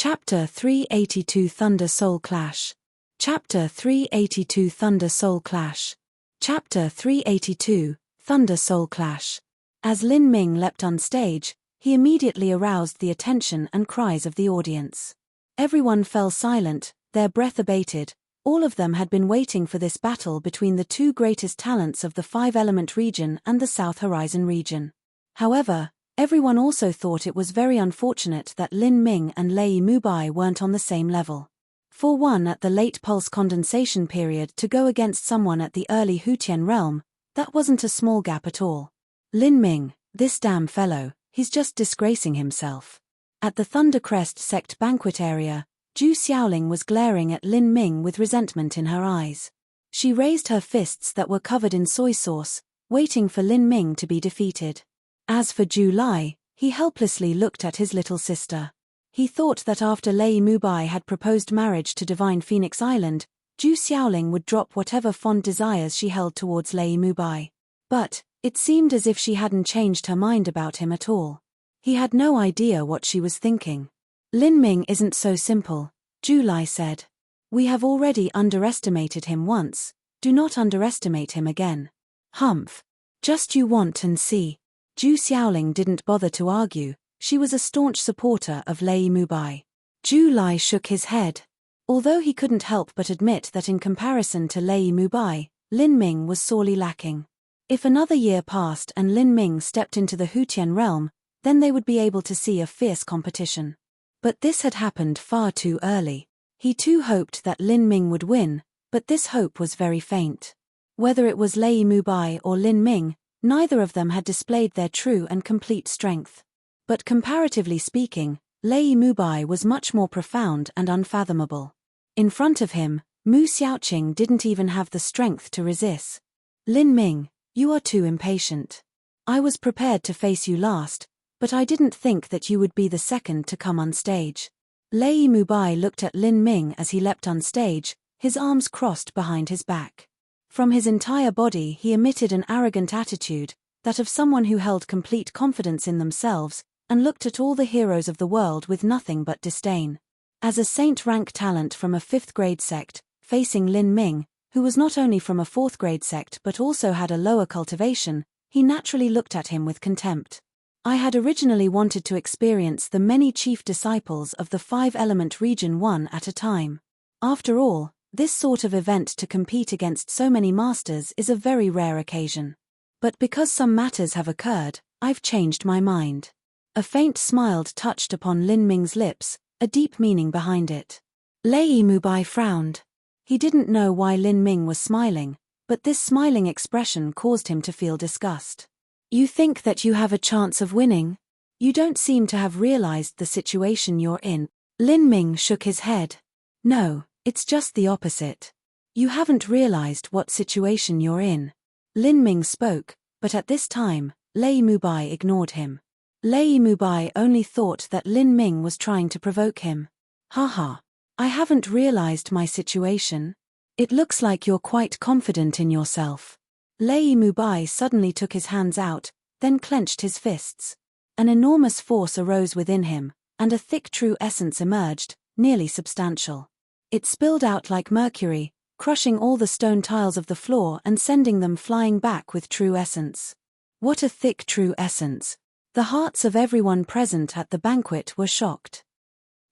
Chapter 382 Thunder Soul Clash. Chapter 382 Thunder Soul Clash. Chapter 382 Thunder Soul Clash. As Lin Ming leapt on stage, he immediately aroused the attention and cries of the audience. Everyone fell silent, their breath abated. All of them had been waiting for this battle between the two greatest talents of the Five-Element region and the South Horizon region. However, everyone also thought it was very unfortunate that Lin Ming and Lei Mubai weren't on the same level. For one at the late pulse condensation period to go against someone at the early Hutian realm, that wasn't a small gap at all. Lin Ming, this damn fellow, he's just disgracing himself. At the Thundercrest sect banquet area, Zhu Xiaoling was glaring at Lin Ming with resentment in her eyes. She raised her fists that were covered in soy sauce, waiting for Lin Ming to be defeated. As for Zhu Lai, he helplessly looked at his little sister. He thought that after Lei Mubai had proposed marriage to Divine Phoenix Island, Zhu Xiaoling would drop whatever fond desires she held towards Lei Mubai. But it seemed as if she hadn't changed her mind about him at all. He had no idea what she was thinking. Lin Ming isn't so simple, Zhu Lai said. We have already underestimated him once, do not underestimate him again. Humph. Just you want and see. Zhu Xiaoling didn't bother to argue, she was a staunch supporter of Lei Mubai. Zhu Lai shook his head. Although he couldn't help but admit that in comparison to Lei Mubai, Lin Ming was sorely lacking. If another year passed and Lin Ming stepped into the Hutian realm, then they would be able to see a fierce competition. But this had happened far too early. He too hoped that Lin Ming would win, but this hope was very faint. Whether it was Lei Mubai or Lin Ming, neither of them had displayed their true and complete strength. But comparatively speaking, Lei Mubai was much more profound and unfathomable. In front of him, Mu Xiaoqing didn't even have the strength to resist. Lin Ming, you are too impatient. I was prepared to face you last, but I didn't think that you would be the second to come on stage. Lei Mubai looked at Lin Ming as he leapt on stage, his arms crossed behind his back. From his entire body he emitted an arrogant attitude, that of someone who held complete confidence in themselves, and looked at all the heroes of the world with nothing but disdain. As a saint-rank talent from a 5th-grade sect, facing Lin Ming, who was not only from a 4th-grade sect but also had a lower cultivation, he naturally looked at him with contempt. I had originally wanted to experience the many chief disciples of the Five-Element region one at a time. After all, this sort of event to compete against so many masters is a very rare occasion. But because some matters have occurred, I've changed my mind. A faint smile touched upon Lin Ming's lips, a deep meaning behind it. Lei Mubai frowned. He didn't know why Lin Ming was smiling, but this smiling expression caused him to feel disgust. You think that you have a chance of winning? You don't seem to have realized the situation you're in. Lin Ming shook his head. No, it's just the opposite. You haven't realized what situation you're in. Lin Ming spoke, but at this time, Lei Mubai ignored him. Lei Mubai only thought that Lin Ming was trying to provoke him. Haha. I haven't realized my situation. It looks like you're quite confident in yourself. Lei Mubai suddenly took his hands out, then clenched his fists. An enormous force arose within him, and a thick true essence emerged, nearly substantial. It spilled out like mercury, crushing all the stone tiles of the floor and sending them flying back with true essence. What a thick true essence! The hearts of everyone present at the banquet were shocked.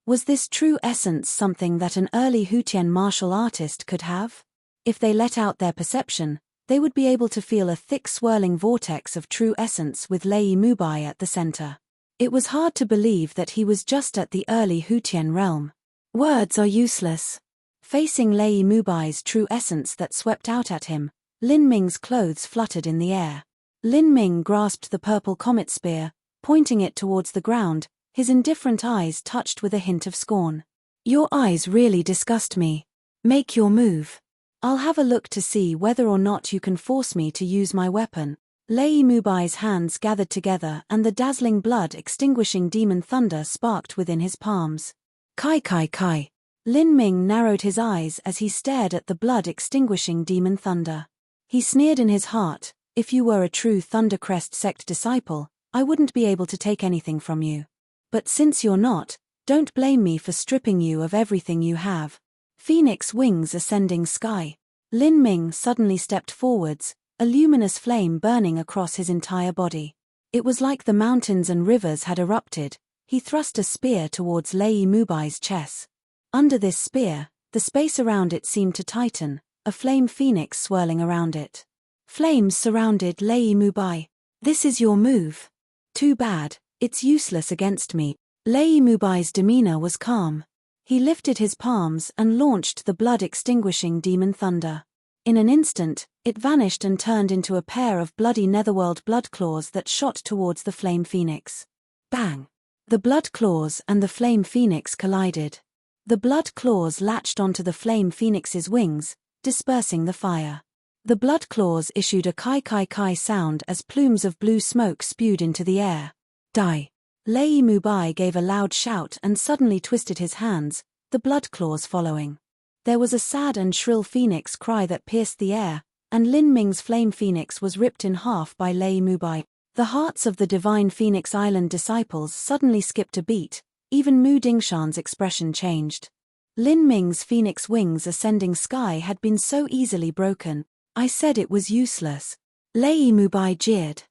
Was this true essence something that an early Hutian martial artist could have? If they let out their perception, they would be able to feel a thick swirling vortex of true essence with Lei Mubai at the center. It was hard to believe that he was just at the early Hutian realm. Words are useless. Facing Lei Mubai's true essence that swept out at him, Lin Ming's clothes fluttered in the air. Lin Ming grasped the purple comet spear, pointing it towards the ground, his indifferent eyes touched with a hint of scorn. Your eyes really disgust me. Make your move. I'll have a look to see whether or not you can force me to use my weapon. Lei Mubai's hands gathered together and the dazzling blood-extinguishing demon thunder sparked within his palms. Kai kai kai. Lin Ming narrowed his eyes as he stared at the blood-extinguishing demon thunder. He sneered in his heart, if you were a true Thundercrest sect disciple, I wouldn't be able to take anything from you. But since you're not, Don't blame me for stripping you of everything you have. Phoenix wings ascending sky. Lin Ming suddenly stepped forwards, a luminous flame burning across his entire body. It was like the mountains and rivers had erupted. He thrust a spear towards Lei Mubai's chest. Under this spear, the space around it seemed to tighten, a flame phoenix swirling around it. Flames surrounded Lei Mubai. This is your move. Too bad, it's useless against me. Lei Mubai's demeanor was calm. He lifted his palms and launched the blood-extinguishing demon thunder. In an instant, it vanished and turned into a pair of bloody netherworld blood claws that shot towards the flame phoenix. Bang! The blood claws and the flame phoenix collided. The blood claws latched onto the flame phoenix's wings, dispersing the fire. The blood claws issued a kai-kai-kai sound as plumes of blue smoke spewed into the air. Die! Lei Mubai gave a loud shout and suddenly twisted his hands, the blood claws following. There was a sad and shrill phoenix cry that pierced the air, and Lin Ming's flame phoenix was ripped in half by Lei Mubai. The hearts of the divine Phoenix Island disciples suddenly skipped a beat, even Mu Dingshan's expression changed. Lin Ming's phoenix wings ascending sky had been so easily broken. I said it was useless. Lei Mubai jeered.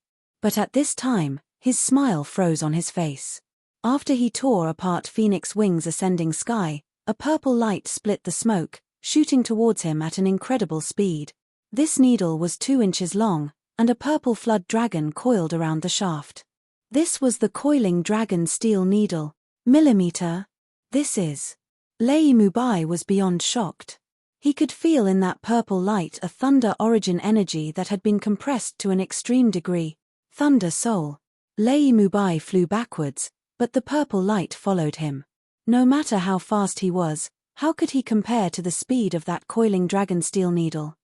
But at this time, his smile froze on his face. After he tore apart Phoenix Wings Ascending Sky, a purple light split the smoke, shooting towards him at an incredible speed. This needle was 2 inches long, and a purple flood dragon coiled around the shaft. This was the coiling dragon steel needle. Millimeter? This is. Lei Mubai was beyond shocked. He could feel in that purple light a thunder origin energy that had been compressed to an extreme degree. Thunder Soul. Lei Mubai flew backwards, but the purple light followed him. No matter how fast he was, how could he compare to the speed of that coiling dragon steel needle?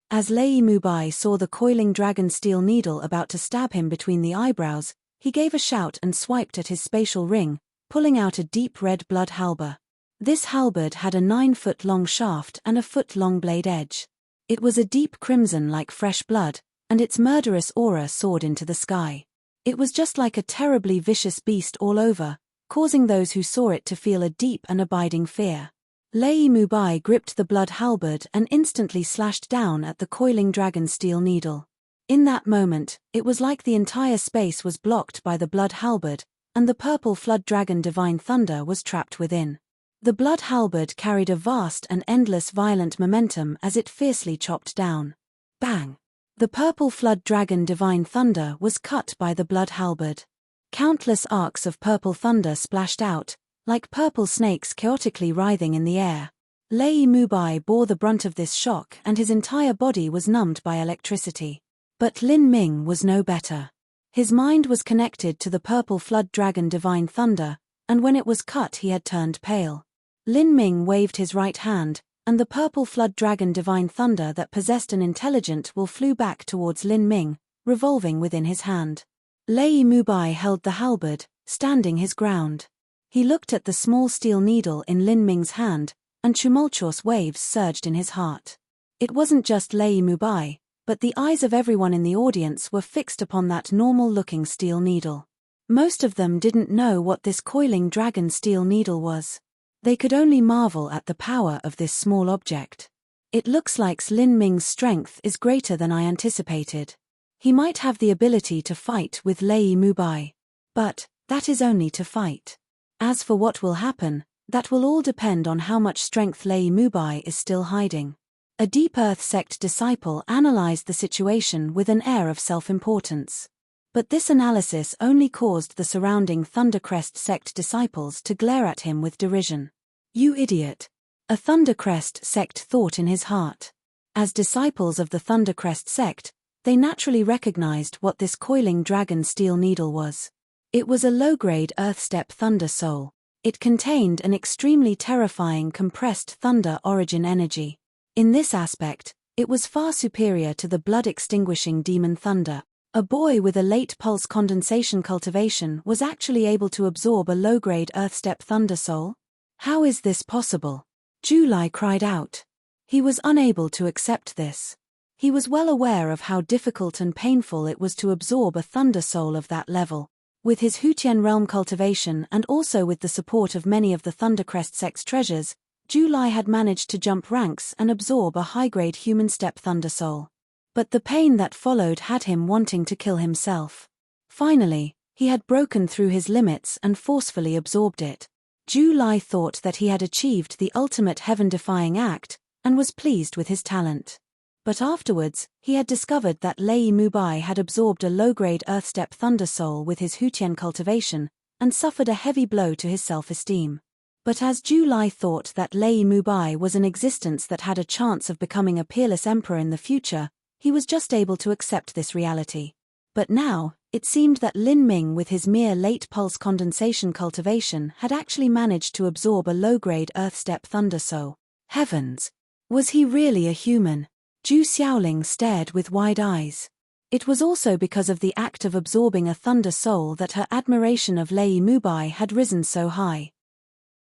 As Lei Mubai saw the coiling dragon steel needle about to stab him between the eyebrows, he gave a shout and swiped at his spatial ring, pulling out a deep red blood halberd. This halberd had a 9-foot-long shaft and a foot-long blade edge. It was a deep crimson like fresh blood, and its murderous aura soared into the sky. It was just like a terribly vicious beast all over, causing those who saw it to feel a deep and abiding fear. Lei Mubai gripped the blood halberd and instantly slashed down at the coiling dragon steel needle. In that moment, it was like the entire space was blocked by the blood halberd, and the purple flood dragon divine thunder was trapped within. The blood halberd carried a vast and endless violent momentum as it fiercely chopped down. Bang! The purple flood dragon divine thunder was cut by the blood halberd. Countless arcs of purple thunder splashed out, like purple snakes chaotically writhing in the air. Lei Mubai bore the brunt of this shock and his entire body was numbed by electricity. But Lin Ming was no better. His mind was connected to the purple flood dragon divine thunder, and when it was cut he had turned pale. Lin Ming waved his right hand, and the purple flood dragon divine thunder that possessed an intelligent will flew back towards Lin Ming, revolving within his hand. Lei Mubai held the halberd, standing his ground. He looked at the small steel needle in Lin Ming's hand, and tumultuous waves surged in his heart. It wasn't just Lei Mubai, but the eyes of everyone in the audience were fixed upon that normal-looking steel needle. Most of them didn't know what this coiling dragon steel needle was. They could only marvel at the power of this small object. It looks like Lin Ming's strength is greater than I anticipated. He might have the ability to fight with Lei Mubai. But, that is only to fight. As for what will happen, that will all depend on how much strength Lei Mubai is still hiding. A Deep Earth sect disciple analyzed the situation with an air of self-importance. But this analysis only caused the surrounding Thundercrest sect disciples to glare at him with derision. You idiot! A Thundercrest sect thought in his heart. As disciples of the Thundercrest sect, they naturally recognized what this coiling dragon steel needle was. It was a low-grade Earth-step thunder soul. It contained an extremely terrifying compressed thunder origin energy. In this aspect, it was far superior to the blood-extinguishing demon thunder. A boy with a late pulse condensation cultivation was actually able to absorb a low-grade Earth-step thunder soul? How is this possible? Julai cried out. He was unable to accept this. He was well aware of how difficult and painful it was to absorb a thunder soul of that level. With his Hutian realm cultivation and also with the support of many of the Thundercrest sect's treasures, Zhu Lai had managed to jump ranks and absorb a high-grade human steppe thunder soul. But the pain that followed had him wanting to kill himself. Finally, he had broken through his limits and forcefully absorbed it. Zhu Lai thought that he had achieved the ultimate heaven-defying act, and was pleased with his talent. But afterwards, he had discovered that Lei Mubai had absorbed a low-grade earth steppe thunder soul with his Hutian cultivation, and suffered a heavy blow to his self-esteem. But as Zhu Lai thought that Lei Mubai was an existence that had a chance of becoming a peerless emperor in the future, he was just able to accept this reality. But now, it seemed that Lin Ming with his mere late pulse condensation cultivation had actually managed to absorb a low-grade earth steppe thunder soul. Heavens! Was he really a human? Zhu Xiaoling stared with wide eyes. It was also because of the act of absorbing a thunder soul that her admiration of Lei Mubai had risen so high.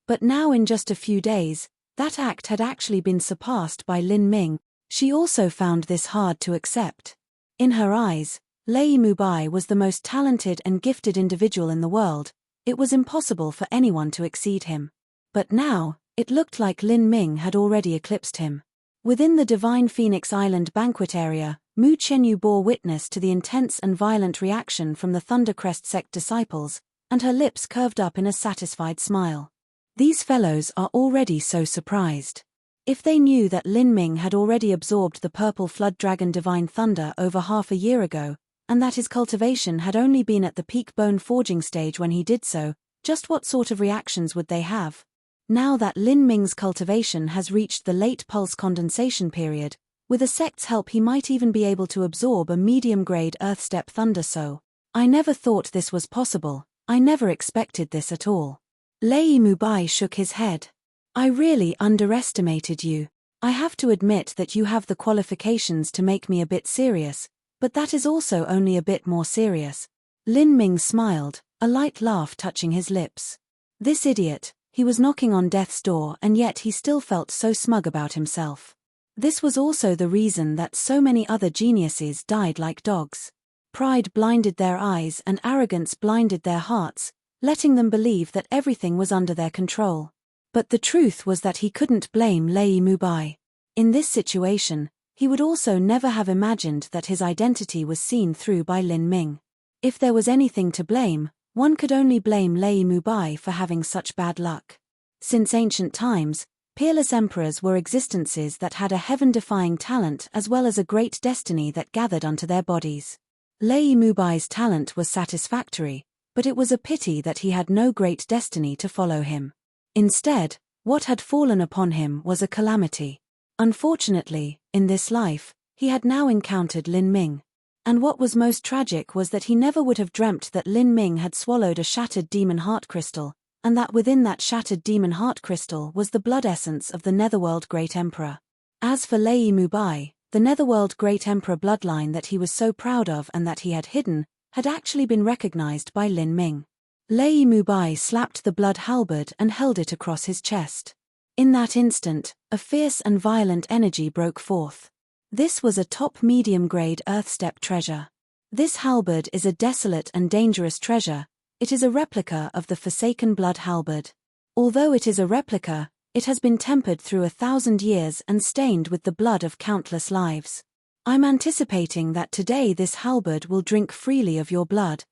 But now in just a few days, that act had actually been surpassed by Lin Ming. She also found this hard to accept. In her eyes, Lei Mubai was the most talented and gifted individual in the world. It was impossible for anyone to exceed him. But now, it looked like Lin Ming had already eclipsed him. Within the Divine Phoenix Island banquet area, Mu Chenyu bore witness to the intense and violent reaction from the Thundercrest sect disciples, and her lips curved up in a satisfied smile. These fellows are already so surprised. If they knew that Lin Ming had already absorbed the purple flood dragon Divine Thunder over half a year ago, and that his cultivation had only been at the peak bone forging stage when he did so, just what sort of reactions would they have? Now that Lin Ming's cultivation has reached the late pulse condensation period, with a sect's help he might even be able to absorb a medium-grade earth steppe thunder soul. I never thought this was possible, I never expected this at all. Lei Mubai shook his head. I really underestimated you. I have to admit that you have the qualifications to make me a bit serious, but that is also only a bit more serious. Lin Ming smiled, a light laugh touching his lips. This idiot. He was knocking on death's door and yet he still felt so smug about himself. This was also the reason that so many other geniuses died like dogs. Pride blinded their eyes and arrogance blinded their hearts, letting them believe that everything was under their control. But the truth was that he couldn't blame Lei Mubai. In this situation, he would also never have imagined that his identity was seen through by Lin Ming. If there was anything to blame, one could only blame Lei Mubai for having such bad luck. Since ancient times, peerless emperors were existences that had a heaven-defying talent as well as a great destiny that gathered unto their bodies. Lei Mubai's talent was satisfactory, but it was a pity that he had no great destiny to follow him. Instead, what had fallen upon him was a calamity. Unfortunately, in this life, he had now encountered Lin Ming. And what was most tragic was that he never would have dreamt that Lin Ming had swallowed a shattered demon heart crystal, and that within that shattered demon heart crystal was the blood essence of the Netherworld Great Emperor. As for Lei Mubai, the Netherworld Great Emperor bloodline that he was so proud of and that he had hidden, had actually been recognized by Lin Ming. Lei Mubai slapped the blood halberd and held it across his chest. In that instant, a fierce and violent energy broke forth. This was a top medium-grade earth steppe treasure. This halberd is a desolate and dangerous treasure. It is a replica of the Forsaken Blood halberd. Although it is a replica, it has been tempered through 1,000 years and stained with the blood of countless lives. I'm anticipating that today this halberd will drink freely of your blood.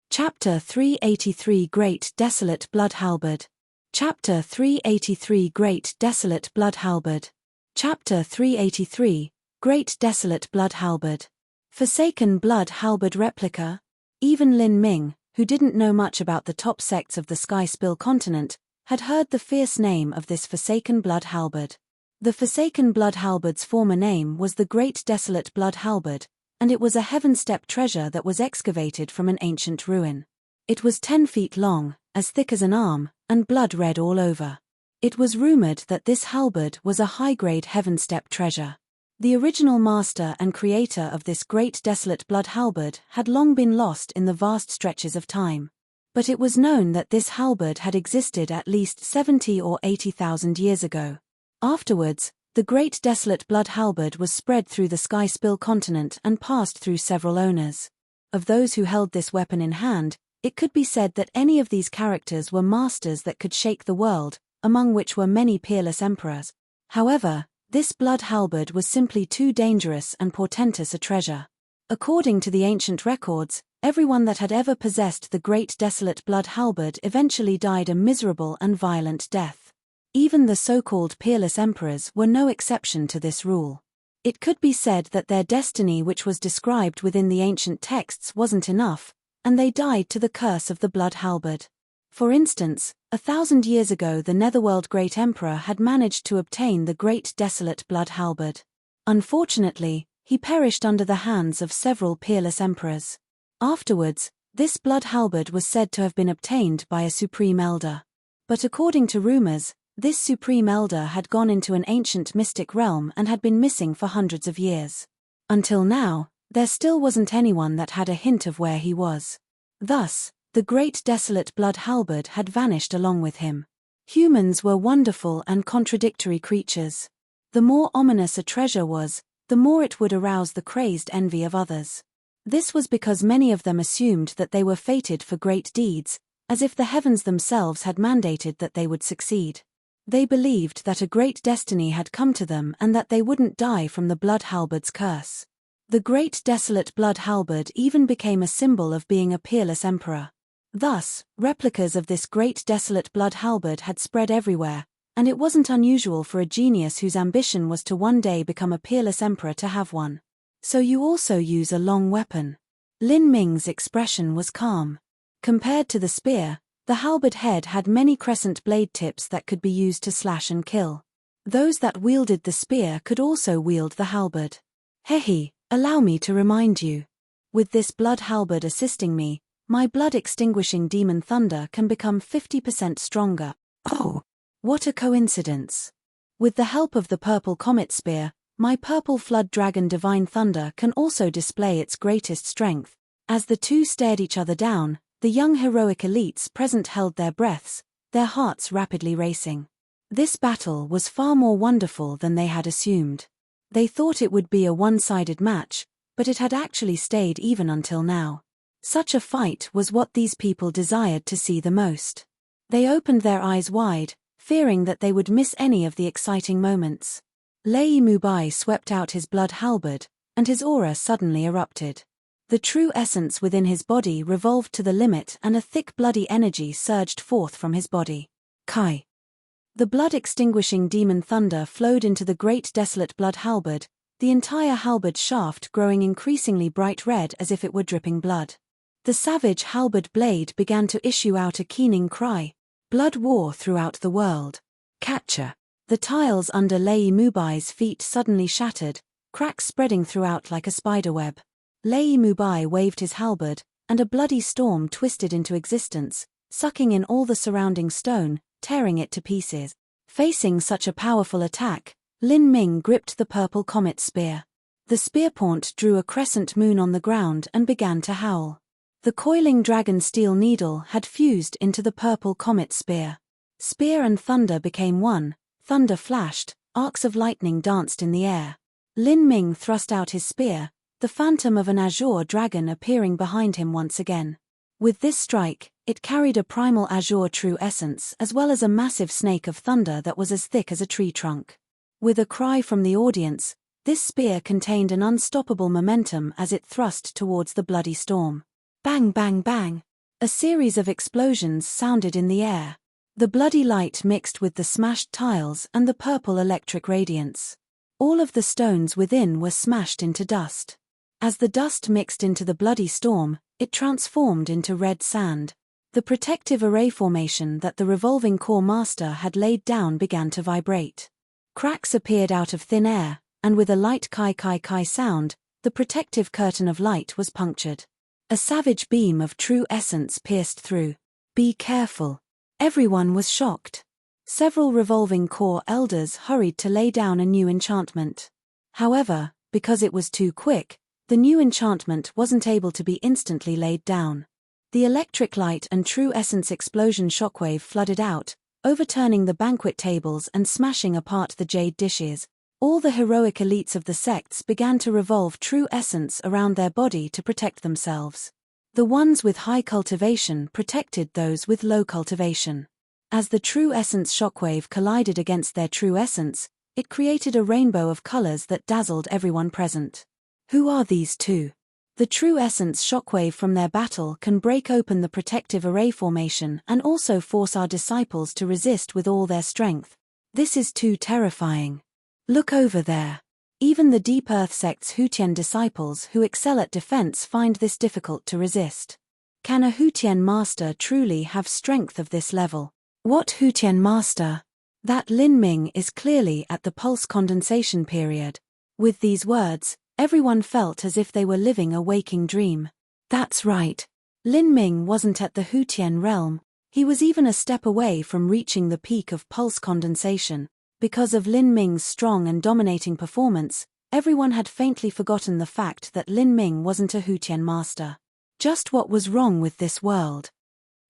Chapter 383 Great Desolate Blood Halberd. Chapter 383 Great Desolate Blood Halberd. Chapter 383, Great Desolate Blood Halberd. Forsaken Blood Halberd Replica. Even Lin Ming, who didn't know much about the top sects of the Sky Spill continent, had heard the fierce name of this Forsaken Blood Halberd. The Forsaken Blood Halberd's former name was the Great Desolate Blood Halberd, and it was a heaven steppe treasure that was excavated from an ancient ruin. It was 10 feet long, as thick as an arm, and blood red all over. It was rumored that this halberd was a high-grade heaven steppe treasure. The original master and creator of this great desolate blood halberd had long been lost in the vast stretches of time. But it was known that this halberd had existed at least 70 or 80,000 years ago. Afterwards, the great desolate blood halberd was spread through the Sky Spill continent and passed through several owners. Of those who held this weapon in hand, it could be said that any of these characters were masters that could shake the world, among which were many peerless emperors. However, this blood halberd was simply too dangerous and portentous a treasure. According to the ancient records, everyone that had ever possessed the great desolate blood halberd eventually died a miserable and violent death. Even the so-called peerless emperors were no exception to this rule. It could be said that their destiny, which was described within the ancient texts, wasn't enough, and they died to the curse of the blood halberd. For instance, 1,000 years ago the Netherworld Great Emperor had managed to obtain the great desolate blood halberd. Unfortunately, he perished under the hands of several peerless emperors. Afterwards, this blood halberd was said to have been obtained by a supreme elder. But according to rumors, this supreme elder had gone into an ancient mystic realm and had been missing for hundreds of years. Until now, there still wasn't anyone that had a hint of where he was. Thus, the great desolate blood halberd had vanished along with him. Humans were wonderful and contradictory creatures. The more ominous a treasure was, the more it would arouse the crazed envy of others. This was because many of them assumed that they were fated for great deeds, as if the heavens themselves had mandated that they would succeed. They believed that a great destiny had come to them and that they wouldn't die from the blood halberd's curse. The great desolate blood halberd even became a symbol of being a peerless emperor. Thus, replicas of this great desolate blood halberd had spread everywhere, and it wasn't unusual for a genius whose ambition was to one day become a peerless emperor to have one. So you also use a long weapon. Lin Ming's expression was calm. Compared to the spear, the halberd head had many crescent blade tips that could be used to slash and kill. Those that wielded the spear could also wield the halberd. Hehe, allow me to remind you. With this blood halberd assisting me, my blood-extinguishing demon thunder can become 50% stronger. Oh, what a coincidence. With the help of the purple comet spear, my purple flood dragon divine thunder can also display its greatest strength. As the two stared each other down, the young heroic elites present held their breaths, their hearts rapidly racing. This battle was far more wonderful than they had assumed. They thought it would be a one-sided match, but it had actually stayed even until now. Such a fight was what these people desired to see the most. They opened their eyes wide, fearing that they would miss any of the exciting moments. Lei Mubai swept out his blood halberd, and his aura suddenly erupted. The true essence within his body revolved to the limit and a thick bloody energy surged forth from his body. Kai. The blood-extinguishing demon thunder flowed into the great desolate blood halberd, the entire halberd shaft growing increasingly bright red as if it were dripping blood. The savage halberd blade began to issue out a keening cry. Blood war throughout the world. Catcher. The tiles under Lei Mubai's feet suddenly shattered, cracks spreading throughout like a spiderweb. Lei Mubai waved his halberd, and a bloody storm twisted into existence, sucking in all the surrounding stone, tearing it to pieces. Facing such a powerful attack, Lin Ming gripped the purple comet spear. The spearpoint drew a crescent moon on the ground and began to howl. The coiling dragon steel needle had fused into the purple comet spear. Spear and thunder became one, thunder flashed, arcs of lightning danced in the air. Lin Ming thrust out his spear, the phantom of an azure dragon appearing behind him once again. With this strike, it carried a primal azure true essence as well as a massive snake of thunder that was as thick as a tree trunk. With a cry from the audience, this spear contained an unstoppable momentum as it thrust towards the bloody storm. Bang bang bang! A series of explosions sounded in the air. The bloody light mixed with the smashed tiles and the purple electric radiance. All of the stones within were smashed into dust. As the dust mixed into the bloody storm, it transformed into red sand. The protective array formation that the revolving core master had laid down began to vibrate. Cracks appeared out of thin air, and with a light kai kai kai sound, the protective curtain of light was punctured. A savage beam of true essence pierced through. Be careful. Everyone was shocked. Several revolving core elders hurried to lay down a new enchantment. However, because it was too quick, the new enchantment wasn't able to be instantly laid down. The electric light and true essence explosion shockwave flooded out, overturning the banquet tables and smashing apart the jade dishes. All the heroic elites of the sects began to revolve true essence around their body to protect themselves. The ones with high cultivation protected those with low cultivation. As the true essence shockwave collided against their true essence, it created a rainbow of colors that dazzled everyone present. Who are these two? The true essence shockwave from their battle can break open the protective array formation and also force our disciples to resist with all their strength. This is too terrifying. Look over there. Even the Deep Earth sect's Hutian disciples who excel at defense find this difficult to resist. Can a Hutian master truly have strength of this level? What Hutian master? That Lin Ming is clearly at the pulse condensation period. With these words, everyone felt as if they were living a waking dream. That's right. Lin Ming wasn't at the Hutian realm. He was even a step away from reaching the peak of pulse condensation. Because of Lin Ming's strong and dominating performance, everyone had faintly forgotten the fact that Lin Ming wasn't a Hutian master. Just what was wrong with this world?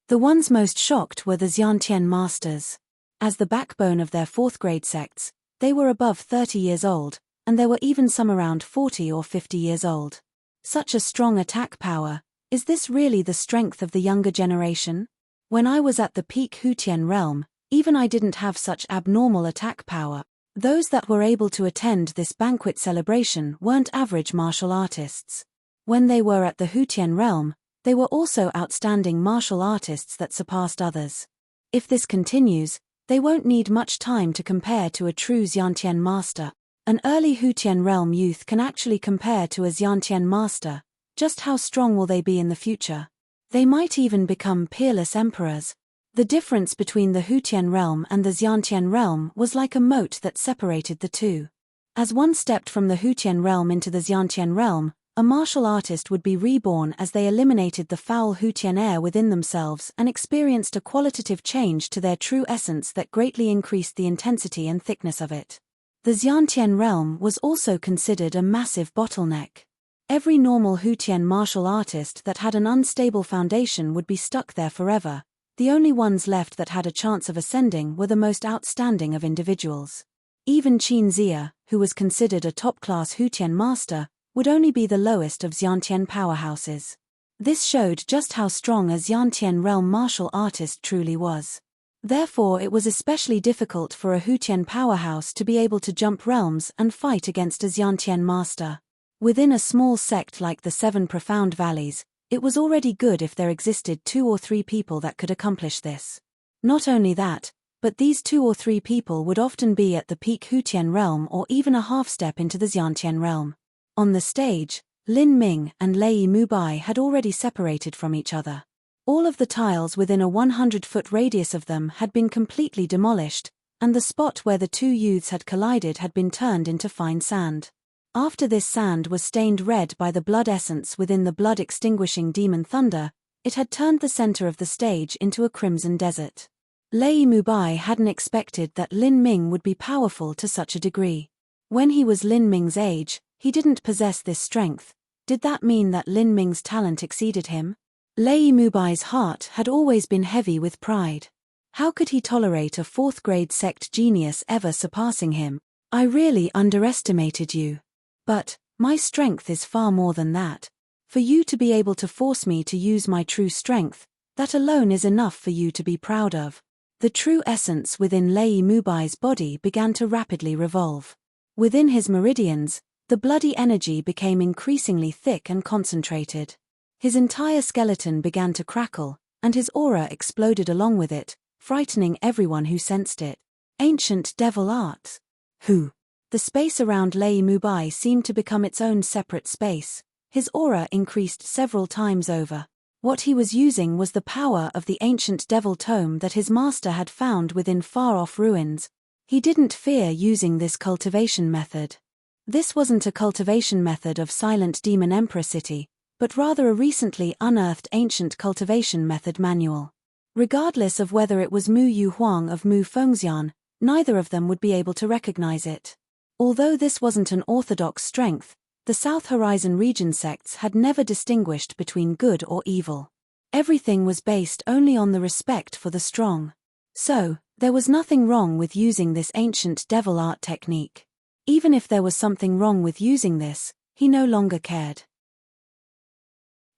The ones most shocked were the Xiantian masters. As the backbone of their fourth-grade sects, they were above 30 years old, and there were even some around 40 or 50 years old. Such a strong attack power, is this really the strength of the younger generation? When I was at the peak Hutian realm, even I didn't have such abnormal attack power. Those that were able to attend this banquet celebration weren't average martial artists. When they were at the Hutian realm, they were also outstanding martial artists that surpassed others. If this continues, they won't need much time to compare to a true Xiantian master. An early Hutian realm youth can actually compare to a Xiantian master. Just how strong will they be in the future? They might even become peerless emperors. The difference between the Hutian realm and the Xiantian realm was like a moat that separated the two. As one stepped from the Hutian realm into the Xiantian realm, a martial artist would be reborn as they eliminated the foul Hutian air within themselves and experienced a qualitative change to their true essence that greatly increased the intensity and thickness of it. The Xiantian realm was also considered a massive bottleneck. Every normal Hutian martial artist that had an unstable foundation would be stuck there forever. The only ones left that had a chance of ascending were the most outstanding of individuals. Even Qin Zia, who was considered a top-class Hutian master, would only be the lowest of Xiantian powerhouses. This showed just how strong a Xiantian realm martial artist truly was. Therefore it was especially difficult for a Hutian powerhouse to be able to jump realms and fight against a Xiantian master. Within a small sect like the Seven Profound Valleys, it was already good if there existed 2 or 3 people that could accomplish this. Not only that, but these 2 or 3 people would often be at the peak Hutian realm or even a half step into the Xiantian realm. On the stage, Lin Ming and Lei Mubai had already separated from each other. All of the tiles within a 100-foot radius of them had been completely demolished, and the spot where the two youths had collided had been turned into fine sand. After this sand was stained red by the blood essence within the blood-extinguishing demon thunder, it had turned the center of the stage into a crimson desert. Lei Mubai hadn't expected that Lin Ming would be powerful to such a degree. When he was Lin Ming's age, he didn't possess this strength. Did that mean that Lin Ming's talent exceeded him? Lei Mubai's heart had always been heavy with pride. How could he tolerate a 4th-grade sect genius ever surpassing him? I really underestimated you. But, my strength is far more than that. For you to be able to force me to use my true strength, that alone is enough for you to be proud of. The true essence within Lei Mubai's body began to rapidly revolve. Within his meridians, the bloody energy became increasingly thick and concentrated. His entire skeleton began to crackle, and his aura exploded along with it, frightening everyone who sensed it. Ancient devil arts. Who? The space around Lei Mubai seemed to become its own separate space. His aura increased several times over. What he was using was the power of the ancient devil tome that his master had found within far-off ruins. He didn't fear using this cultivation method. This wasn't a cultivation method of Silent Demon Emperor City, but rather a recently unearthed ancient cultivation method manual. Regardless of whether it was Mu Yu Huang of Mu Fengxian, neither of them would be able to recognize it. Although this wasn't an orthodox strength, the South Horizon region sects had never distinguished between good or evil. Everything was based only on the respect for the strong. So, there was nothing wrong with using this ancient devil art technique. Even if there was something wrong with using this, he no longer cared.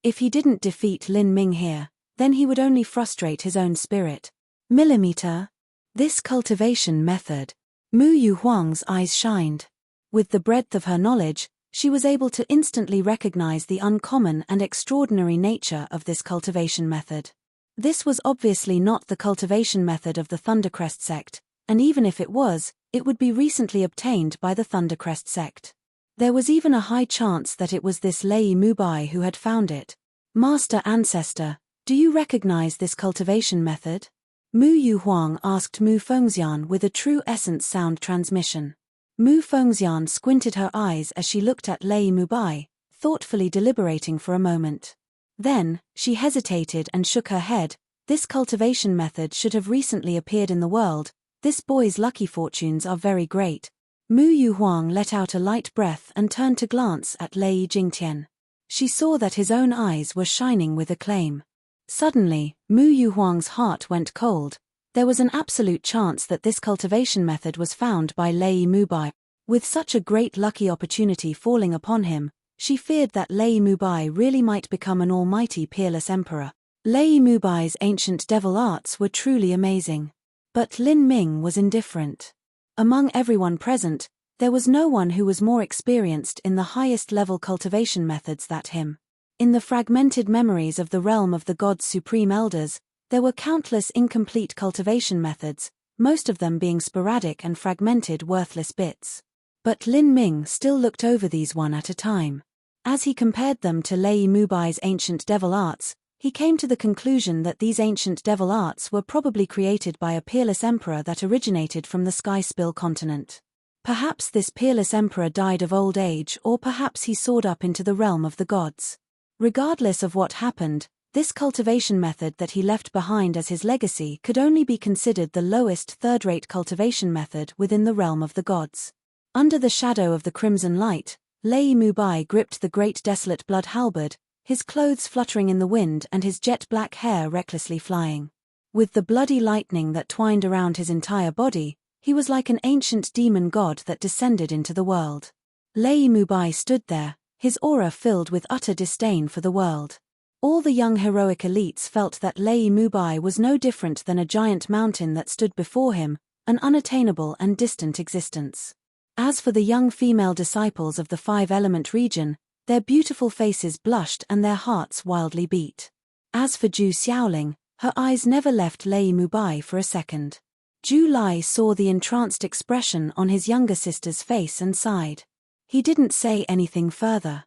If he didn't defeat Lin Ming here, then he would only frustrate his own spirit. Millimeter. This cultivation method. Mu Yu Huang's eyes shined. With the breadth of her knowledge, she was able to instantly recognize the uncommon and extraordinary nature of this cultivation method. This was obviously not the cultivation method of the Thundercrest sect, and even if it was, it would be recently obtained by the Thundercrest sect. There was even a high chance that it was this Lei Mubai who had found it. Master Ancestor, do you recognize this cultivation method? Mu Yu Huang asked Mu Fengxian with a true essence sound transmission. Mu Fengxian squinted her eyes as she looked at Lei Mubai, thoughtfully deliberating for a moment. Then, she hesitated and shook her head. This cultivation method should have recently appeared in the world. This boy's lucky fortunes are very great. Mu Yu Huang let out a light breath and turned to glance at Lei Jingtian. She saw that his own eyes were shining with acclaim. Suddenly, Mu Yu Huang's heart went cold. There was an absolute chance that this cultivation method was found by Lei Mubai. With such a great lucky opportunity falling upon him, she feared that Lei Mubai really might become an almighty peerless emperor. Lei Mubai's ancient devil arts were truly amazing. But Lin Ming was indifferent. Among everyone present, there was no one who was more experienced in the highest level cultivation methods than him. In the fragmented memories of the realm of the gods' supreme elders, there were countless incomplete cultivation methods, most of them being sporadic and fragmented worthless bits. But Lin Ming still looked over these one at a time. As he compared them to Lei Mubai's ancient devil arts, he came to the conclusion that these ancient devil arts were probably created by a peerless emperor that originated from the Sky Spill continent. Perhaps this peerless emperor died of old age, or perhaps he soared up into the realm of the gods. Regardless of what happened, this cultivation method that he left behind as his legacy could only be considered the lowest third-rate cultivation method within the realm of the gods. Under the shadow of the crimson light, Lei Mubai gripped the great desolate blood halberd, his clothes fluttering in the wind and his jet-black hair recklessly flying. With the bloody lightning that twined around his entire body, he was like an ancient demon god that descended into the world. Lei Mubai stood there, his aura filled with utter disdain for the world. All the young heroic elites felt that Lei Mubai was no different than a giant mountain that stood before him, an unattainable and distant existence. As for the young female disciples of the five-element region, their beautiful faces blushed and their hearts wildly beat. As for Zhu Xiaoling, her eyes never left Lei Mubai for a second. Zhu Lai saw the entranced expression on his younger sister's face and sighed. He didn't say anything further.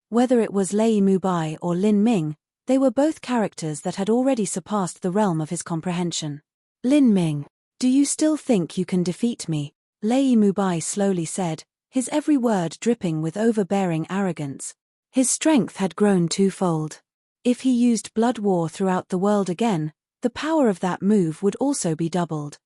Whether it was Lei Mubai or Lin Ming, they were both characters that had already surpassed the realm of his comprehension. Lin Ming, do you still think you can defeat me? Lei Mubai slowly said, his every word dripping with overbearing arrogance. His strength had grown twofold. If he used blood war throughout the world again, the power of that move would also be doubled.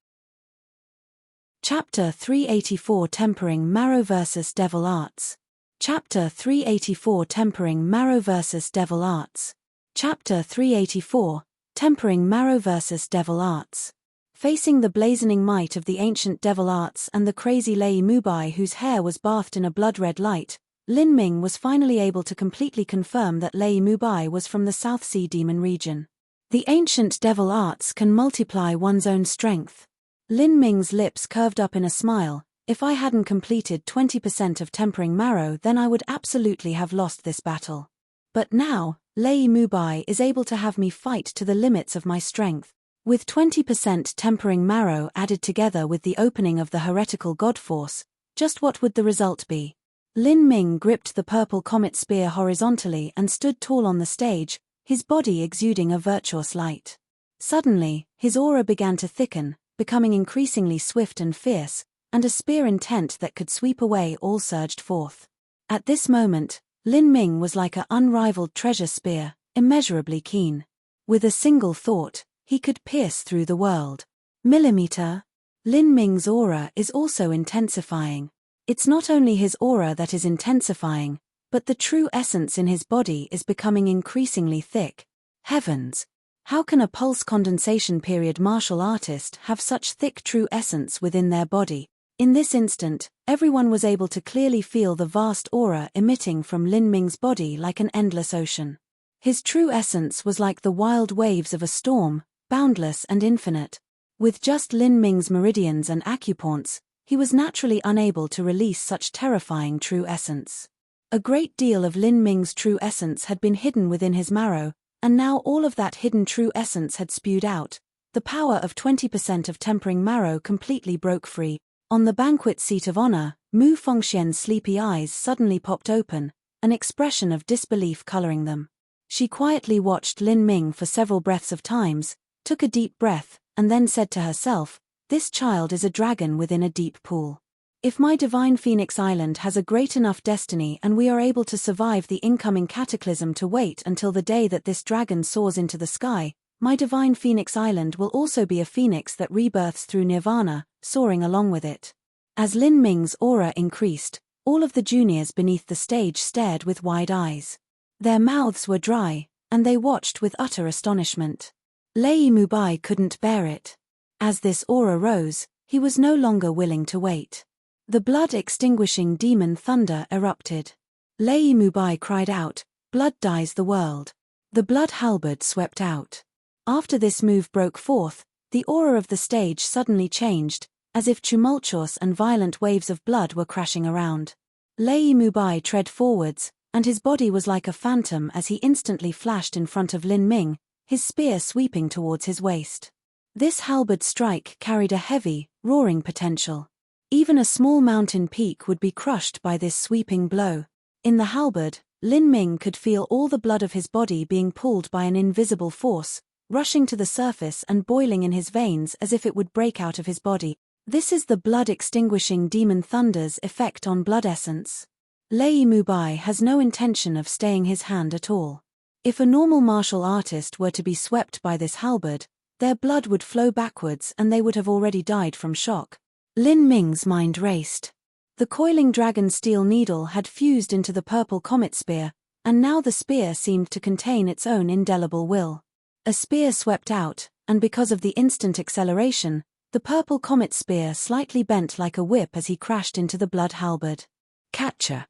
Chapter 384 Tempering Marrow vs. Devil Arts. Chapter 384 Tempering Marrow vs. Devil Arts. Chapter 384 Tempering Marrow vs. Devil Arts. Facing the blazoning might of the ancient devil arts and the crazy Lei Mubai whose hair was bathed in a blood-red light, Lin Ming was finally able to completely confirm that Lei Mubai was from the South Sea Demon region. The ancient devil arts can multiply one's own strength. Lin Ming's lips curved up in a smile. If I hadn't completed 20% of Tempering Marrow, then I would absolutely have lost this battle. But now, Lei Mubai is able to have me fight to the limits of my strength. With 20% Tempering Marrow added together with the opening of the heretical god force, just what would the result be? Lin Ming gripped the purple comet spear horizontally and stood tall on the stage, his body exuding a virtuous light. Suddenly, his aura began to thicken, becoming increasingly swift and fierce, and a spear intent that could sweep away all surged forth. At this moment, Lin Ming was like an unrivaled treasure spear, immeasurably keen. With a single thought, he could pierce through the world. Millimeter. Lin Ming's aura is also intensifying. It's not only his aura that is intensifying, but the true essence in his body is becoming increasingly thick. Heavens! How can a pulse condensation period martial artist have such thick true essence within their body? In this instant, everyone was able to clearly feel the vast aura emitting from Lin Ming's body like an endless ocean. His true essence was like the wild waves of a storm, boundless and infinite. With just Lin Ming's meridians and acupoints, he was naturally unable to release such terrifying true essence. A great deal of Lin Ming's true essence had been hidden within his marrow, and now all of that hidden true essence had spewed out. The power of 20% of tempering marrow completely broke free. On the banquet seat of honor, Mu Fengxian's sleepy eyes suddenly popped open, an expression of disbelief coloring them. She quietly watched Lin Ming for several breaths of times, took a deep breath, and then said to herself, "This child is a dragon within a deep pool. If my divine Phoenix Island has a great enough destiny and we are able to survive the incoming cataclysm to wait until the day that this dragon soars into the sky, my divine Phoenix Island will also be a phoenix that rebirths through nirvana, soaring along with it." As Lin Ming's aura increased, all of the juniors beneath the stage stared with wide eyes. Their mouths were dry, and they watched with utter astonishment. Lei Mubai couldn't bear it. As this aura rose, he was no longer willing to wait. The blood-extinguishing demon thunder erupted. Lei Mubai cried out, "Blood dyes the world." The blood halberd swept out. After this move broke forth, the aura of the stage suddenly changed, as if tumultuous and violent waves of blood were crashing around. Lei Mubai tread forwards, and his body was like a phantom as he instantly flashed in front of Lin Ming, his spear sweeping towards his waist. This halberd strike carried a heavy, roaring potential. Even a small mountain peak would be crushed by this sweeping blow. In the halberd, Lin Ming could feel all the blood of his body being pulled by an invisible force, rushing to the surface and boiling in his veins as if it would break out of his body. This is the blood-extinguishing demon thunder's effect on blood essence. Lei Mubai has no intention of staying his hand at all. If a normal martial artist were to be swept by this halberd, their blood would flow backwards and they would have already died from shock. Lin Ming's mind raced. The coiling dragon steel needle had fused into the purple comet spear, and now the spear seemed to contain its own indelible will. A spear swept out, and because of the instant acceleration, the purple comet spear slightly bent like a whip as he crashed into the blood halberd. Catcher.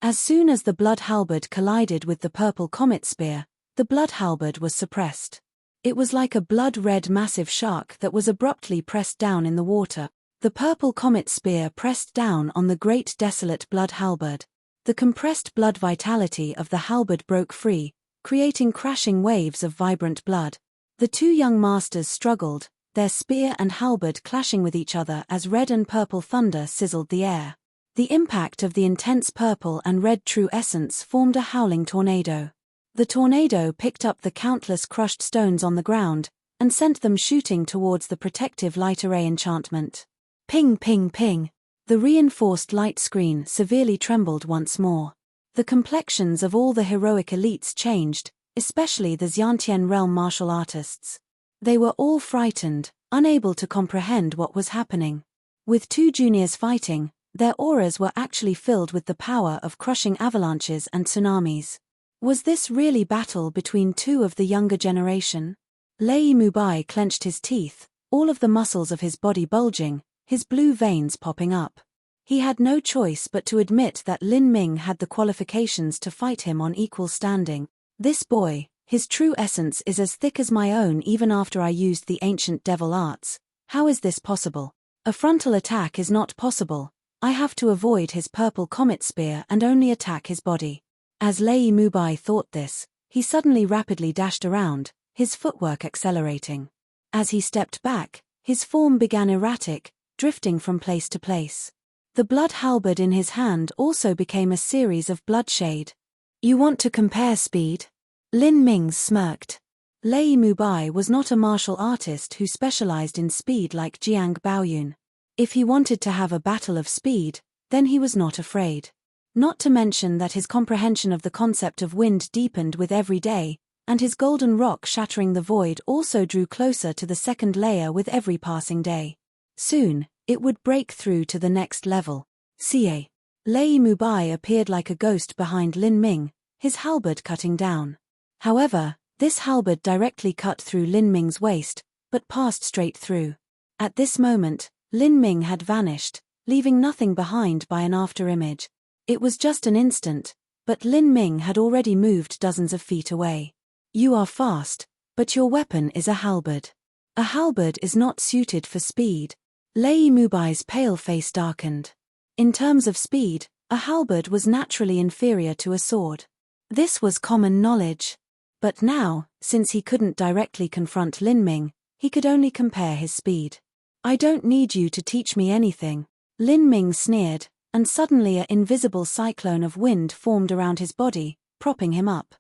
As soon as the blood halberd collided with the purple comet spear, the blood halberd was suppressed. It was like a blood-red massive shark that was abruptly pressed down in the water. The purple comet spear pressed down on the great desolate blood halberd. The compressed blood vitality of the halberd broke free, creating crashing waves of vibrant blood. The two young masters struggled, their spear and halberd clashing with each other as red and purple thunder sizzled the air. The impact of the intense purple and red true essence formed a howling tornado. The tornado picked up the countless crushed stones on the ground, and sent them shooting towards the protective light array enchantment. Ping ping ping. The reinforced light screen severely trembled once more. The complexions of all the heroic elites changed, especially the Xiantian realm martial artists. They were all frightened, unable to comprehend what was happening. With two juniors fighting, their auras were actually filled with the power of crushing avalanches and tsunamis. Was this really battle between two of the younger generation? Lei Mubai clenched his teeth, all of the muscles of his body bulging, his blue veins popping up. He had no choice but to admit that Lin Ming had the qualifications to fight him on equal standing. This boy, his true essence is as thick as my own even after I used the ancient devil arts. How is this possible? A frontal attack is not possible. I have to avoid his purple comet spear and only attack his body. As Lei Mubai thought this, he suddenly rapidly dashed around, his footwork accelerating. As he stepped back, his form began erratic, drifting from place to place. The blood halberd in his hand also became a series of bloodshade. You want to compare speed? Lin Ming smirked. Lei Mubai was not a martial artist who specialized in speed like Jiang Baoyun. If he wanted to have a battle of speed, then he was not afraid. Not to mention that his comprehension of the concept of wind deepened with every day, and his golden rock shattering the void also drew closer to the second layer with every passing day. Soon, it would break through to the next level. Ca. Lei Mubai appeared like a ghost behind Lin Ming, his halberd cutting down. However, this halberd directly cut through Lin Ming's waist, but passed straight through. At this moment, Lin Ming had vanished, leaving nothing behind by an afterimage. It was just an instant, but Lin Ming had already moved dozens of feet away. You are fast, but your weapon is a halberd. A halberd is not suited for speed. Lei Mubai's pale face darkened. In terms of speed, a halberd was naturally inferior to a sword. This was common knowledge. But now, since he couldn't directly confront Lin Ming, he could only compare his speed. I don't need you to teach me anything. Lin Ming sneered, and suddenly an invisible cyclone of wind formed around his body, propping him up.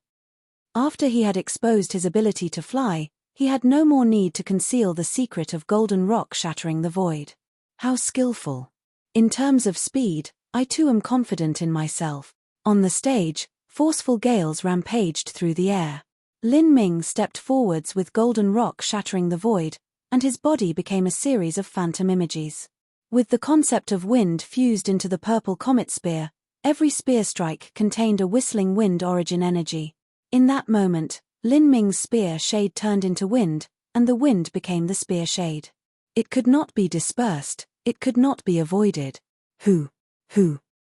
After he had exposed his ability to fly, he had no more need to conceal the secret of golden rock shattering the void. How skillful. In terms of speed, I too am confident in myself. On the stage, forceful gales rampaged through the air. Lin Ming stepped forwards with golden rock shattering the void, and his body became a series of phantom images. With the concept of wind fused into the purple comet spear, every spear strike contained a whistling wind origin energy. In that moment, Lin Ming's spear shade turned into wind, and the wind became the spear shade. It could not be dispersed, it could not be avoided. Hoo!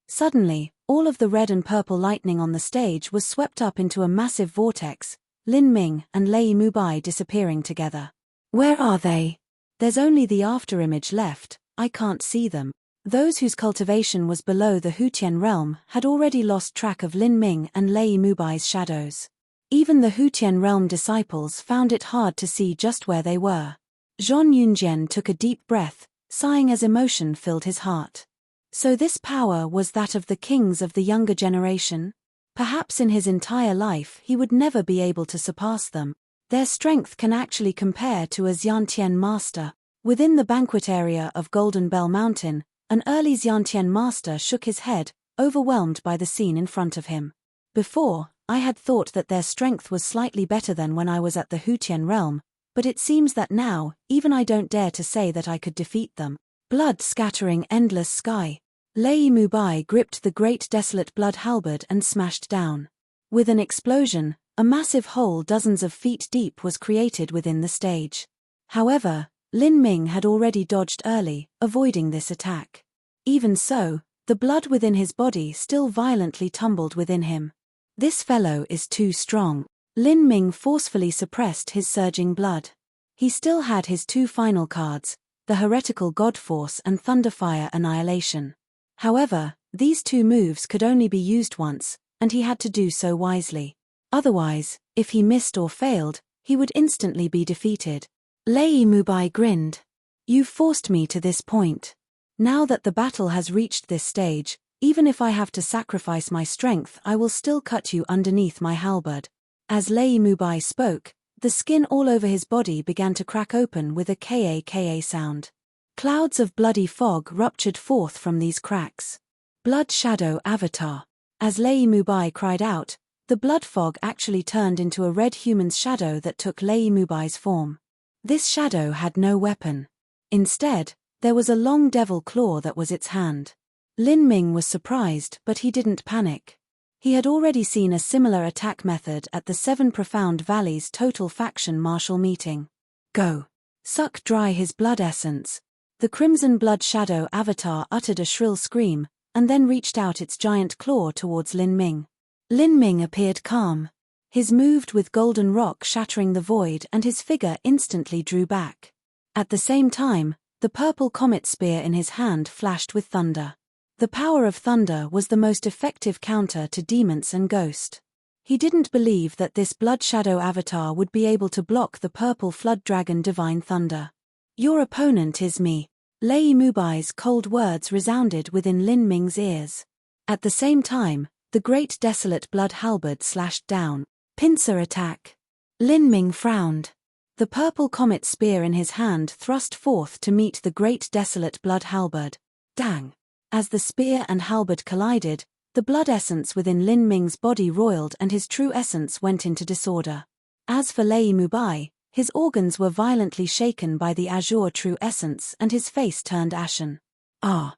Suddenly, all of the red and purple lightning on the stage was swept up into a massive vortex, Lin Ming and Lei Mubai disappearing together. Where are they? There's only the afterimage left, I can't see them. Those whose cultivation was below the Hutian realm had already lost track of Lin Ming and Lei Mubai's shadows. Even the Hutian realm disciples found it hard to see just where they were. Zhong Yunjian took a deep breath, sighing as emotion filled his heart. So this power was that of the kings of the younger generation? Perhaps in his entire life he would never be able to surpass them. Their strength can actually compare to a Xiantian master. Within the banquet area of Golden Bell Mountain, an early Xiantian master shook his head, overwhelmed by the scene in front of him. Before, I had thought that their strength was slightly better than when I was at the Hutian realm, but it seems that now, even I don't dare to say that I could defeat them. Blood scattering endless sky. Lei Mubai gripped the great desolate blood halberd and smashed down. With an explosion, a massive hole dozens of feet deep was created within the stage. However, Lin Ming had already dodged early, avoiding this attack. Even so, the blood within his body still violently tumbled within him. This fellow is too strong. Lin Ming forcefully suppressed his surging blood. He still had his two final cards, the Heretical God Force and Thunderfire Annihilation. However, these two moves could only be used once, and he had to do so wisely. Otherwise, if he missed or failed, he would instantly be defeated. Lei Mubai grinned. You forced me to this point. Now that the battle has reached this stage, even if I have to sacrifice my strength, I will still cut you underneath my halberd. As Lei Mubai spoke, the skin all over his body began to crack open with a ka sound. Clouds of bloody fog ruptured forth from these cracks. Blood Shadow Avatar. As Lei Mubai cried out, the blood fog actually turned into a red human's shadow that took Lei Mubai's form. This shadow had no weapon. Instead, there was a long devil claw that was its hand. Lin Ming was surprised, but he didn't panic. He had already seen a similar attack method at the Seven Profound Valleys Total Faction Martial Meeting. Go. Suck dry his blood essence. The Crimson Blood Shadow Avatar uttered a shrill scream, and then reached out its giant claw towards Lin Ming. Lin Ming appeared calm. His moved with golden rock shattering the void, and his figure instantly drew back. At the same time, the purple comet spear in his hand flashed with thunder. The power of thunder was the most effective counter to demons and ghost. He didn't believe that this blood shadow avatar would be able to block the purple flood dragon divine thunder. Your opponent is me. Lei Mubai's cold words resounded within Lin Ming's ears. At the same time, the great desolate blood halberd slashed down. Pincer attack. Lin Ming frowned. The purple comet spear in his hand thrust forth to meet the great desolate blood halberd. Dang! As the spear and halberd collided, the blood essence within Lin Ming's body roiled and his true essence went into disorder. As for Lei Mubai, his organs were violently shaken by the azure true essence and his face turned ashen. Ah!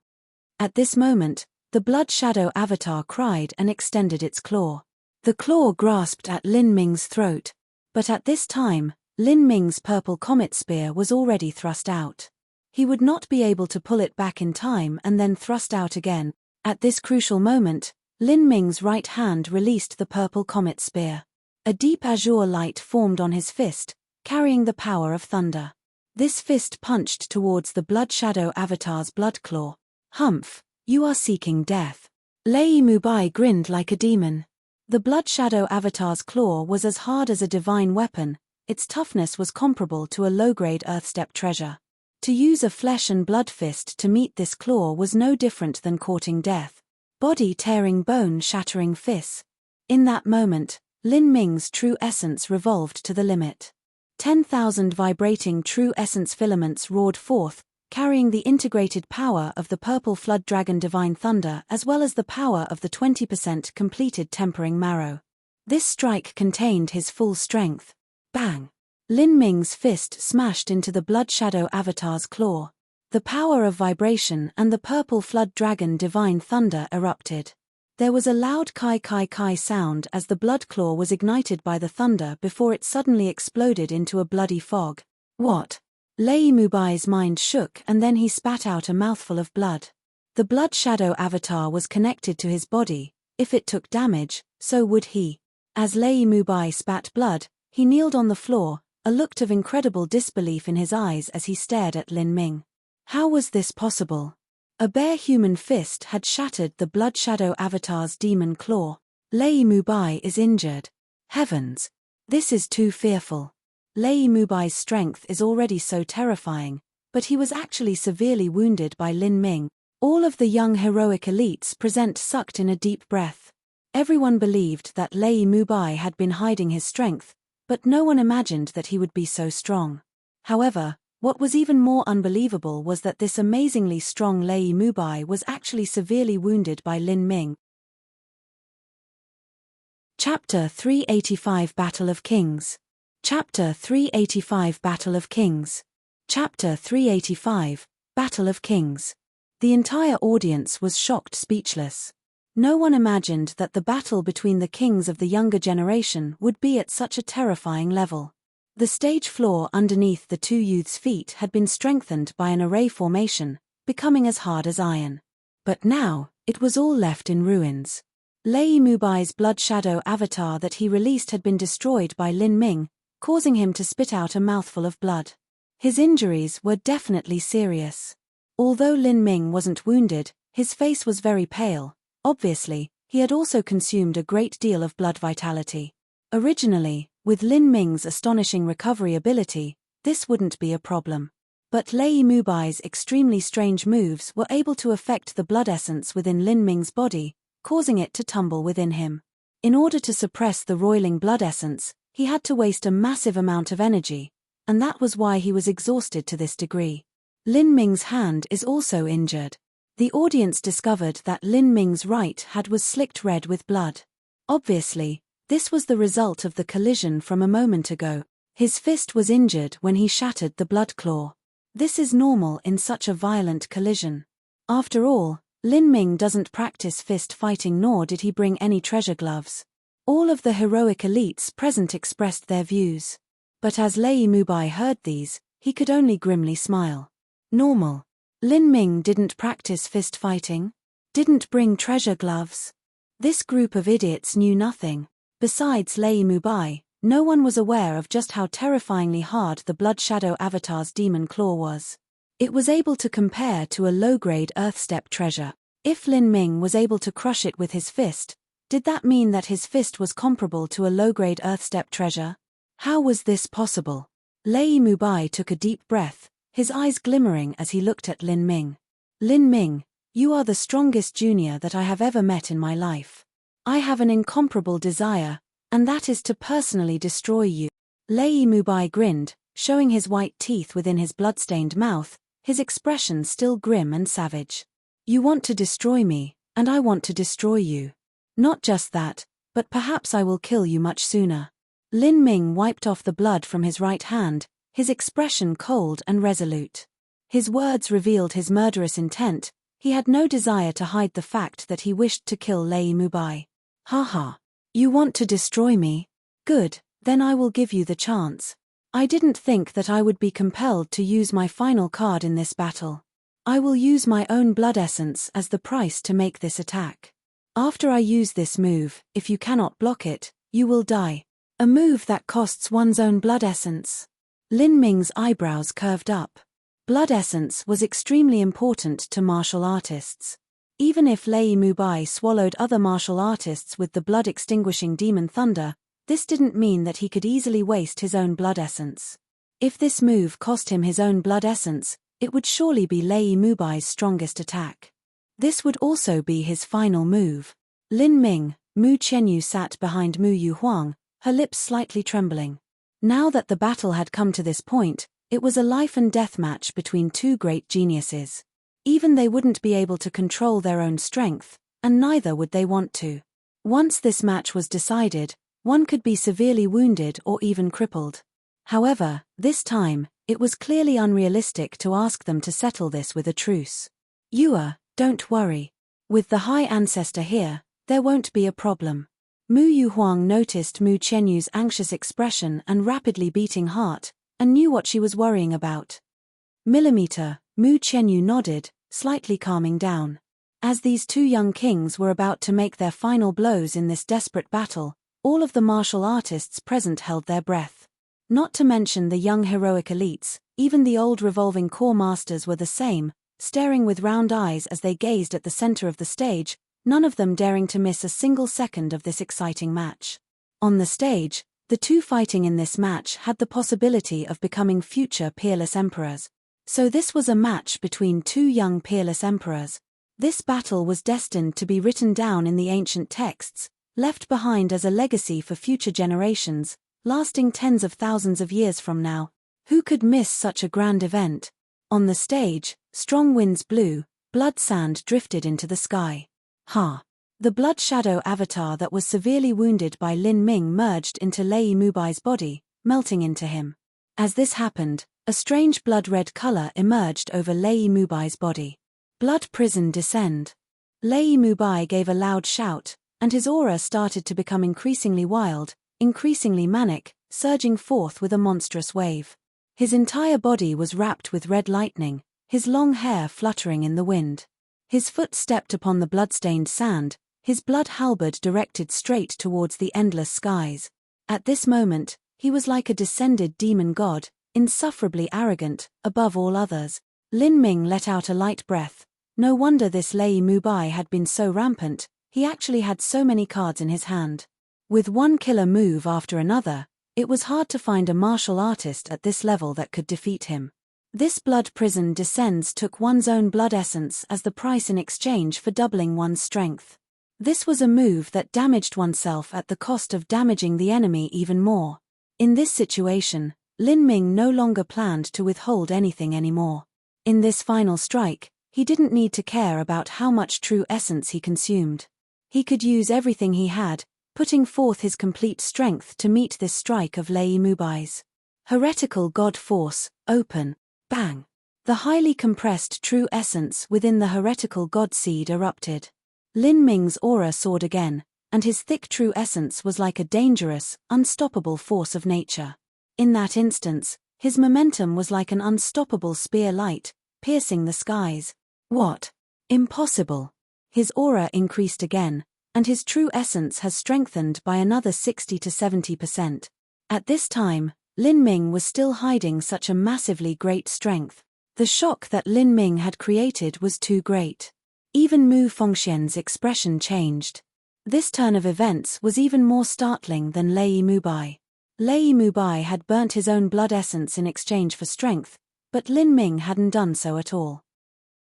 At this moment, the blood shadow avatar cried and extended its claw. The claw grasped at Lin Ming's throat, but at this time, Lin Ming's purple comet spear was already thrust out. He would not be able to pull it back in time and then thrust out again. At this crucial moment, Lin Ming's right hand released the purple comet spear. A deep azure light formed on his fist, carrying the power of thunder. This fist punched towards the Blood Shadow Avatar's blood claw. "Humph, you are seeking death." Lei Mubai grinned like a demon. The Blood Shadow Avatar's claw was as hard as a divine weapon. Its toughness was comparable to a low-grade Earthstep treasure. To use a flesh and blood fist to meet this claw was no different than courting death. Body-tearing, bone-shattering fists. In that moment, Lin Ming's true essence revolved to the limit. 10,000 vibrating true essence filaments roared forth, carrying the integrated power of the purple flood dragon divine thunder as well as the power of the 20% completed tempering marrow. This strike contained his full strength. Bang! Lin Ming's fist smashed into the Blood Shadow Avatar's claw. The power of vibration and the purple flood dragon divine thunder erupted. There was a loud kai sound as the blood claw was ignited by the thunder before it suddenly exploded into a bloody fog. What? Lei Mubai's mind shook and then he spat out a mouthful of blood. The Blood Shadow Avatar was connected to his body. If it took damage, so would he. As Lei Mubai spat blood, he kneeled on the floor, a look of incredible disbelief in his eyes as he stared at Lin Ming. How was this possible? A bare human fist had shattered the Blood Shadow Avatar's demon claw. Lei Mubai is injured. Heavens! This is too fearful. Lei Mubai's strength is already so terrifying, but he was actually severely wounded by Lin Ming. All of the young heroic elites present sucked in a deep breath. Everyone believed that Lei Mubai had been hiding his strength, but no one imagined that he would be so strong. However, what was even more unbelievable was that this amazingly strong Lei Mubai was actually severely wounded by Lin Ming. Chapter 385 Battle of Kings. Chapter 385 Battle of Kings. Chapter 385 Battle of Kings. The entire audience was shocked, speechless. No one imagined that the battle between the kings of the younger generation would be at such a terrifying level. The stage floor underneath the two youths' feet had been strengthened by an array formation, becoming as hard as iron. But now, it was all left in ruins. Lei Mubai's Blood Shadow Avatar that he released had been destroyed by Lin Ming, causing him to spit out a mouthful of blood. His injuries were definitely serious. Although Lin Ming wasn't wounded, his face was very pale. Obviously, he had also consumed a great deal of blood vitality. Originally, with Lin Ming's astonishing recovery ability, this wouldn't be a problem. But Lei Mubai's extremely strange moves were able to affect the blood essence within Lin Ming's body, causing it to tumble within him. In order to suppress the roiling blood essence, he had to waste a massive amount of energy, and that was why he was exhausted to this degree. Lin Ming's hand is also injured. The audience discovered that Lin Ming's right hand was slicked red with blood. Obviously, this was the result of the collision from a moment ago. His fist was injured when he shattered the blood claw. This is normal in such a violent collision. After all, Lin Ming doesn't practice fist fighting, nor did he bring any treasure gloves. All of the heroic elites present expressed their views. But as Lei Mubai heard these, he could only grimly smile. Normal. Lin Ming didn't practice fist fighting? Didn't bring treasure gloves? This group of idiots knew nothing. Besides Lei Mubai, no one was aware of just how terrifyingly hard the Blood Shadow Avatar's demon claw was. It was able to compare to a low-grade Earthstep treasure. If Lin Ming was able to crush it with his fist, did that mean that his fist was comparable to a low-grade Earthstep treasure? How was this possible? Lei Mubai took a deep breath, his eyes glimmering as he looked at Lin Ming. Lin Ming, you are the strongest junior that I have ever met in my life. I have an incomparable desire, and that is to personally destroy you. Lei Mubai grinned, showing his white teeth within his blood-stained mouth, his expression still grim and savage. You want to destroy me, and I want to destroy you. Not just that, but perhaps I will kill you much sooner. Lin Ming wiped off the blood from his right hand, his expression cold and resolute. His words revealed his murderous intent. He had no desire to hide the fact that he wished to kill Lei Mubai. Ha ha. You want to destroy me? Good, then I will give you the chance. I didn't think that I would be compelled to use my final card in this battle. I will use my own blood essence as the price to make this attack. After I use this move, if you cannot block it, you will die. A move that costs one's own blood essence. Lin Ming's eyebrows curved up. Blood essence was extremely important to martial artists. Even if Lei Mubai swallowed other martial artists with the blood-extinguishing demon thunder, this didn't mean that he could easily waste his own blood essence. If this move cost him his own blood essence, it would surely be Lei Mubai's strongest attack. This would also be his final move. Lin Ming, Mu Qianyu sat behind Mu Yuhuang, her lips slightly trembling. Now that the battle had come to this point, it was a life-and-death match between two great geniuses. Even they wouldn't be able to control their own strength, and neither would they want to. Once this match was decided, one could be severely wounded or even crippled. However, this time, it was clearly unrealistic to ask them to settle this with a truce. Yua, don't worry. With the High Ancestor here, there won't be a problem. Mu Yuhuang noticed Mu Qianyu's anxious expression and rapidly beating heart, and knew what she was worrying about. Millimeter, Mu Qianyu nodded, slightly calming down. As these two young kings were about to make their final blows in this desperate battle, all of the martial artists present held their breath. Not to mention the young heroic elites, even the old revolving core masters were the same, staring with round eyes as they gazed at the center of the stage, none of them daring to miss a single second of this exciting match. On the stage, the two fighting in this match had the possibility of becoming future peerless emperors. So this was a match between two young peerless emperors. This battle was destined to be written down in the ancient texts, left behind as a legacy for future generations, lasting tens of thousands of years from now. Who could miss such a grand event? On the stage, strong winds blew, blood sand drifted into the sky. The blood shadow avatar that was severely wounded by Lin Ming merged into Lei Mubai's body, melting into him. As this happened, a strange blood-red color emerged over Lei Mubai's body. Blood prison descend. Lei Mubai gave a loud shout, and his aura started to become increasingly wild, increasingly manic, surging forth with a monstrous wave. His entire body was wrapped with red lightning, his long hair fluttering in the wind. His foot stepped upon the blood-stained sand, his blood halberd directed straight towards the endless skies. At this moment, he was like a descended demon god, insufferably arrogant, above all others. Lin Ming let out a light breath. No wonder this Lei Mubai had been so rampant, he actually had so many cards in his hand. With one killer move after another, it was hard to find a martial artist at this level that could defeat him. This blood prison descends took one's own blood essence as the price in exchange for doubling one's strength. This was a move that damaged oneself at the cost of damaging the enemy even more. In this situation, Lin Ming no longer planned to withhold anything anymore. In this final strike, he didn't need to care about how much true essence he consumed. He could use everything he had, putting forth his complete strength to meet this strike of Lei Mubai's. Heretical God Force, open. Bang! The highly compressed true essence within the heretical god seed erupted. Lin Ming's aura soared again, and his thick true essence was like a dangerous, unstoppable force of nature. In that instance, his momentum was like an unstoppable spear light, piercing the skies. What? Impossible! His aura increased again, and his true essence has strengthened by another 60 to 70%. At this time, Lin Ming was still hiding such a massively great strength. The shock that Lin Ming had created was too great. Even Mu Fengxian's expression changed. This turn of events was even more startling than Lei Mubai. Lei Mubai had burnt his own blood essence in exchange for strength, but Lin Ming hadn't done so at all.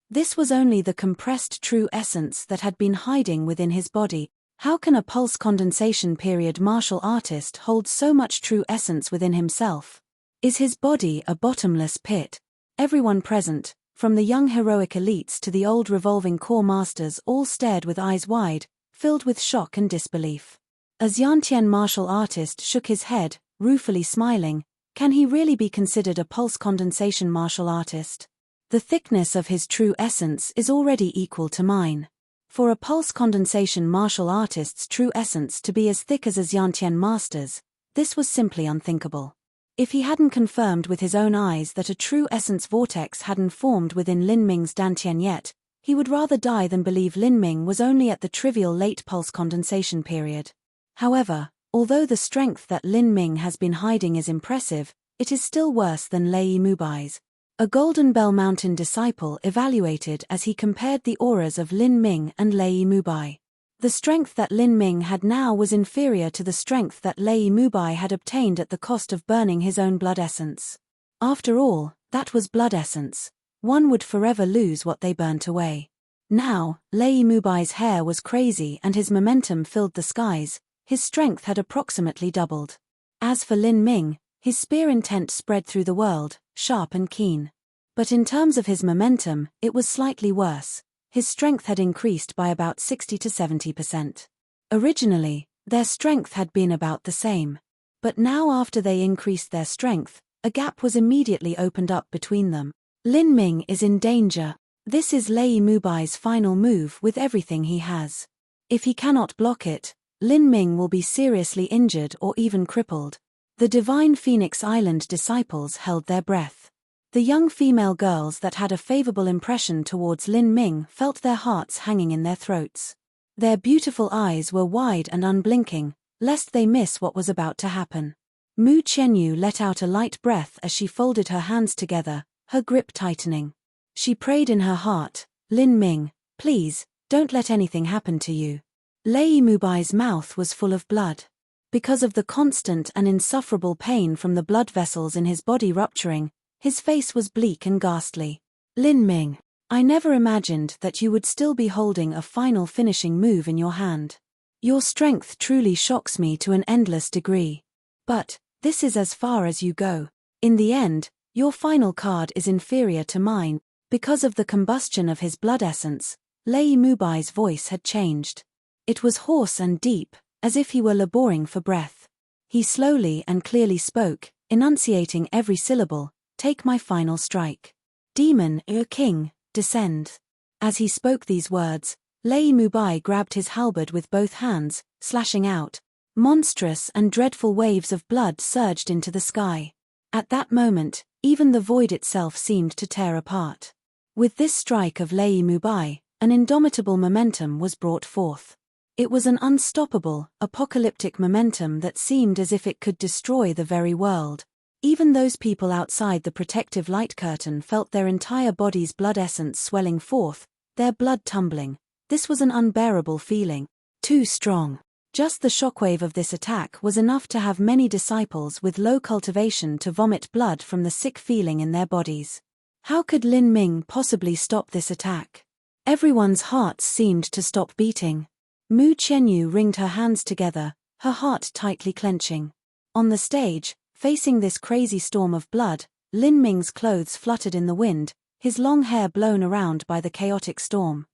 This was only the compressed true essence that had been hiding within his body. How can a pulse condensation period martial artist hold so much true essence within himself? Is his body a bottomless pit? Everyone present, from the young heroic elites to the old revolving core masters, all stared with eyes wide, filled with shock and disbelief. A Xiantian martial artist shook his head, ruefully smiling. Can he really be considered a pulse condensation martial artist? The thickness of his true essence is already equal to mine. For a pulse condensation martial artist's true essence to be as thick as a Xiantian master's, this was simply unthinkable. If he hadn't confirmed with his own eyes that a true essence vortex hadn't formed within Lin Ming's dantian yet, he would rather die than believe Lin Ming was only at the trivial late pulse condensation period. However, although the strength that Lin Ming has been hiding is impressive, it is still worse than Lei Mubai's. A Golden Bell Mountain disciple evaluated as he compared the auras of Lin Ming and Lei Mubai. The strength that Lin Ming had now was inferior to the strength that Lei Mubai had obtained at the cost of burning his own blood essence. After all, that was blood essence. One would forever lose what they burnt away. Now, Lei Mubai's hair was crazy and his momentum filled the skies. His strength had approximately doubled. As for Lin Ming, his spear intent spread through the world, sharp and keen. But in terms of his momentum, it was slightly worse. His strength had increased by about 60 to 70%. Originally, their strength had been about the same. But now after they increased their strength, a gap was immediately opened up between them. Lin Ming is in danger. This is Lei Mubai's final move with everything he has. If he cannot block it, Lin Ming will be seriously injured or even crippled. The Divine Phoenix Island disciples held their breath. The young female girls that had a favorable impression towards Lin Ming felt their hearts hanging in their throats. Their beautiful eyes were wide and unblinking, lest they miss what was about to happen. Mu Qianyu let out a light breath as she folded her hands together, her grip tightening. She prayed in her heart, "Lin Ming, please, don't let anything happen to you." Lei Mubai's mouth was full of blood. Because of the constant and insufferable pain from the blood vessels in his body rupturing, his face was bleak and ghastly. "Lin Ming, I never imagined that you would still be holding a final finishing move in your hand. Your strength truly shocks me to an endless degree. But, this is as far as you go. In the end, your final card is inferior to mine." Because of the combustion of his blood essence, Lei Mubai's voice had changed. It was hoarse and deep, as if he were laboring for breath. He slowly and clearly spoke, enunciating every syllable, "Take my final strike. Demon, King, descend." As he spoke these words, Lei Mubai grabbed his halberd with both hands, slashing out. Monstrous and dreadful waves of blood surged into the sky. At that moment, even the void itself seemed to tear apart. With this strike of Lei Mubai, an indomitable momentum was brought forth. It was an unstoppable, apocalyptic momentum that seemed as if it could destroy the very world. Even those people outside the protective light curtain felt their entire body's blood essence swelling forth, their blood tumbling. This was an unbearable feeling. Too strong. Just the shockwave of this attack was enough to have many disciples with low cultivation to vomit blood from the sick feeling in their bodies. How could Lin Ming possibly stop this attack? Everyone's hearts seemed to stop beating. Mu Qianyu wringed her hands together, her heart tightly clenching. On the stage, facing this crazy storm of blood, Lin Ming's clothes fluttered in the wind, his long hair blown around by the chaotic storm.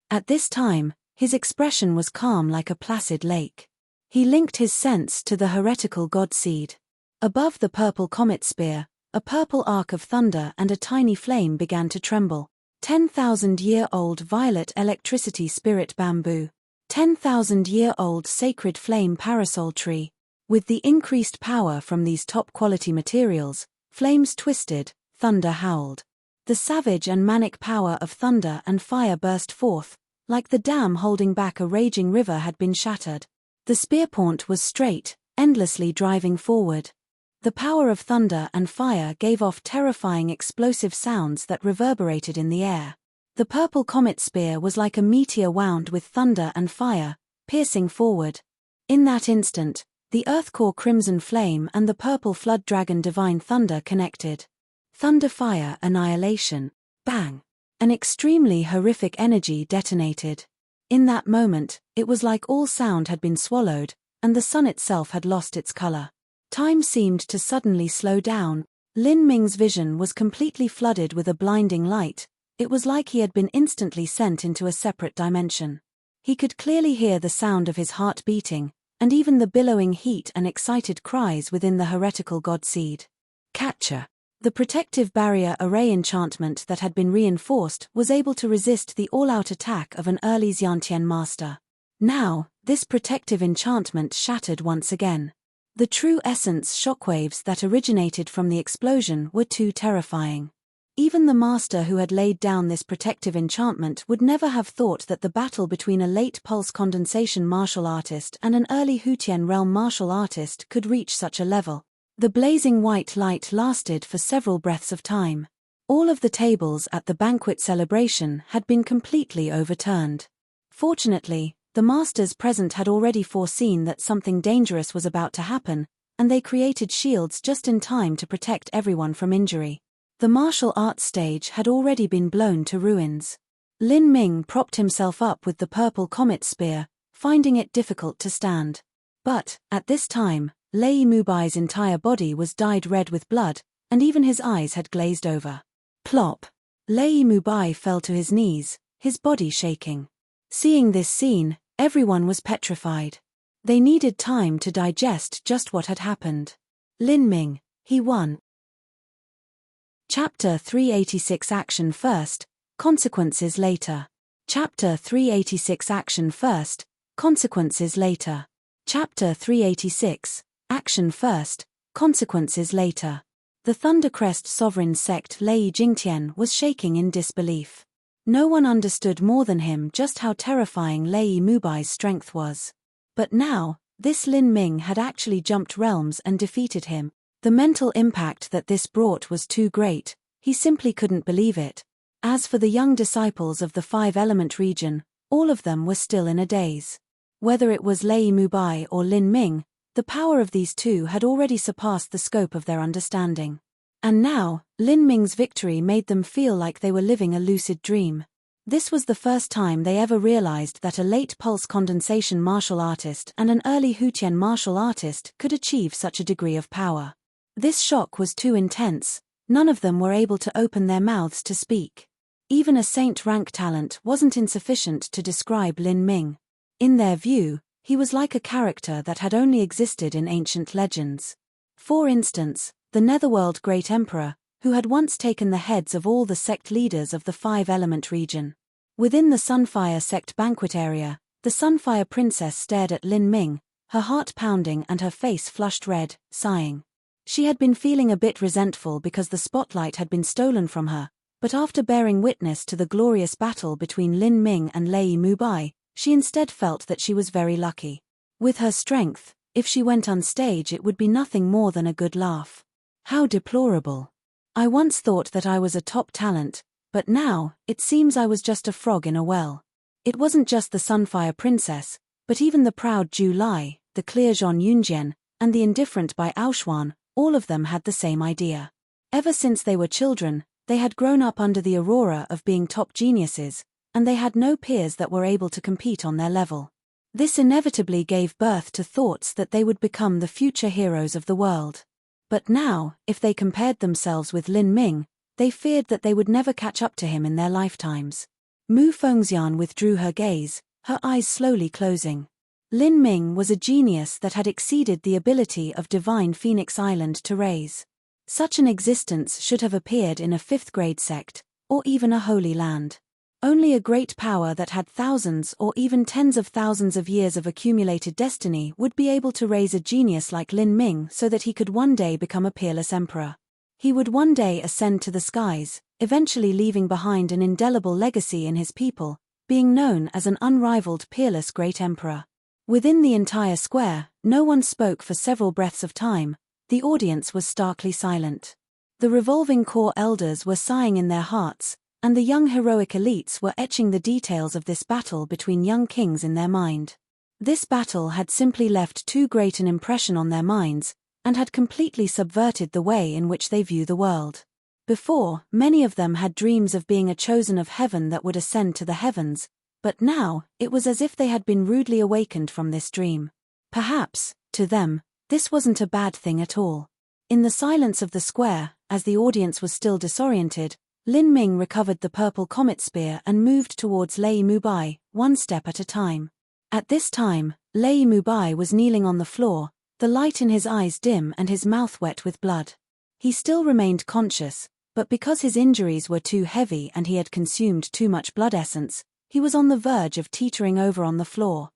At this time, his expression was calm like a placid lake. He linked his sense to the heretical god seed. Above the purple comet spear, a purple arc of thunder and a tiny flame began to tremble. 10,000-year-old violet electricity spirit bamboo. 10,000-year-old sacred flame parasol tree. With the increased power from these top-quality materials, flames twisted, thunder howled. The savage and manic power of thunder and fire burst forth, like the dam holding back a raging river had been shattered. The spearpoint was straight, endlessly driving forward. The power of thunder and fire gave off terrifying explosive sounds that reverberated in the air. The purple comet spear was like a meteor wound with thunder and fire, piercing forward. In that instant, the Earthcore Crimson Flame and the Purple Flood Dragon Divine Thunder connected. Thunder-fire annihilation. Bang! An extremely horrific energy detonated. In that moment, it was like all sound had been swallowed, and the sun itself had lost its color. Time seemed to suddenly slow down. Lin Ming's vision was completely flooded with a blinding light. It was like he had been instantly sent into a separate dimension. He could clearly hear the sound of his heart beating, and even the billowing heat and excited cries within the heretical god seed. Catcher. The protective barrier array enchantment that had been reinforced was able to resist the all-out attack of an early Xiantian master. Now, this protective enchantment shattered once again. The true essence shockwaves that originated from the explosion were too terrifying. Even the master who had laid down this protective enchantment would never have thought that the battle between a late pulse condensation martial artist and an early Hutian realm martial artist could reach such a level. The blazing white light lasted for several breaths of time. All of the tables at the banquet celebration had been completely overturned. Fortunately, the masters present had already foreseen that something dangerous was about to happen, and they created shields just in time to protect everyone from injury. The martial arts stage had already been blown to ruins. Lin Ming propped himself up with the purple comet spear, finding it difficult to stand. But, at this time, Lei Mubai's entire body was dyed red with blood, and even his eyes had glazed over. Plop! Lei Mubai fell to his knees, his body shaking. Seeing this scene, everyone was petrified. They needed time to digest just what had happened. Lin Ming, he won. Chapter 386 Action First, Consequences Later. Chapter 386 Action First, Consequences Later. Chapter 386, Action First, Consequences Later. The Thundercrest sovereign sect Lei Jingtian was shaking in disbelief. No one understood more than him just how terrifying Lei Mubai's strength was. But now, this Lin Ming had actually jumped realms and defeated him. The mental impact that this brought was too great, he simply couldn't believe it. As for the young disciples of the five-element region, all of them were still in a daze. Whether it was Lei Mubai or Lin Ming, the power of these two had already surpassed the scope of their understanding. And now, Lin Ming's victory made them feel like they were living a lucid dream. This was the first time they ever realized that a late pulse condensation martial artist and an early Hutian martial artist could achieve such a degree of power. This shock was too intense, none of them were able to open their mouths to speak. Even a saint-rank talent wasn't insufficient to describe Lin Ming. In their view, he was like a character that had only existed in ancient legends. For instance, the Netherworld Great Emperor, who had once taken the heads of all the sect leaders of the five-element region. Within the Sunfire sect banquet area, the Sunfire princess stared at Lin Ming, her heart pounding and her face flushed red, sighing. She had been feeling a bit resentful because the spotlight had been stolen from her, but after bearing witness to the glorious battle between Lin Ming and Lei Mubai, she instead felt that she was very lucky. With her strength, if she went on stage it would be nothing more than a good laugh. How deplorable. I once thought that I was a top talent, but now, it seems I was just a frog in a well. It wasn't just the Sunfire princess, but even the proud Zhu Lai, the clear Zhon Yunjian, and the indifferent Bai Aoxuan, all of them had the same idea. Ever since they were children, they had grown up under the aurora of being top geniuses, and they had no peers that were able to compete on their level. This inevitably gave birth to thoughts that they would become the future heroes of the world. But now, if they compared themselves with Lin Ming, they feared that they would never catch up to him in their lifetimes. Mu Fengxian withdrew her gaze, her eyes slowly closing. Lin Ming was a genius that had exceeded the ability of divine Phoenix Island to raise. Such an existence should have appeared in a fifth-grade sect, or even a holy land. Only a great power that had thousands or even tens of thousands of years of accumulated destiny would be able to raise a genius like Lin Ming so that he could one day become a peerless emperor. He would one day ascend to the skies, eventually leaving behind an indelible legacy in his people, being known as an unrivaled peerless great emperor. Within the entire square, no one spoke for several breaths of time. The audience was starkly silent. The revolving core elders were sighing in their hearts, and the young heroic elites were etching the details of this battle between young kings in their mind. This battle had simply left too great an impression on their minds, and had completely subverted the way in which they view the world. Before, many of them had dreams of being a chosen of heaven that would ascend to the heavens, but now, it was as if they had been rudely awakened from this dream. Perhaps, to them, this wasn't a bad thing at all. In the silence of the square, as the audience was still disoriented, Lin Ming recovered the purple comet spear and moved towards Lei Mubai, one step at a time. At this time, Lei Mubai was kneeling on the floor, the light in his eyes dim and his mouth wet with blood. He still remained conscious, but because his injuries were too heavy and he had consumed too much blood essence, he was on the verge of teetering over on the floor.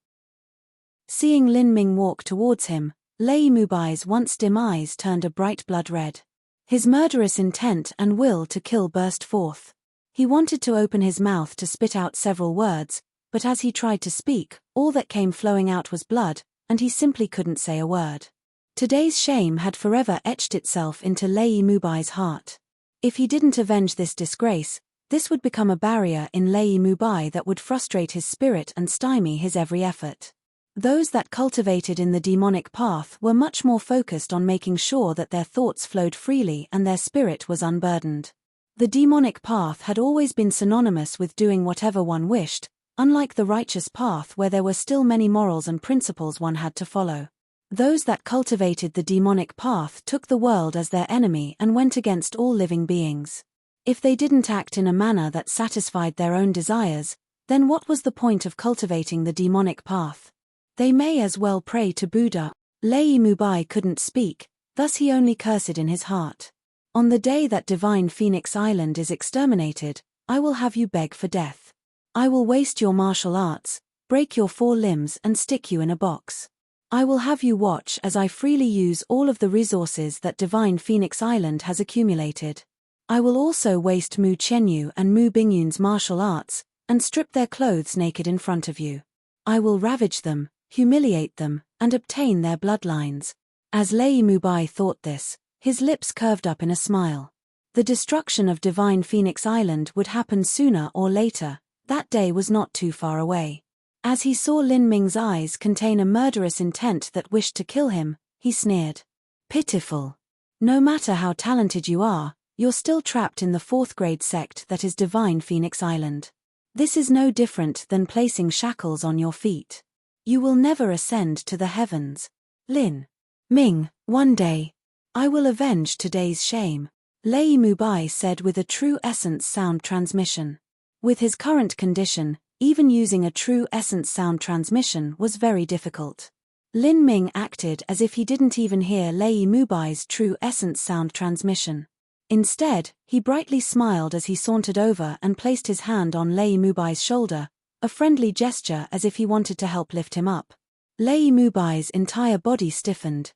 Seeing Lin Ming walk towards him, Lei Mubai's once dim eyes turned a bright blood red. His murderous intent and will to kill burst forth. He wanted to open his mouth to spit out several words, but as he tried to speak, all that came flowing out was blood, and he simply couldn't say a word. Today's shame had forever etched itself into Lei Mubai's heart. If he didn't avenge this disgrace, this would become a barrier in Lei Mubai that would frustrate his spirit and stymie his every effort. Those that cultivated in the demonic path were much more focused on making sure that their thoughts flowed freely and their spirit was unburdened. The demonic path had always been synonymous with doing whatever one wished, unlike the righteous path where there were still many morals and principles one had to follow. Those that cultivated the demonic path took the world as their enemy and went against all living beings. If they didn't act in a manner that satisfied their own desires, then what was the point of cultivating the demonic path? They may as well pray to Buddha. Lei Mubai couldn't speak, thus he only cursed in his heart. On the day that divine Phoenix Island is exterminated, I will have you beg for death. I will waste your martial arts, break your 4 limbs and stick you in a box. I will have you watch as I freely use all of the resources that divine Phoenix Island has accumulated. I will also waste Mu Chenyu and Mu Bingyun's martial arts, and strip their clothes naked in front of you. I will ravage them, humiliate them, and obtain their bloodlines. As Lei Mubai thought this, his lips curved up in a smile. The destruction of divine Phoenix Island would happen sooner or later. That day was not too far away. As he saw Lin Ming's eyes contain a murderous intent that wished to kill him, he sneered. Pitiful. No matter how talented you are, you're still trapped in the 4th grade sect that is divine Phoenix Island. This is no different than placing shackles on your feet. You will never ascend to the heavens. Lin Ming, one day, I will avenge today's shame, Lei Mubai said with a true essence sound transmission. With his current condition, even using a true essence sound transmission was very difficult. Lin Ming acted as if he didn't even hear Lei Mubai's true essence sound transmission. Instead, he brightly smiled as he sauntered over and placed his hand on Lei Mubai's shoulder, a friendly gesture as if he wanted to help lift him up. Lei Mubai's entire body stiffened.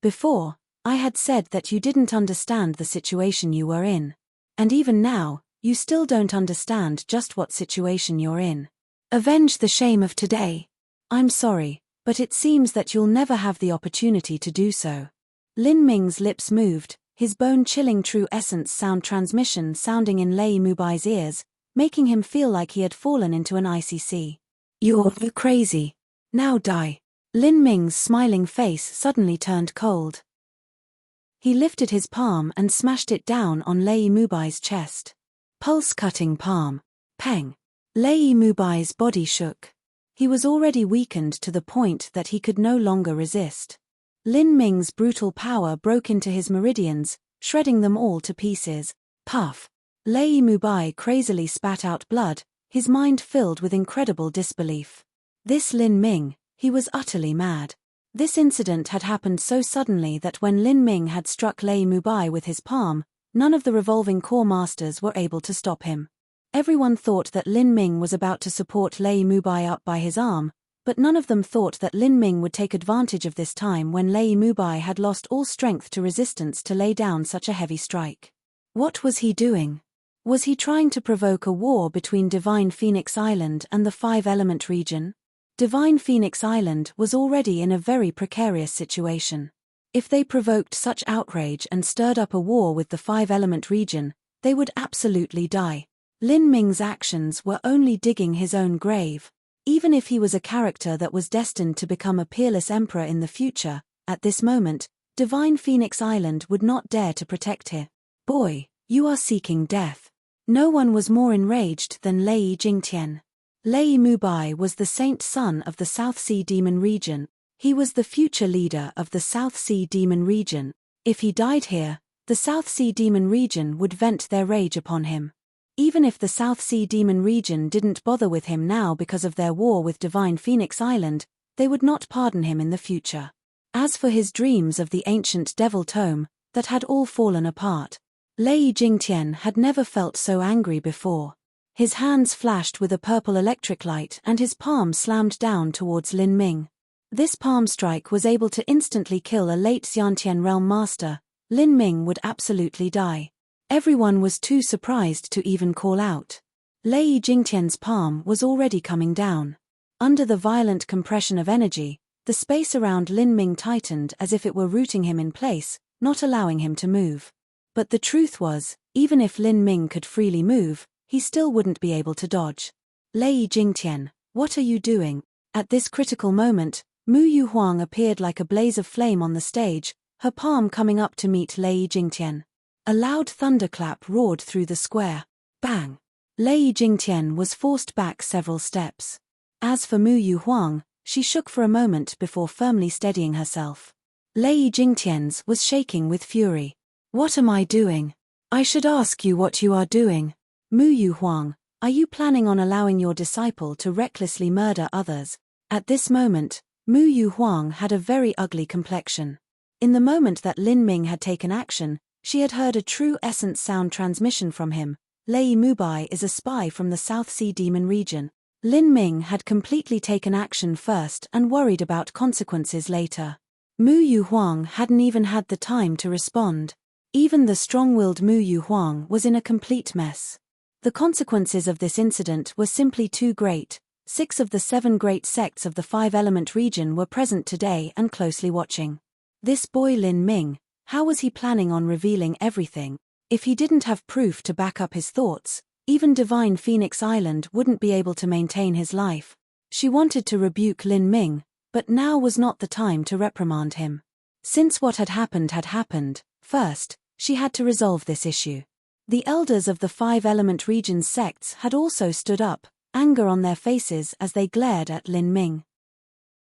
Before, I had said that you didn't understand the situation you were in. And even now, you still don't understand just what situation you're in. Avenge the shame of today. I'm sorry, but it seems that you'll never have the opportunity to do so. Lin Ming's lips moved, his bone-chilling true essence sound transmission sounding in Lei Mubai's ears, making him feel like he had fallen into an icy sea. You're crazy. Now die. Lin Ming's smiling face suddenly turned cold. He lifted his palm and smashed it down on Lei Mubai's chest. Pulse-cutting palm. Pang. Lei Mubai's body shook. He was already weakened to the point that he could no longer resist. Lin Ming's brutal power broke into his meridians, shredding them all to pieces. Puff. Lei Mubai crazily spat out blood, his mind filled with incredible disbelief. This Lin Ming, he was utterly mad. This incident had happened so suddenly that when Lin Ming had struck Lei Mubai with his palm, none of the revolving core masters were able to stop him. Everyone thought that Lin Ming was about to support Lei Mubai up by his arm, but none of them thought that Lin Ming would take advantage of this time when Lei Mubai had lost all strength to resistance to lay down such a heavy strike. What was he doing? Was he trying to provoke a war between Divine Phoenix Island and the 5-element region? Divine Phoenix Island was already in a very precarious situation. If they provoked such outrage and stirred up a war with the 5-element region, they would absolutely die. Lin Ming's actions were only digging his own grave. Even if he was a character that was destined to become a peerless emperor in the future, at this moment, Divine Phoenix Island would not dare to protect him. Boy, you are seeking death. No one was more enraged than Lei Jingtian. Lei Mubai was the saint son of the South Sea Demon region. He was the future leader of the South Sea Demon region. If he died here, the South Sea Demon region would vent their rage upon him. Even if the South Sea Demon region didn't bother with him now because of their war with Divine Phoenix Island, they would not pardon him in the future. As for his dreams of the ancient Devil Tome, that had all fallen apart, Lei Jingtian had never felt so angry before. His hands flashed with a purple electric light and his palm slammed down towards Lin Ming. This palm strike was able to instantly kill a late Xiantian realm master. Lin Ming would absolutely die. Everyone was too surprised to even call out. Lei Jingtian's palm was already coming down. Under the violent compression of energy, the space around Lin Ming tightened as if it were rooting him in place, not allowing him to move. But the truth was, even if Lin Ming could freely move, he still wouldn't be able to dodge. Lei Jingtian, what are you doing? At this critical moment, Mu Yuhuang appeared like a blaze of flame on the stage, her palm coming up to meet Lei Jingtian. A loud thunderclap roared through the square. Bang! Lei Jingtian was forced back several steps. As for Mu Yuhuang, she shook for a moment before firmly steadying herself. Lei Jingtian's was shaking with fury. What am I doing? I should ask you what you are doing. Mu Yuhuang, are you planning on allowing your disciple to recklessly murder others? At this moment, Mu Yuhuang had a very ugly complexion. In the moment that Lin Ming had taken action, she had heard a true essence sound transmission from him. Lei Mubai is a spy from the South Sea Demon region. Lin Ming had completely taken action first and worried about consequences later. Mu Yuhuang hadn't even had the time to respond. Even the strong-willed Mu Yuhuang was in a complete mess. The consequences of this incident were simply too great. 6 of the 7 great sects of the 5-element region were present today and closely watching. This boy Lin Ming, how was he planning on revealing everything? If he didn't have proof to back up his thoughts, even Divine Phoenix Island wouldn't be able to maintain his life. She wanted to rebuke Lin Ming, but now was not the time to reprimand him. Since what had happened, first, she had to resolve this issue. The elders of the 5-element region's sects had also stood up, anger on their faces as they glared at Lin Ming.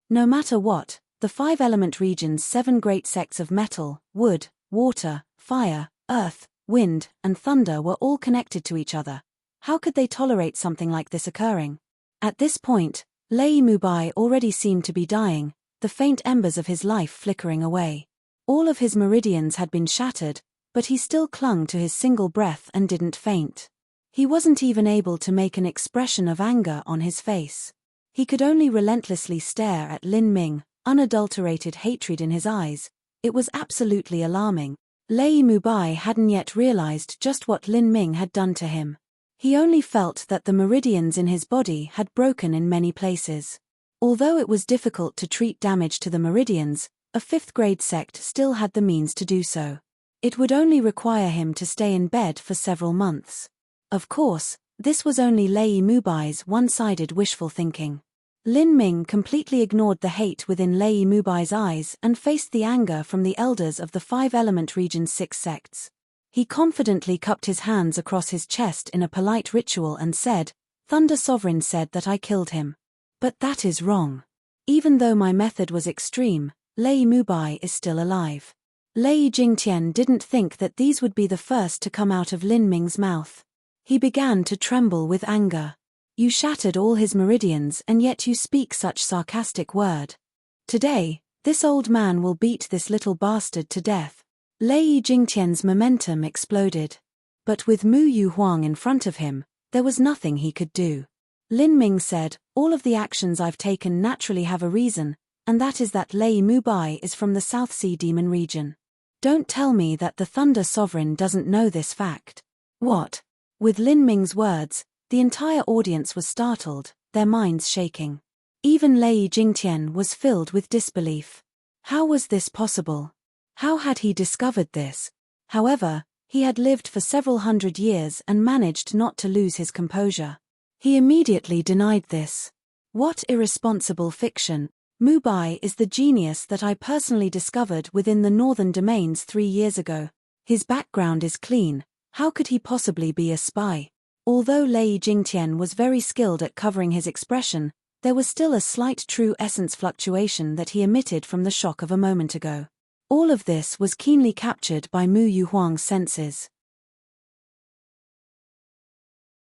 No matter what, the 5-element region's 7 great sects of metal, wood, water, fire, earth, wind, and thunder were all connected to each other. How could they tolerate something like this occurring? At this point, Lei Mubai already seemed to be dying, the faint embers of his life flickering away. All of his meridians had been shattered, but he still clung to his single breath and didn't faint. He wasn't even able to make an expression of anger on his face. He could only relentlessly stare at Lin Ming, unadulterated hatred in his eyes. It was absolutely alarming. Lei Mubai hadn't yet realized just what Lin Ming had done to him. He only felt that the meridians in his body had broken in many places. Although it was difficult to treat damage to the meridians, a 5th-grade sect still had the means to do so. It would only require him to stay in bed for several months. Of course, this was only Lei Mubai's one-sided wishful thinking. Lin Ming completely ignored the hate within Lei Mubai's eyes and faced the anger from the elders of the 5-element region's 6 sects. He confidently cupped his hands across his chest in a polite ritual and said, "Thunder Sovereign said that I killed him. But that is wrong. Even though my method was extreme, Lei Mubai is still alive." Lei Jingtian didn't think that these would be the first to come out of Lin Ming's mouth. He began to tremble with anger. You shattered all his meridians and yet you speak such sarcastic word. Today, this old man will beat this little bastard to death. Lei Jingtian's momentum exploded. But with Mu Yuhuang in front of him, there was nothing he could do. Lin Ming said, "All of the actions I've taken naturally have a reason, and that is that Lei Mubai is from the South Sea Demon region. Don't tell me that the Thunder Sovereign doesn't know this fact." What? With Lin Ming's words, the entire audience was startled, their minds shaking. Even Lei Jingtian was filled with disbelief. How was this possible? How had he discovered this? However, he had lived for several hundred years and managed not to lose his composure. He immediately denied this. What irresponsible fiction! Mubai is the genius that I personally discovered within the Northern Domains 3 years ago. His background is clean. How could he possibly be a spy? Although Lei Jingtian was very skilled at covering his expression, there was still a slight true essence fluctuation that he emitted from the shock of a moment ago. All of this was keenly captured by Mu Yuhuang's senses.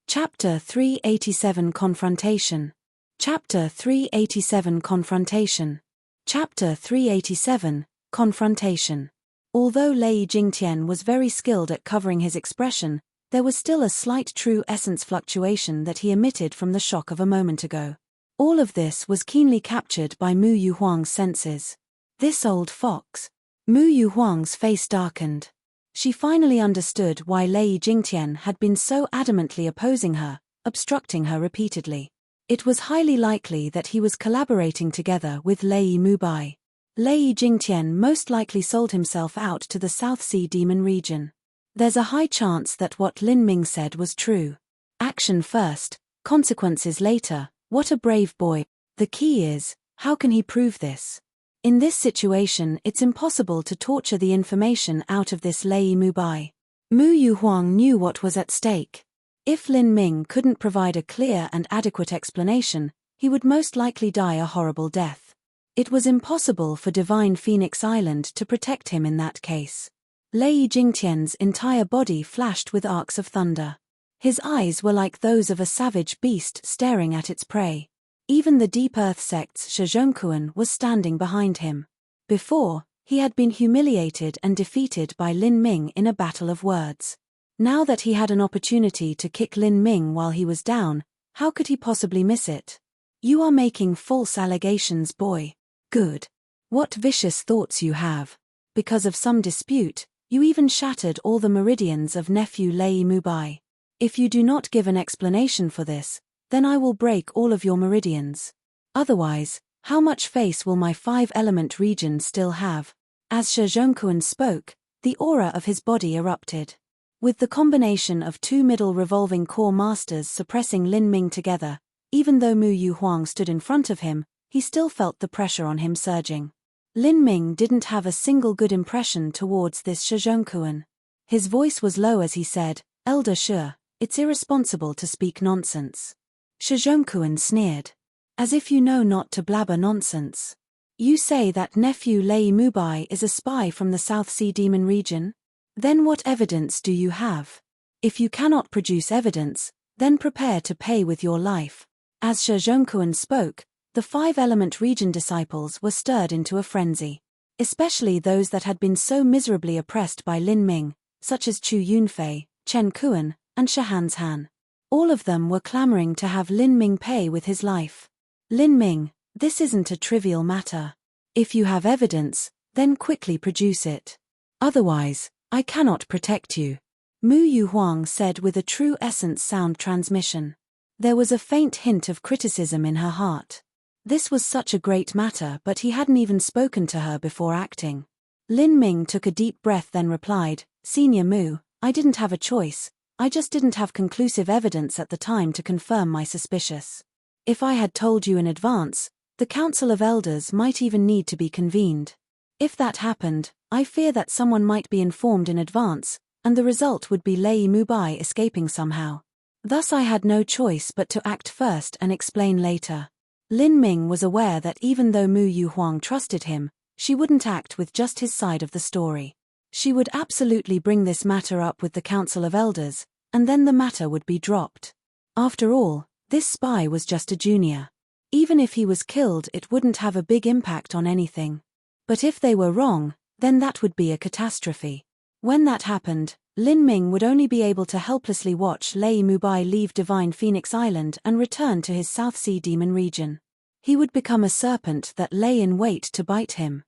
Chapter 387 Confrontation. Chapter 387 Confrontation. Chapter 387 Confrontation. Although Lei Jingtian was very skilled at covering his expression, there was still a slight true essence fluctuation that he emitted from the shock of a moment ago. All of this was keenly captured by Mu Yuhuang's senses. This old fox. Mu Yuhuang's face darkened. She finally understood why Lei Jingtian had been so adamantly opposing her, obstructing her repeatedly. It was highly likely that he was collaborating together with Lei Mubai. Lei Jingtian most likely sold himself out to the South Sea Demon region. There's a high chance that what Lin Ming said was true. Action first, consequences later. What a brave boy. The key is, how can he prove this? In this situation, it's impossible to torture the information out of this Lei Mubai. Mu Yuhuang knew what was at stake. If Lin Ming couldn't provide a clear and adequate explanation, he would most likely die a horrible death. It was impossible for Divine Phoenix Island to protect him in that case. Lei Jingtian's entire body flashed with arcs of thunder. His eyes were like those of a savage beast staring at its prey. Even the Deep Earth sect's Shizhongkuan was standing behind him. Before, he had been humiliated and defeated by Lin Ming in a battle of words. Now that he had an opportunity to kick Lin Ming while he was down, how could he possibly miss it? You are making false allegations, boy. Good. What vicious thoughts you have. Because of some dispute, you even shattered all the meridians of nephew Lei Mubai. If you do not give an explanation for this, then I will break all of your meridians. Otherwise, how much face will my 5-element region still have? As Shizhongkuan spoke, the aura of his body erupted. With the combination of two middle revolving core masters suppressing Lin Ming together, even though Mu Yuhuang stood in front of him, he still felt the pressure on him surging. Lin Ming didn't have a single good impression towards this Shizhongkuan. His voice was low as he said, "Elder Shi, it's irresponsible to speak nonsense." Shizhongkuan sneered. As if you know not to blabber nonsense. You say that nephew Lei Mubai is a spy from the South Sea Demon region? Then what evidence do you have? If you cannot produce evidence, then prepare to pay with your life. As Shizhongkuan spoke, the 5-element region disciples were stirred into a frenzy. Especially those that had been so miserably oppressed by Lin Ming, such as Chu Yunfei, Chen Kuan, and Shahan's Han. All of them were clamoring to have Lin Ming pay with his life. Lin Ming, this isn't a trivial matter. If you have evidence, then quickly produce it. Otherwise, I cannot protect you. Mu Yuhuang said with a true essence sound transmission. There was a faint hint of criticism in her heart. This was such a great matter, but he hadn't even spoken to her before acting. Lin Ming took a deep breath then replied, "Senior Mu, I didn't have a choice. I just didn't have conclusive evidence at the time to confirm my suspicious. If I had told you in advance, the Council of Elders might even need to be convened. If that happened, I fear that someone might be informed in advance, and the result would be Lei Mubai escaping somehow. Thus I had no choice but to act first and explain later." Lin Ming was aware that even though Mu Yuhuang trusted him, she wouldn't act with just his side of the story. She would absolutely bring this matter up with the Council of Elders, and then the matter would be dropped. After all, this spy was just a junior. Even if he was killed, it wouldn't have a big impact on anything. But if they were wrong, then that would be a catastrophe. When that happened, Lin Ming would only be able to helplessly watch Lei Mubai leave Divine Phoenix Island and return to his South Sea Demon region. He would become a serpent that lay in wait to bite him.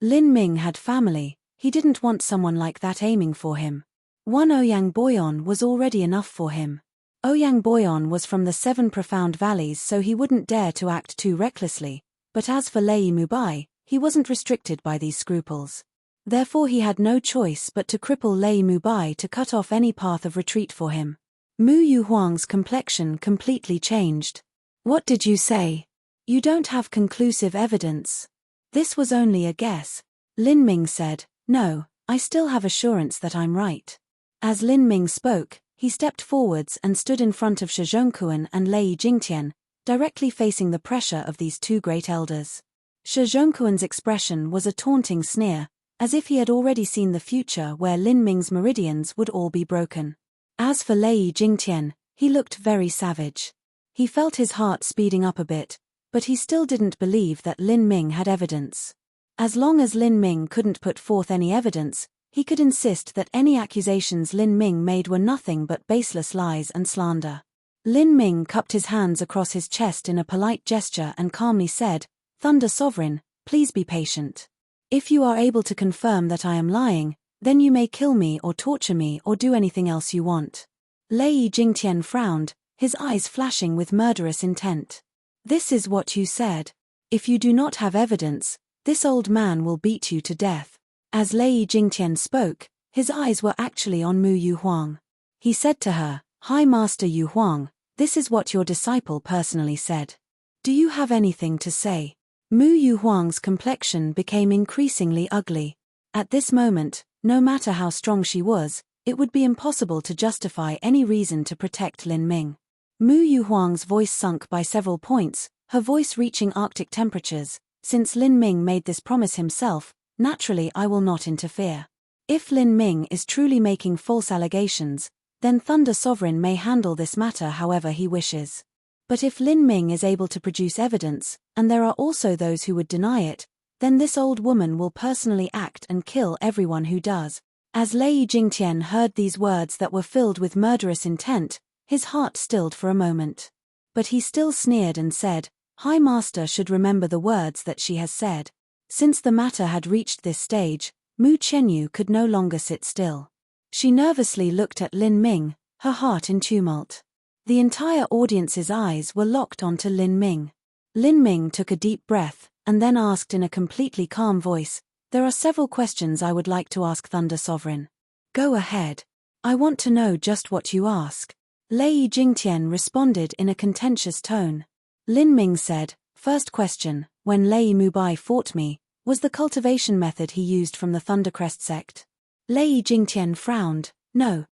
Lin Ming had family, he didn't want someone like that aiming for him. One Ouyang Boyon was already enough for him. Ouyang Boyon was from the 7 profound valleys, so he wouldn't dare to act too recklessly, but as for Lei Mubai, he wasn't restricted by these scruples. Therefore he had no choice but to cripple Lei Mubai to cut off any path of retreat for him. Mu Yuhuang's complexion completely changed. "What did you say? You don't have conclusive evidence." "This was only a guess," Lin Ming said. "No, I still have assurance that I'm right." As Lin Ming spoke, he stepped forwards and stood in front of Shizhongkuan and Lei Jingtian, directly facing the pressure of these two great elders. Shizhongkuan's expression was a taunting sneer, as if he had already seen the future where Lin Ming's meridians would all be broken. As for Lei Jingtian, he looked very savage. He felt his heart speeding up a bit, but he still didn't believe that Lin Ming had evidence. As long as Lin Ming couldn't put forth any evidence, he could insist that any accusations Lin Ming made were nothing but baseless lies and slander. Lin Ming cupped his hands across his chest in a polite gesture and calmly said, Thunder Sovereign, please be patient. If you are able to confirm that I am lying, then you may kill me or torture me or do anything else you want. Lei Jingtian frowned, his eyes flashing with murderous intent. This is what you said. If you do not have evidence, this old man will beat you to death. As Lei Jingtian spoke, his eyes were actually on Mu Yuhuang. He said to her, Hi Master Yu Huang, this is what your disciple personally said. Do you have anything to say? Mu Yu Huang's complexion became increasingly ugly. At this moment, no matter how strong she was, it would be impossible to justify any reason to protect Lin Ming. Mu Yu Huang's voice sunk by several points, her voice reaching Arctic temperatures. Since Lin Ming made this promise himself, naturally I will not interfere. If Lin Ming is truly making false allegations, then Thunder Sovereign may handle this matter however he wishes. But if Lin Ming is able to produce evidence, and there are also those who would deny it, then this old woman will personally act and kill everyone who does. As Lei Jingtian heard these words that were filled with murderous intent, his heart stilled for a moment. But he still sneered and said, High Master should remember the words that she has said. Since the matter had reached this stage, Mu Chenyu could no longer sit still. She nervously looked at Lin Ming, her heart in tumult. The entire audience's eyes were locked onto Lin Ming. Lin Ming took a deep breath, and then asked in a completely calm voice, There are several questions I would like to ask Thunder Sovereign. Go ahead. I want to know just what you ask. Lei Jingtian responded in a contentious tone. Lin Ming said, First question, when Lei Mubai fought me, was the cultivation method he used from the Thundercrest sect? Lei Jingtian frowned, No.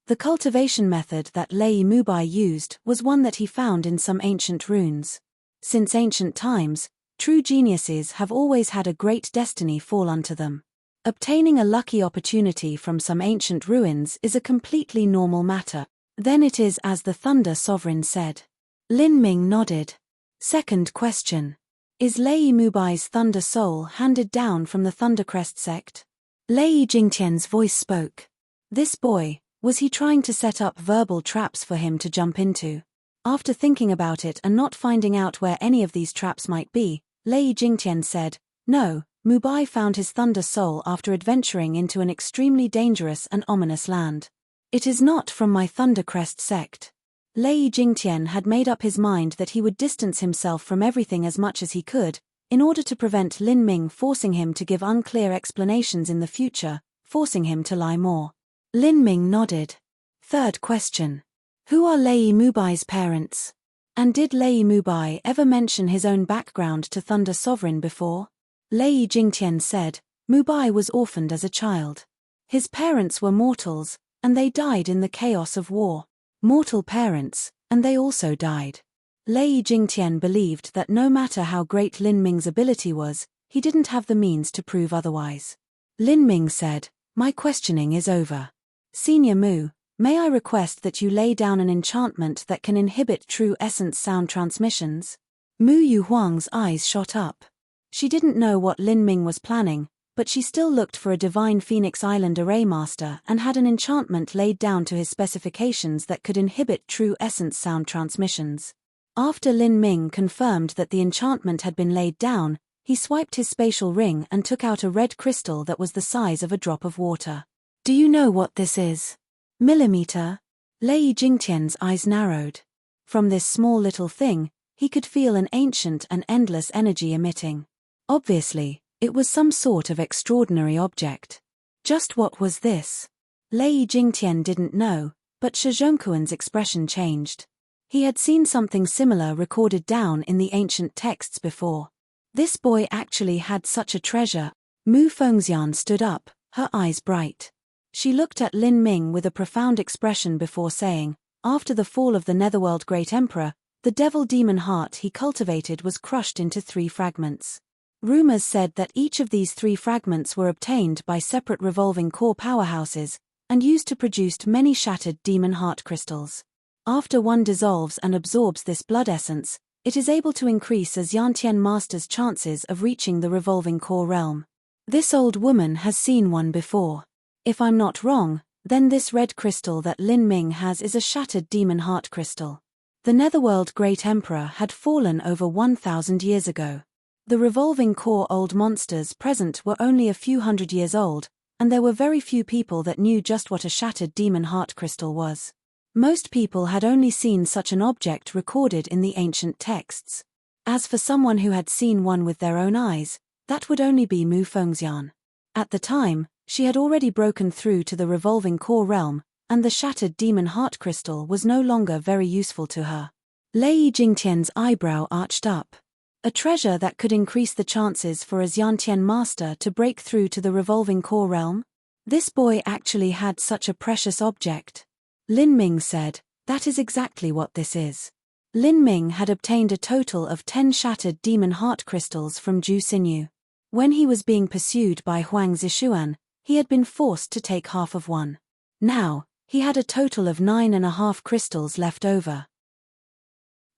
The cultivation method that Lei Mubai used was one that he found in some ancient runes. Since ancient times, true geniuses have always had a great destiny fall unto them. Obtaining a lucky opportunity from some ancient ruins is a completely normal matter. Then it is as the Thunder Sovereign said. Lin Ming nodded. Second question. Is Lei Mubai's Thunder Soul handed down from the Thundercrest sect? Lei Jingtian's voice spoke. This boy, was he trying to set up verbal traps for him to jump into? After thinking about it and not finding out where any of these traps might be, Lei Jingtian said, No, Mubai found his Thunder Soul after adventuring into an extremely dangerous and ominous land. It is not from my Thundercrest sect. Lei Jingtian had made up his mind that he would distance himself from everything as much as he could, in order to prevent Lin Ming forcing him to give unclear explanations in the future, forcing him to lie more. Lin Ming nodded. Third question. Who are Lei Mubai's parents? And did Lei Mubai ever mention his own background to Thunder Sovereign before? Lei Jingtian said, Mubai was orphaned as a child. His parents were mortals, and they died in the chaos of war. Mortal parents, and they also died. Lei Jingtian believed that no matter how great Lin Ming's ability was, he didn't have the means to prove otherwise. Lin Ming said, My questioning is over. Senior Mu, may I request that you lay down an enchantment that can inhibit true essence sound transmissions? Mu Yuhuang's eyes shot up. She didn't know what Lin Ming was planning, but she still looked for a divine Phoenix Island array master and had an enchantment laid down to his specifications that could inhibit true essence sound transmissions. After Lin Ming confirmed that the enchantment had been laid down, he swiped his spatial ring and took out a red crystal that was the size of a drop of water. Do you know what this is? Millimeter? Lei Jingtian's eyes narrowed. From this small little thing, he could feel an ancient and endless energy emitting. Obviously, it was some sort of extraordinary object. Just what was this? Lei Jingtian didn't know, but Shi Zhongquan's expression changed. He had seen something similar recorded down in the ancient texts before. This boy actually had such a treasure. Mu Fengxian stood up, her eyes bright. She looked at Lin Ming with a profound expression before saying, After the fall of the Netherworld Great Emperor, the devil-demon heart he cultivated was crushed into 3 fragments. Rumors said that each of these 3 fragments were obtained by separate revolving core powerhouses, and used to produce many shattered demon heart crystals. After one dissolves and absorbs this blood essence, it is able to increase a Xiantian master's chances of reaching the revolving core realm. This old woman has seen one before. If I'm not wrong, Then this red crystal that Lin Ming has is a shattered demon heart crystal. The Netherworld Great Emperor had fallen over 1,000 years ago. The revolving core old monsters present were only a few hundred years old, and there were very few people that knew just what a shattered demon heart crystal was. Most people had only seen such an object recorded in the ancient texts. As for someone who had seen one with their own eyes, that would only be Mu Fengxian. At the time, she had already broken through to the revolving core realm, and the shattered demon heart crystal was no longer very useful to her. Lei Jingtian's eyebrow arched up. A treasure that could increase the chances for a Xiantian master to break through to the revolving core realm? This boy actually had such a precious object. Lin Ming said, "That is exactly what this is." Lin Ming had obtained a total of 10 shattered demon heart crystals from Zhu Xinyu. When he was being pursued by Huang Zishuan, he had been forced to take half of one. Now, he had a total of 9.5 crystals left over.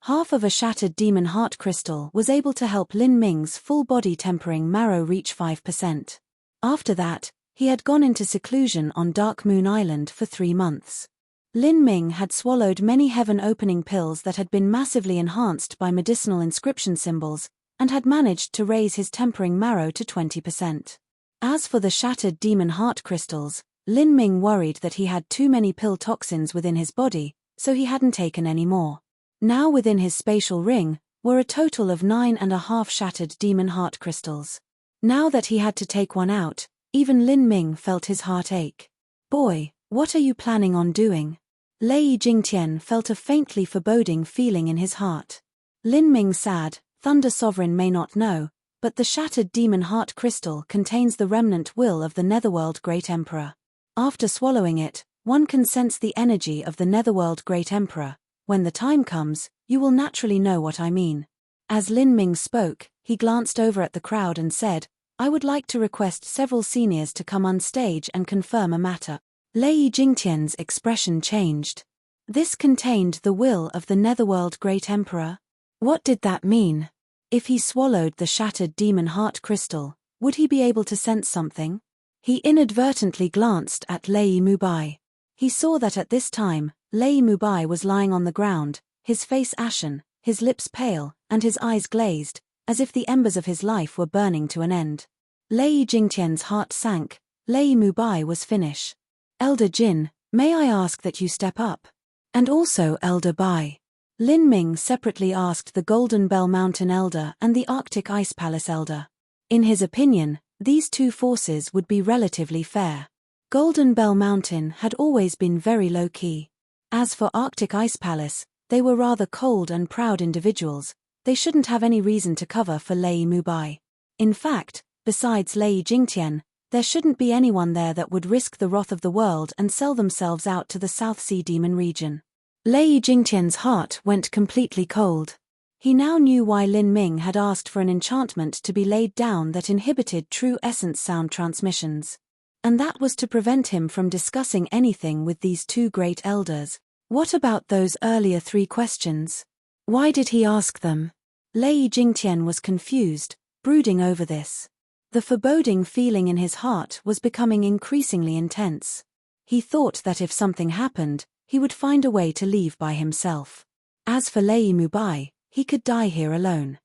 Half of a shattered demon heart crystal was able to help Lin Ming's full-body tempering marrow reach 5%. After that, he had gone into seclusion on Dark Moon Island for 3 months. Lin Ming had swallowed many heaven-opening pills that had been massively enhanced by medicinal inscription symbols, and had managed to raise his tempering marrow to 20%. As for the shattered demon heart crystals, Lin Ming worried that he had too many pill toxins within his body, so he hadn't taken any more. Now within his spatial ring were a total of 9.5 shattered demon heart crystals. Now that he had to take one out, even Lin Ming felt his heart ache. "Boy, what are you planning on doing?" Lei Jingtian felt a faintly foreboding feeling in his heart. Lin Ming said, "Thunder Sovereign may not know, but the shattered demon heart crystal contains the remnant will of the Netherworld Great Emperor. After swallowing it, one can sense the energy of the Netherworld Great Emperor. When the time comes, you will naturally know what I mean." As Lin Ming spoke, he glanced over at the crowd and said, "I would like to request several seniors to come on stage and confirm a matter." Lei Jingtian's expression changed. This contained the will of the Netherworld Great Emperor? What did that mean? If he swallowed the shattered demon heart crystal, would he be able to sense something? He inadvertently glanced at Lei Mubai. He saw that at this time, Lei Mubai was lying on the ground, his face ashen, his lips pale, and his eyes glazed, as if the embers of his life were burning to an end. Lei Jingtian's heart sank. Lei Mubai was finished. "Elder Jin, may I ask that you step up? And also Elder Bai." Lin Ming separately asked the Golden Bell Mountain Elder and the Arctic Ice Palace Elder. In his opinion, these two forces would be relatively fair. Golden Bell Mountain had always been very low-key. As for Arctic Ice Palace, they were rather cold and proud individuals. They shouldn't have any reason to cover for Lei Mubai. In fact, besides Lei Jingtian, there shouldn't be anyone there that would risk the wrath of the world and sell themselves out to the South Sea Demon region. Lei Jingtian's heart went completely cold. He now knew why Lin Ming had asked for an enchantment to be laid down that inhibited true essence sound transmissions. And that was to prevent him from discussing anything with these two great elders. What about those earlier 3 questions? Why did he ask them? Lei Jingtian was confused, brooding over this. The foreboding feeling in his heart was becoming increasingly intense. He thought that if something happened, he would find a way to leave by himself. As for Lei Mubai, he could die here alone.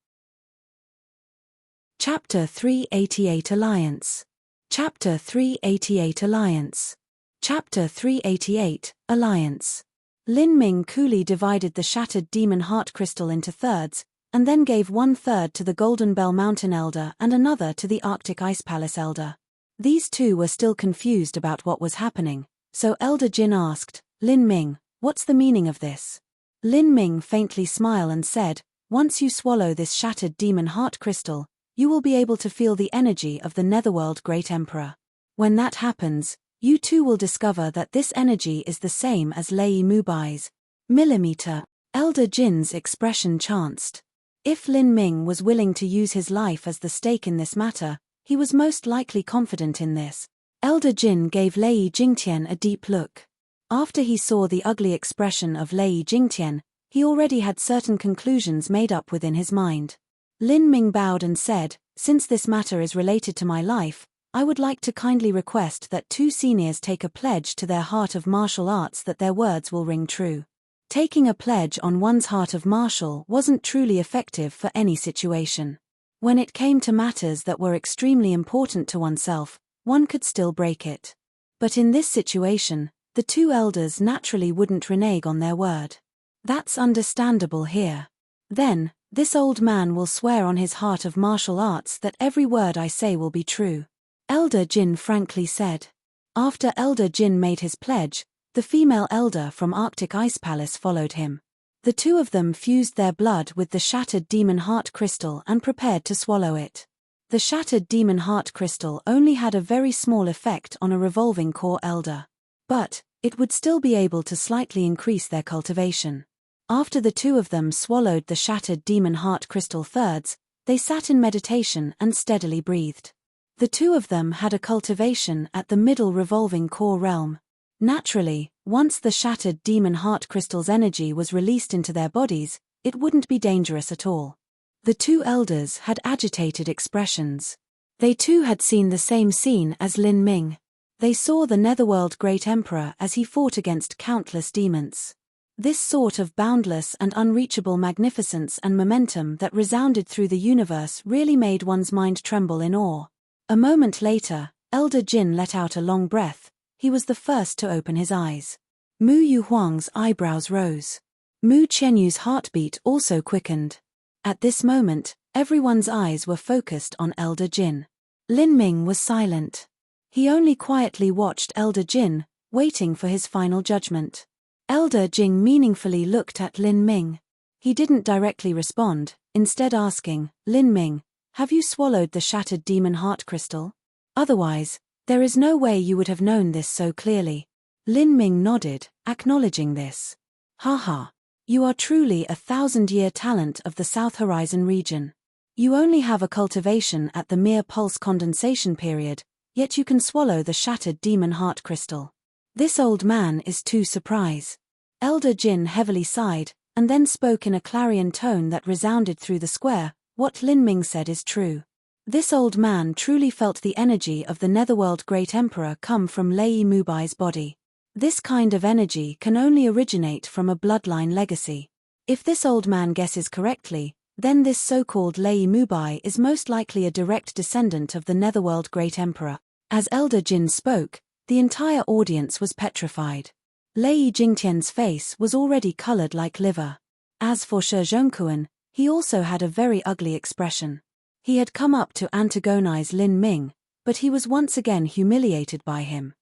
Chapter 388 Alliance. Chapter 388 Alliance. Chapter 388 Alliance. Lin Ming coolly divided the shattered demon heart crystal into thirds, and then gave 1/3 to the Golden Bell Mountain Elder and another to the Arctic Ice Palace Elder. These two were still confused about what was happening, so Elder Jin asked, "Lin Ming, what's the meaning of this?" Lin Ming faintly smiled and said, "Once you swallow this shattered demon heart crystal, you will be able to feel the energy of the Netherworld Great Emperor. When that happens, you too will discover that this energy is the same as Lei Mubai's." Millimeter. Elder Jin's expression chanced. If Lin Ming was willing to use his life as the stake in this matter, he was most likely confident in this. Elder Jin gave Lei Jingtian a deep look. After he saw the ugly expression of Lei Jingtian, he already had certain conclusions made up within his mind. Lin Ming bowed and said, "Since this matter is related to my life, I would like to kindly request that 2 seniors take a pledge to their heart of martial arts that their words will ring true. Taking a pledge on one's heart of martial wasn't truly effective for any situation. When it came to matters that were extremely important to oneself, one could still break it. But in this situation, the 2 elders naturally wouldn't renege on their word. That's understandable here. Then, this old man will swear on his heart of martial arts that every word I say will be true. Elder Jin frankly said. After Elder Jin made his pledge, the female elder from Arctic Ice Palace followed him. The 2 of them fused their blood with the shattered demon heart crystal and prepared to swallow it. The shattered demon heart crystal only had a very small effect on a revolving core elder. But, it would still be able to slightly increase their cultivation. After the 2 of them swallowed the shattered demon heart crystal thirds, they sat in meditation and steadily breathed. The 2 of them had a cultivation at the middle revolving core realm. Naturally, once the shattered demon heart crystal's energy was released into their bodies, it wouldn't be dangerous at all. The 2 elders had agitated expressions. They too had seen the same scene as Lin Ming. They saw the Netherworld Great Emperor as he fought against countless demons. This sort of boundless and unreachable magnificence and momentum that resounded through the universe really made one's mind tremble in awe. A moment later, Elder Jin let out a long breath. He was the first to open his eyes. Mu Yu Huang's eyebrows rose. Mu Qianyu's heartbeat also quickened. At this moment, everyone's eyes were focused on Elder Jin. Lin Ming was silent. He only quietly watched Elder Jin, waiting for his final judgment. Elder Jing meaningfully looked at Lin Ming. He didn't directly respond, instead asking, "Lin Ming, have you swallowed the shattered demon heart crystal? Otherwise, there is no way you would have known this so clearly." Lin Ming nodded, acknowledging this. "Haha. You are truly a 1,000-year talent of the South Horizon region. You only have a cultivation at the mere pulse condensation period, yet you can swallow the shattered demon heart crystal. This old man is too surprised." Elder Jin heavily sighed, and then spoke in a clarion tone that resounded through the square. "What Lin Ming said is true. This old man truly felt the energy of the Netherworld Great Emperor come from Lei Mubai's body. This kind of energy can only originate from a bloodline legacy. If this old man guesses correctly, then this so-called Lei Mubai is most likely a direct descendant of the Netherworld Great Emperor." As Elder Jin spoke, the entire audience was petrified. Lei Jingtian's face was already colored like liver. As for Shi Zhongkuan, he also had a very ugly expression. He had come up to antagonize Lin Ming, but he was once again humiliated by him.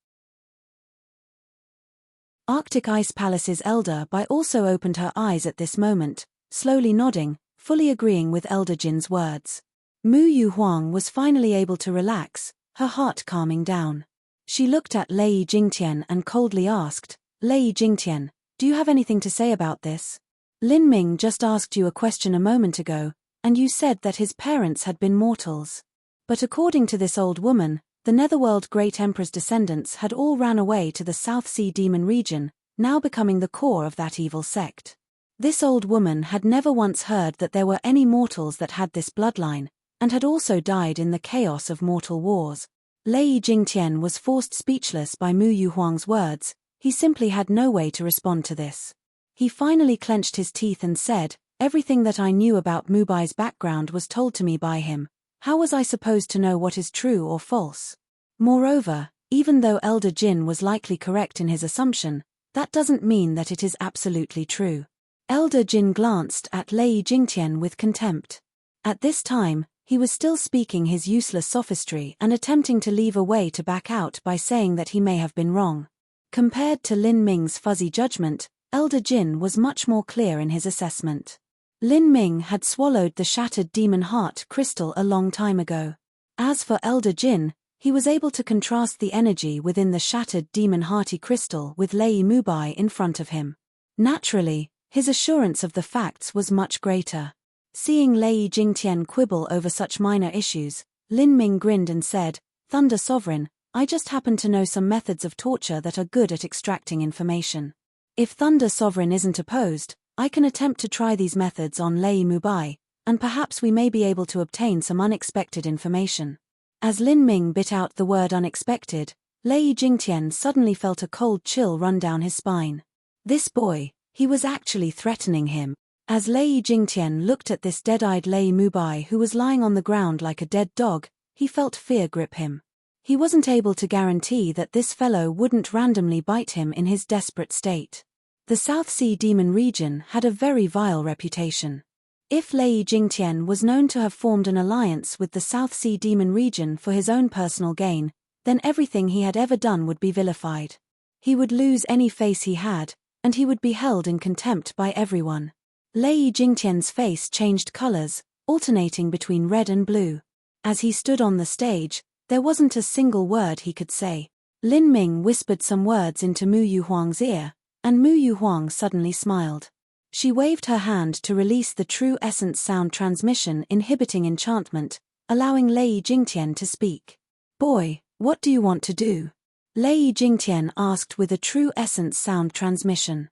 Arctic Ice Palace's elder Bai also opened her eyes at this moment, slowly nodding, fully agreeing with Elder Jin's words. Mu Yu Huang was finally able to relax, her heart calming down. She looked at Lei Jingtian and coldly asked, "Lei Jingtian, do you have anything to say about this? Lin Ming just asked you a question a moment ago, and you said that his parents had been mortals. But according to this old woman, the Netherworld Great Emperor's descendants had all ran away to the South Sea Demon region, now becoming the core of that evil sect. This old woman had never once heard that there were any mortals that had this bloodline, and had also died in the chaos of mortal wars." Lei Jingtian was forced speechless by Mu Yu Huang's words. He simply had no way to respond to this. He finally clenched his teeth and said, "Everything that I knew about Mubai's background was told to me by him. How was I supposed to know what is true or false? Moreover, even though Elder Jin was likely correct in his assumption, that doesn't mean that it is absolutely true." Elder Jin glanced at Lei Jingtian with contempt. At this time, he was still speaking his useless sophistry and attempting to leave a way to back out by saying that he may have been wrong. Compared to Lin Ming's fuzzy judgment, Elder Jin was much more clear in his assessment. Lin Ming had swallowed the shattered demon heart crystal a long time ago. As for Elder Jin, he was able to contrast the energy within the shattered demon hearty crystal with Lei Mubai in front of him. Naturally, his assurance of the facts was much greater. Seeing Lei Jingtian quibble over such minor issues, Lin Ming grinned and said, "Thunder Sovereign, I just happen to know some methods of torture that are good at extracting information. If Thunder Sovereign isn't opposed, I can attempt to try these methods on Lei Mubai, and perhaps we may be able to obtain some unexpected information." As Lin Ming bit out the word unexpected, Lei Jingtian suddenly felt a cold chill run down his spine. This boy, he was actually threatening him. As Lei Jingtian looked at this dead-eyed Lei Mubai who was lying on the ground like a dead dog, he felt fear grip him. He wasn't able to guarantee that this fellow wouldn't randomly bite him in his desperate state. The South Sea Demon region had a very vile reputation. If Lei Jingtian was known to have formed an alliance with the South Sea Demon region for his own personal gain, then everything he had ever done would be vilified. He would lose any face he had, and he would be held in contempt by everyone. Lei Jingtian's face changed colors, alternating between red and blue. As he stood on the stage, there wasn't a single word he could say. Lin Ming whispered some words into Mu Yuhuang's ear, and Mu Yuhuang suddenly smiled. She waved her hand to release the True Essence sound transmission inhibiting enchantment, allowing Lei Jingtian to speak. "Boy, what do you want to do?" Lei Jingtian asked with a True Essence sound transmission.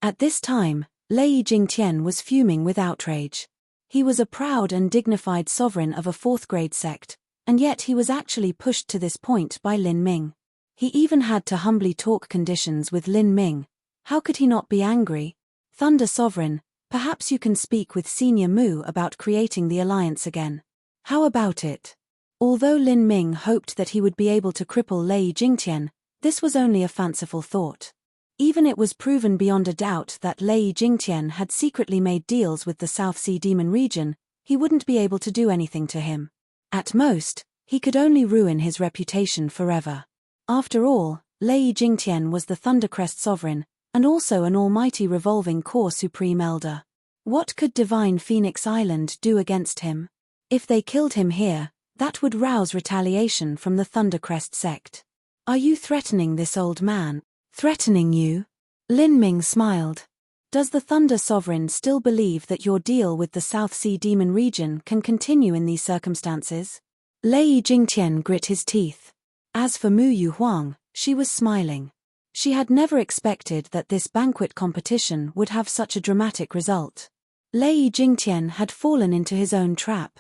At this time, Lei Jingtian was fuming with outrage. He was a proud and dignified sovereign of a fourth-grade sect, and yet he was actually pushed to this point by Lin Ming. He even had to humbly talk conditions with Lin Ming. How could he not be angry? "Thunder Sovereign, perhaps you can speak with Senior Mu about creating the alliance again. How about it?" Although Lin Ming hoped that he would be able to cripple Lei Jingtian, this was only a fanciful thought. Even it was proven beyond a doubt that Lei Jingtian had secretly made deals with the South Sea Demon region, he wouldn't be able to do anything to him. At most, he could only ruin his reputation forever. After all, Lei Jingtian was the Thundercrest Sovereign, and also an almighty revolving core Supreme Elder. What could Divine Phoenix Island do against him? If they killed him here, that would rouse retaliation from the Thundercrest sect. "Are you threatening this old man?" "Threatening you?" Lin Ming smiled. "Does the Thunder Sovereign still believe that your deal with the South Sea Demon region can continue in these circumstances?" Lei Jingtian grit his teeth. As for Mu Yuhuang, she was smiling. She had never expected that this banquet competition would have such a dramatic result. Lei Jingtian had fallen into his own trap.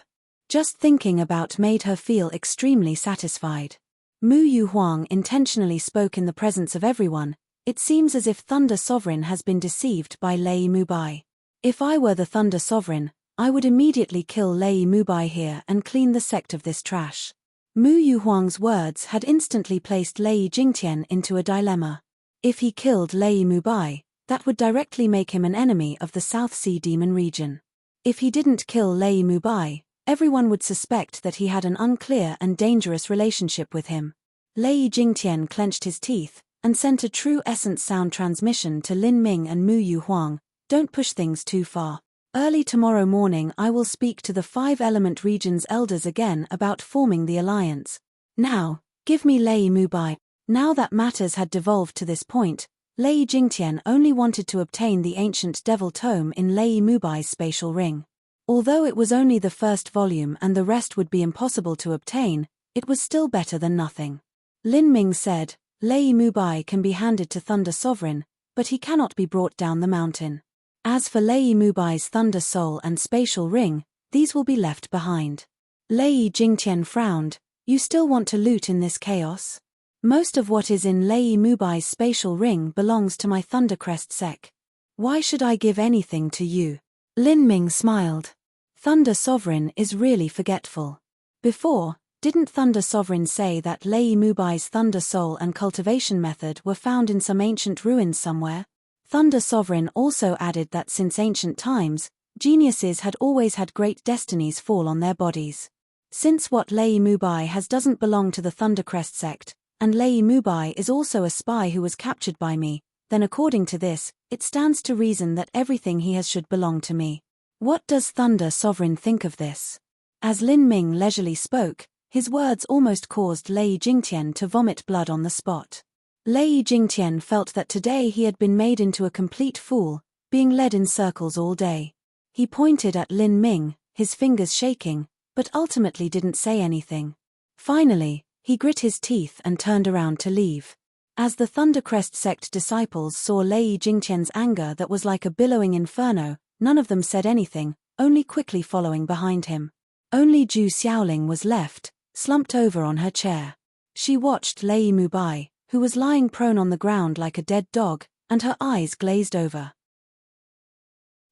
Just thinking about made her feel extremely satisfied. Mu Yuhuang intentionally spoke in the presence of everyone. "It seems as if Thunder Sovereign has been deceived by Lei Mubai. If I were the Thunder Sovereign, I would immediately kill Lei Mubai here and clean the sect of this trash." Mu Yuhuang's words had instantly placed Lei Jingtian into a dilemma. If he killed Lei Mubai, that would directly make him an enemy of the South Sea Demon region. If he didn't kill Lei Mubai, everyone would suspect that he had an unclear and dangerous relationship with him. Lei Jingtian clenched his teeth, and sent a True Essence sound transmission to Lin Ming and Mu Yuhuang. "Don't push things too far. Early tomorrow morning I will speak to the 5-element region's elders again about forming the alliance. Now, give me Lei Mubai." Now that matters had devolved to this point, Lei Jingtian only wanted to obtain the ancient devil tome in Lei Mubai's spatial ring. Although it was only the first volume and the rest would be impossible to obtain, it was still better than nothing. Lin Ming said, "Lei Mubai can be handed to Thunder Sovereign, but he cannot be brought down the mountain. As for Lei Mubai's Thunder Soul and spatial ring, these will be left behind." Lei Jingtian frowned. "You still want to loot in this chaos? Most of what is in Lei Mubai's spatial ring belongs to my Thundercrest sect. Why should I give anything to you?" Lin Ming smiled. "Thunder Sovereign is really forgetful. Before, didn't Thunder Sovereign say that Lei Mubai's Thunder Soul and cultivation method were found in some ancient ruins somewhere? Thunder Sovereign also added that since ancient times, geniuses had always had great destinies fall on their bodies. Since what Lei Mubai has doesn't belong to the Thundercrest sect, and Lei Mubai is also a spy who was captured by me, then according to this, it stands to reason that everything he has should belong to me. What does Thunder Sovereign think of this?" As Lin Ming leisurely spoke, his words almost caused Lei Jingtian to vomit blood on the spot. Lei Jingtian felt that today he had been made into a complete fool, being led in circles all day. He pointed at Lin Ming, his fingers shaking, but ultimately didn't say anything. Finally, he grit his teeth and turned around to leave. As the Thundercrest sect disciples saw Lei Jingtian's anger that was like a billowing inferno, none of them said anything, only quickly following behind him. Only Ju Xiaoling was left, slumped over on her chair. She watched Lei Mubai, who was lying prone on the ground like a dead dog, and her eyes glazed over.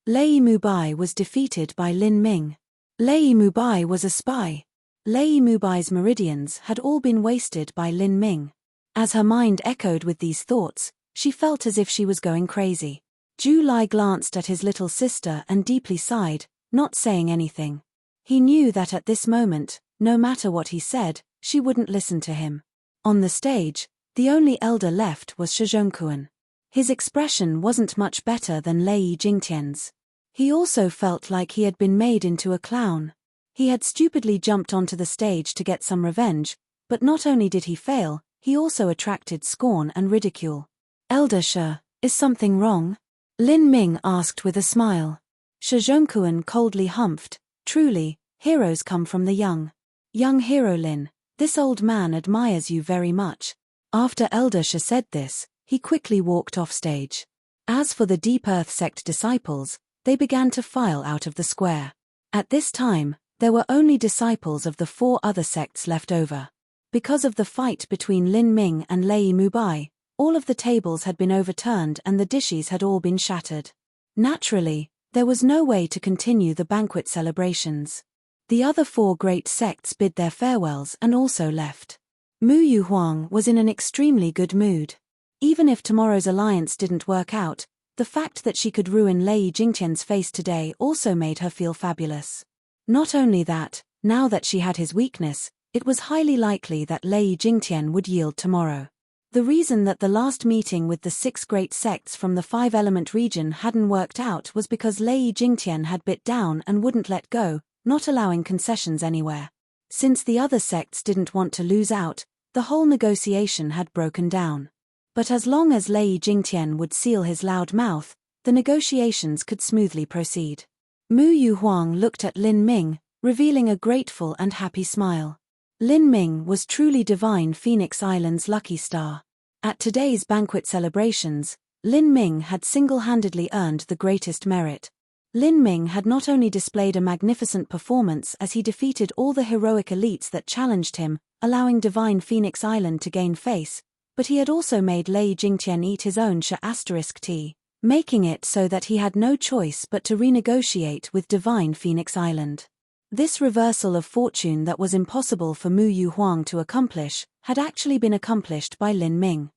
Lei Mubai was defeated by Lin Ming. Lei Mubai was a spy. Lei Mubai's meridians had all been wasted by Lin Ming. As her mind echoed with these thoughts, she felt as if she was going crazy. Ju Lai glanced at his little sister and deeply sighed, not saying anything. He knew that at this moment, no matter what he said, she wouldn't listen to him. On the stage, the only elder left was Shizhongkuan. His expression wasn't much better than Lei Jingtian's. He also felt like he had been made into a clown. He had stupidly jumped onto the stage to get some revenge, but not only did he fail, he also attracted scorn and ridicule. "Elder Shi, is something wrong?" Lin Ming asked with a smile. Shizhongkuan coldly humphed. "Truly, heroes come from the young. Young hero Lin, this old man admires you very much." After Elder Shi said this, he quickly walked off stage. As for the Deep Earth sect disciples, they began to file out of the square. At this time, there were only disciples of the 4 other sects left over. Because of the fight between Lin Ming and Lei Mubai, all of the tables had been overturned and the dishes had all been shattered. Naturally, there was no way to continue the banquet celebrations. The other 4 great sects bid their farewells and also left. Mu Yuhuang was in an extremely good mood. Even if tomorrow's alliance didn't work out, the fact that she could ruin Lei Jingtian's face today also made her feel fabulous. Not only that, now that she had his weakness, it was highly likely that Lei Jingtian would yield tomorrow. The reason that the last meeting with the 6 great sects from the 5-element region hadn't worked out was because Lei Jingtian had bit down and wouldn't let go, not allowing concessions anywhere. Since the other sects didn't want to lose out, the whole negotiation had broken down. But as long as Lei Jingtian would seal his loud mouth, the negotiations could smoothly proceed. Mu Yuhuang looked at Lin Ming, revealing a grateful and happy smile. Lin Ming was truly Divine Phoenix Island's lucky star. At today's banquet celebrations, Lin Ming had single-handedly earned the greatest merit. Lin Ming had not only displayed a magnificent performance as he defeated all the heroic elites that challenged him, allowing Divine Phoenix Island to gain face, but he had also made Lei Jingtian eat his own tea, making it so that he had no choice but to renegotiate with Divine Phoenix Island. This reversal of fortune that was impossible for Mu Yuhuang to accomplish, had actually been accomplished by Lin Ming.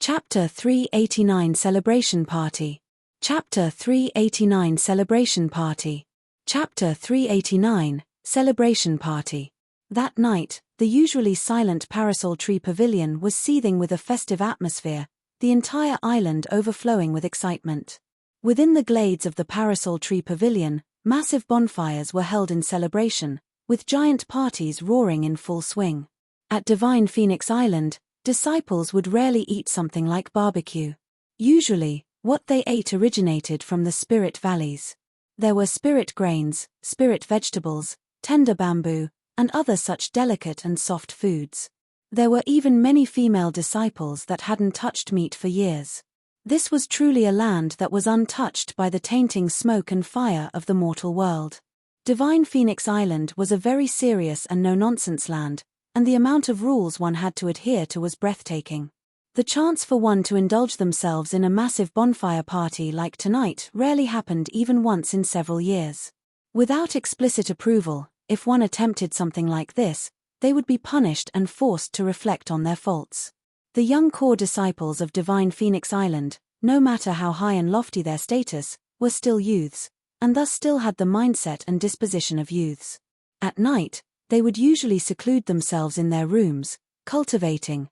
Chapter 389 Celebration Party. Chapter 389 Celebration Party. Chapter 389 Celebration Party. That night, the usually silent Parasol Tree Pavilion was seething with a festive atmosphere, the entire island overflowing with excitement. Within the glades of the Parasol Tree Pavilion, massive bonfires were held in celebration, with giant parties roaring in full swing. At Divine Phoenix Island, disciples would rarely eat something like barbecue. Usually, what they ate originated from the spirit valleys. There were spirit grains, spirit vegetables, tender bamboo, and other such delicate and soft foods. There were even many female disciples that hadn't touched meat for years. This was truly a land that was untouched by the tainting smoke and fire of the mortal world. Divine Phoenix Island was a very serious and no-nonsense land, and the amount of rules one had to adhere to was breathtaking. The chance for one to indulge themselves in a massive bonfire party like tonight rarely happened even once in several years. Without explicit approval, if one attempted something like this, they would be punished and forced to reflect on their faults. The young core disciples of Divine Phoenix Island, no matter how high and lofty their status, were still youths, and thus still had the mindset and disposition of youths. At night, they would usually seclude themselves in their rooms, cultivating,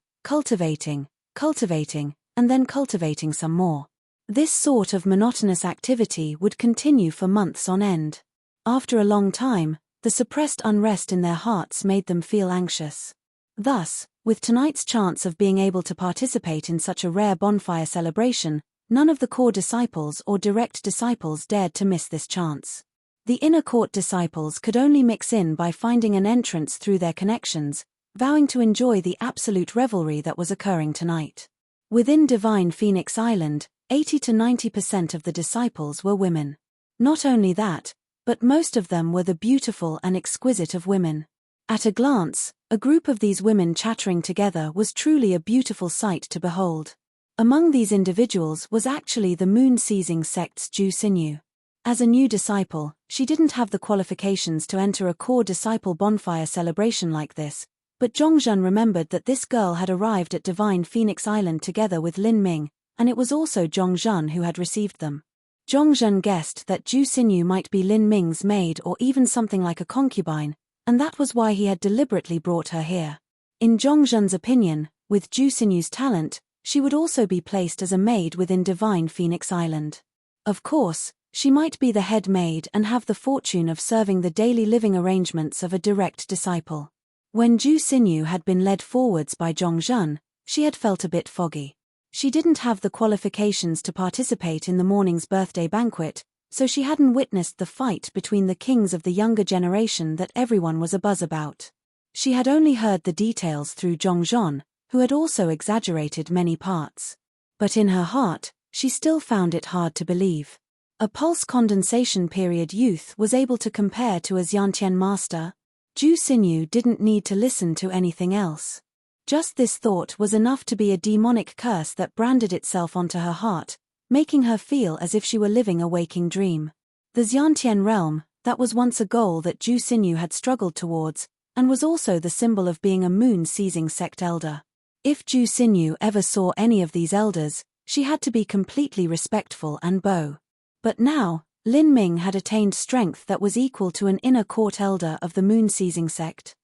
and then cultivating some more. This sort of monotonous activity would continue for months on end. After a long time, the suppressed unrest in their hearts made them feel anxious. Thus, with tonight's chance of being able to participate in such a rare bonfire celebration, none of the core disciples or direct disciples dared to miss this chance. The inner court disciples could only mix in by finding an entrance through their connections, vowing to enjoy the absolute revelry that was occurring tonight. Within Divine Phoenix Island, 80 to 90% of the disciples were women. Not only that, but most of them were the beautiful and exquisite of women. At a glance, a group of these women chattering together was truly a beautiful sight to behold. Among these individuals was actually the moon-seizing sect's Ju Xinyu. As a new disciple, she didn't have the qualifications to enter a core disciple bonfire celebration like this, but Zhongzhen remembered that this girl had arrived at Divine Phoenix Island together with Lin Ming, and it was also Zhongzhen who had received them. Zhongzhen guessed that Ju Xinyu might be Lin Ming's maid or even something like a concubine, and that was why he had deliberately brought her here. In Zhongzhen's opinion, with Ju Xinyu's talent, she would also be placed as a maid within Divine Phoenix Island. Of course, she might be the head maid and have the fortune of serving the daily living arrangements of a direct disciple. When Ju Xinyu had been led forwards by Zhongzhen, she had felt a bit foggy. She didn't have the qualifications to participate in the morning's birthday banquet, so she hadn't witnessed the fight between the kings of the younger generation that everyone was abuzz about. She had only heard the details through Zhongzhen, who had also exaggerated many parts. But in her heart, she still found it hard to believe. A pulse condensation period youth was able to compare to a Xiantian master. Ju Xinyu didn't need to listen to anything else. Just this thought was enough to be a demonic curse that branded itself onto her heart, making her feel as if she were living a waking dream. The Xiantian realm, that was once a goal that Ju Xinyu had struggled towards, and was also the symbol of being a moon-seizing sect elder. If Ju Xinyu ever saw any of these elders, she had to be completely respectful and bow. But now, Lin Ming had attained strength that was equal to an inner court elder of the moon-seizing sect.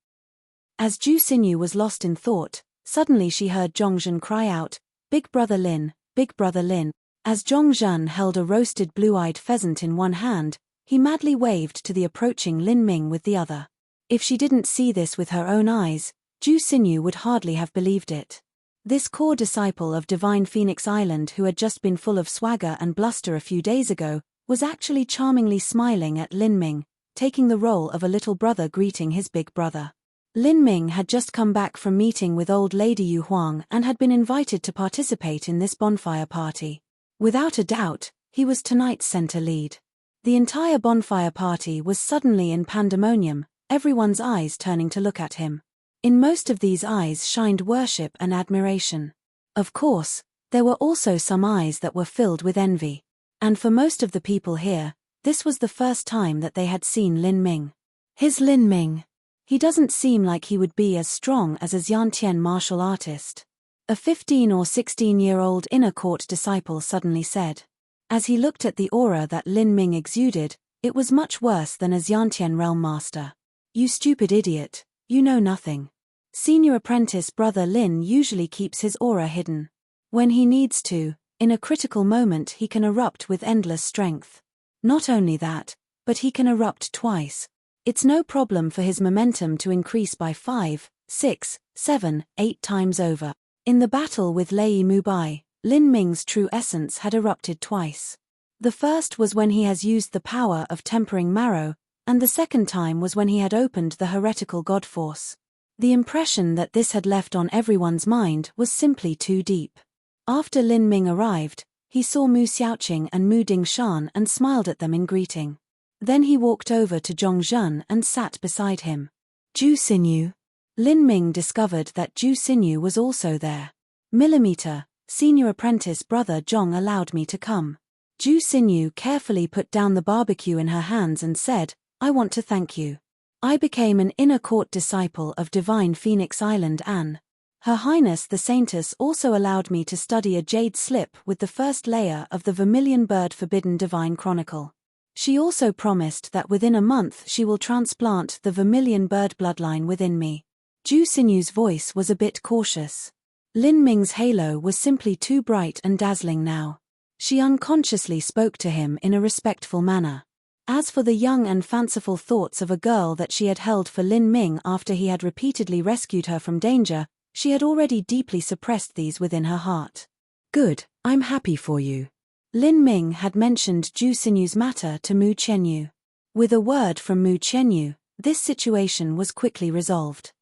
As Ju Xinyu was lost in thought, suddenly she heard Zhongzhen cry out, "Big brother Lin, big brother Lin." As Zhongzhen held a roasted blue-eyed pheasant in one hand, he madly waved to the approaching Lin Ming with the other. If she didn't see this with her own eyes, Ju Xinyu would hardly have believed it. This core disciple of Divine Phoenix Island who had just been full of swagger and bluster a few days ago, was actually charmingly smiling at Lin Ming, taking the role of a little brother greeting his big brother. Lin Ming had just come back from meeting with old lady Yu Huang and had been invited to participate in this bonfire party. Without a doubt, he was tonight's center lead. The entire bonfire party was suddenly in pandemonium, everyone's eyes turning to look at him. In most of these eyes shined worship and admiration. Of course, there were also some eyes that were filled with envy. And for most of the people here, this was the first time that they had seen Lin Ming. His Lin Ming. He doesn't seem like he would be as strong as a Xiantian martial artist. A 15 or 16-year-old inner court disciple suddenly said. As he looked at the aura that Lin Ming exuded, it was much worse than a Xiantian realm master. "You stupid idiot, you know nothing." Senior apprentice brother Lin usually keeps his aura hidden. When he needs to, in a critical moment he can erupt with endless strength. Not only that, but he can erupt twice. It's no problem for his momentum to increase by 5, 6, 7, 8 times over. In the battle with Lei Mubai, Lin Ming's true essence had erupted twice. The first was when he has used the power of tempering marrow, and the second time was when he had opened the heretical god force. The impression that this had left on everyone's mind was simply too deep. After Lin Ming arrived, he saw Mu Xiaoqing and Mu Dingshan and smiled at them in greeting. Then he walked over to Zhongzhen and sat beside him. Ju Xinyu. Lin Ming discovered that Ju Xinyu was also there. Millimeter, senior apprentice brother Zhong allowed me to come. Ju Xinyu carefully put down the barbecue in her hands and said, "I want to thank you. I became an inner court disciple of Divine Phoenix Island and Her Highness the Saintess also allowed me to study a jade slip with the first layer of the Vermilion Bird Forbidden Divine Chronicle. She also promised that within a month she will transplant the Vermilion Bird bloodline within me." Ju Xinyu's voice was a bit cautious. Lin Ming's halo was simply too bright and dazzling now. She unconsciously spoke to him in a respectful manner. As for the young and fanciful thoughts of a girl that she had held for Lin Ming after he had repeatedly rescued her from danger, she had already deeply suppressed these within her heart. "Good, I'm happy for you." Lin Ming had mentioned Ju Xinyu's matter to Mu Qianyu. With a word from Mu Qianyu, this situation was quickly resolved.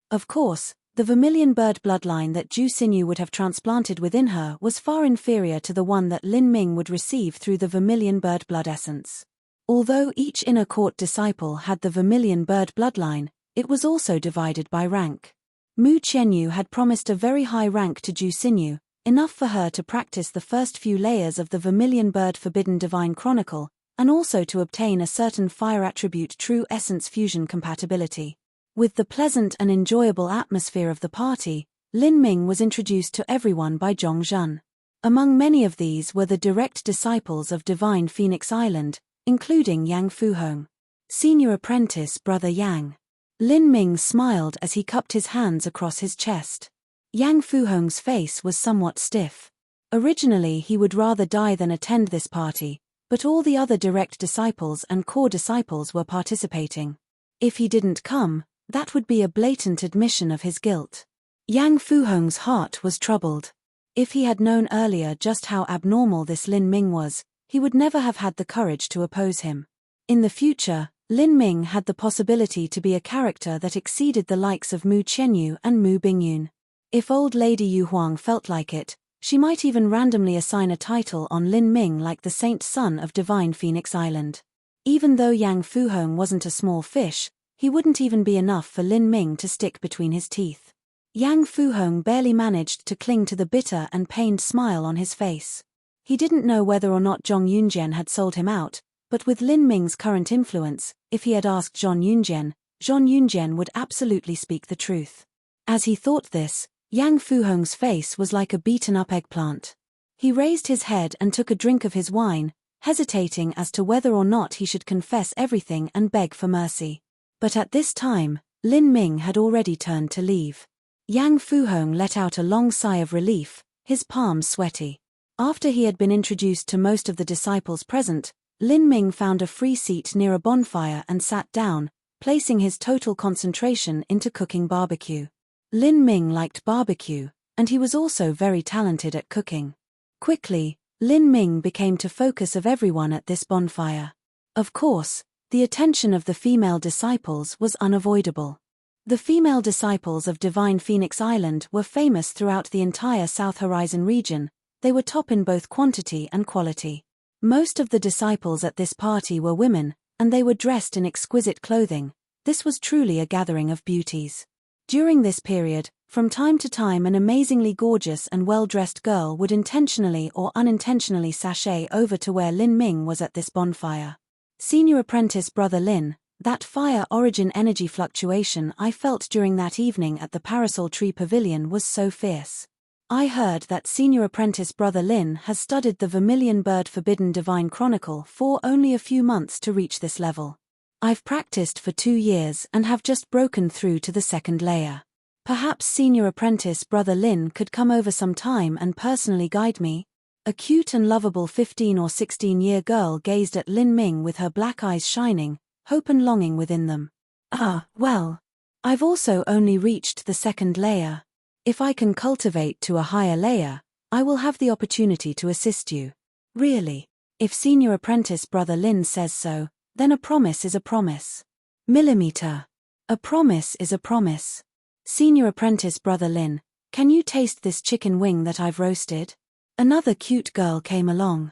Of course, the Vermilion Bird bloodline that Ju Xinyu would have transplanted within her was far inferior to the one that Lin Ming would receive through the Vermilion Bird blood essence. Although each inner court disciple had the vermilion bird bloodline, it was also divided by rank. Mu Qianyu had promised a very high rank to Ju Xinyu, enough for her to practice the first few layers of the vermilion bird forbidden divine chronicle, and also to obtain a certain fire attribute true essence fusion compatibility. With the pleasant and enjoyable atmosphere of the party, Lin Ming was introduced to everyone by Zhong Zhen. Among many of these were the direct disciples of Divine Phoenix Island, including Yang Fuhong, senior apprentice brother Yang. Lin Ming smiled as he cupped his hands across his chest. Yang Fuhong's face was somewhat stiff. Originally he would rather die than attend this party, but all the other direct disciples and core disciples were participating. If he didn't come, that would be a blatant admission of his guilt. Yang Fuhong's heart was troubled. If he had known earlier just how abnormal this Lin Ming was, he would never have had the courage to oppose him. In the future, Lin Ming had the possibility to be a character that exceeded the likes of Mu Qianyu and Mu Bingyun. If old lady Yu Huang felt like it, she might even randomly assign a title on Lin Ming like the Saint Son of Divine Phoenix Island. Even though Yang Fuhong wasn't a small fish, he wouldn't even be enough for Lin Ming to stick between his teeth. Yang Fuhong barely managed to cling to the bitter and pained smile on his face. He didn't know whether or not Zhong Yunjian had sold him out, but with Lin Ming's current influence, if he had asked Zhong Yunjian would absolutely speak the truth. As he thought this, Yang Fuhong's face was like a beaten-up eggplant. He raised his head and took a drink of his wine, hesitating as to whether or not he should confess everything and beg for mercy. But at this time, Lin Ming had already turned to leave. Yang Fuhong let out a long sigh of relief, his palms sweaty. After he had been introduced to most of the disciples present, Lin Ming found a free seat near a bonfire and sat down, placing his total concentration into cooking barbecue. Lin Ming liked barbecue, and he was also very talented at cooking. Quickly, Lin Ming became the focus of everyone at this bonfire. Of course, the attention of the female disciples was unavoidable. The female disciples of Divine Phoenix Island were famous throughout the entire South Horizon region. They were top in both quantity and quality. Most of the disciples at this party were women, and they were dressed in exquisite clothing. This was truly a gathering of beauties. During this period, from time to time an amazingly gorgeous and well-dressed girl would intentionally or unintentionally sashay over to where Lin Ming was at this bonfire. Senior apprentice brother Lin, that fire origin energy fluctuation I felt during that evening at the Parasol Tree Pavilion was so fierce. I heard that senior apprentice brother Lin has studied the Vermilion Bird Forbidden Divine Chronicle for only a few months to reach this level. I've practiced for 2 years and have just broken through to the second layer. Perhaps senior apprentice brother Lin could come over some time and personally guide me. A cute and lovable 15 or 16-year girl gazed at Lin Ming with her black eyes shining, hope and longing within them. Well, I've also only reached the second layer. If I can cultivate to a higher layer, I will have the opportunity to assist you. Really, if senior apprentice brother Lin says so, then a promise is a promise. Millimeter. A promise is a promise. Senior apprentice brother Lin, can you taste this chicken wing that I've roasted? Another cute girl came along.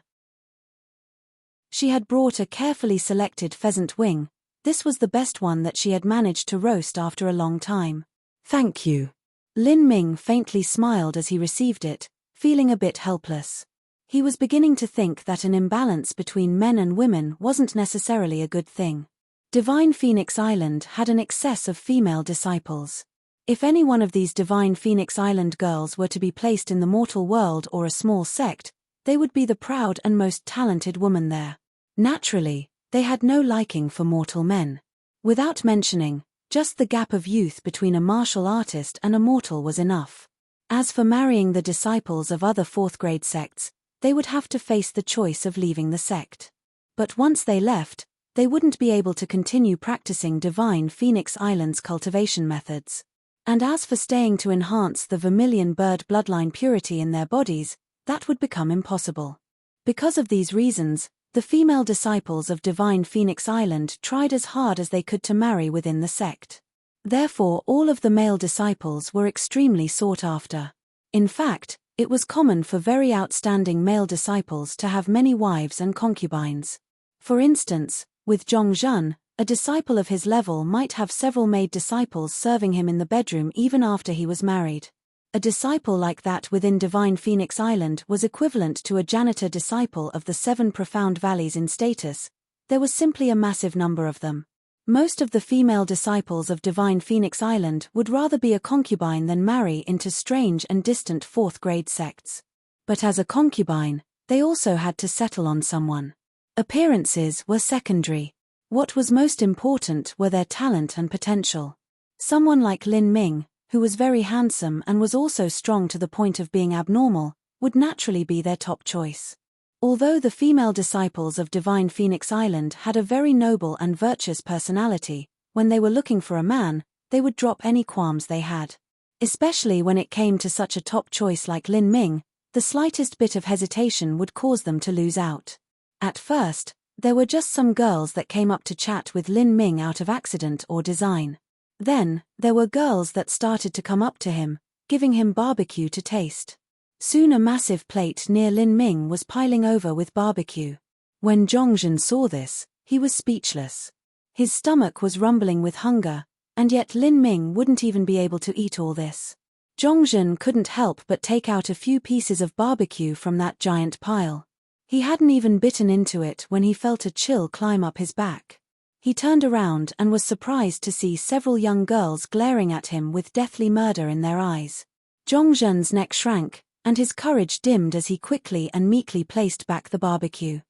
She had brought a carefully selected pheasant wing. This was the best one that she had managed to roast after a long time. Thank you. Lin Ming faintly smiled as he received it, feeling a bit helpless. He was beginning to think that an imbalance between men and women wasn't necessarily a good thing. Divine Phoenix Island had an excess of female disciples. If any one of these Divine Phoenix Island girls were to be placed in the mortal world or a small sect, they would be the proud and most talented woman there. Naturally, they had no liking for mortal men. Without mentioning, just the gap of youth between a martial artist and a mortal was enough. As for marrying the disciples of other fourth-grade sects, they would have to face the choice of leaving the sect. But once they left, they wouldn't be able to continue practicing Divine Phoenix Island's cultivation methods. And as for staying to enhance the vermilion bird bloodline purity in their bodies, that would become impossible. Because of these reasons, the female disciples of Divine Phoenix Island tried as hard as they could to marry within the sect. Therefore all of the male disciples were extremely sought after. In fact, it was common for very outstanding male disciples to have many wives and concubines. For instance, with Zhongzhen, a disciple of his level might have several maid disciples serving him in the bedroom even after he was married. A disciple like that within Divine Phoenix Island was equivalent to a janitor disciple of the 7 profound valleys in status. There was simply a massive number of them. Most of the female disciples of Divine Phoenix Island would rather be a concubine than marry into strange and distant 4th-grade sects. But as a concubine, they also had to settle on someone. Appearances were secondary. What was most important were their talent and potential. Someone like Lin Ming, who was very handsome and was also strong to the point of being abnormal, would naturally be their top choice. Although the female disciples of Divine Phoenix Island had a very noble and virtuous personality, when they were looking for a man, they would drop any qualms they had. Especially when it came to such a top choice like Lin Ming, the slightest bit of hesitation would cause them to lose out. At first, there were just some girls that came up to chat with Lin Ming out of accident or design. Then, there were girls that started to come up to him, giving him barbecue to taste. Soon a massive plate near Lin Ming was piling over with barbecue. When Zhongzhen saw this, he was speechless. His stomach was rumbling with hunger, and yet Lin Ming wouldn't even be able to eat all this. Zhongzhen couldn't help but take out a few pieces of barbecue from that giant pile. He hadn't even bitten into it when he felt a chill climb up his back. He turned around and was surprised to see several young girls glaring at him with deathly murder in their eyes. Zhongzhen's neck shrank, and his courage dimmed as he quickly and meekly placed back the barbecue.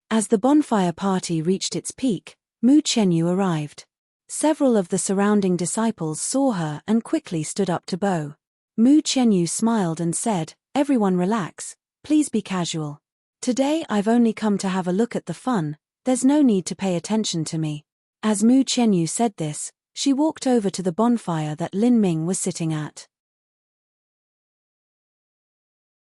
As the bonfire party reached its peak, Mu Chenyu arrived. Several of the surrounding disciples saw her and quickly stood up to bow. Mu Chenyu smiled and said, "Everyone relax. Please be casual. Today I've only come to have a look at the fun, there's no need to pay attention to me." As Mu Chenyu said this, she walked over to the bonfire that Lin Ming was sitting at.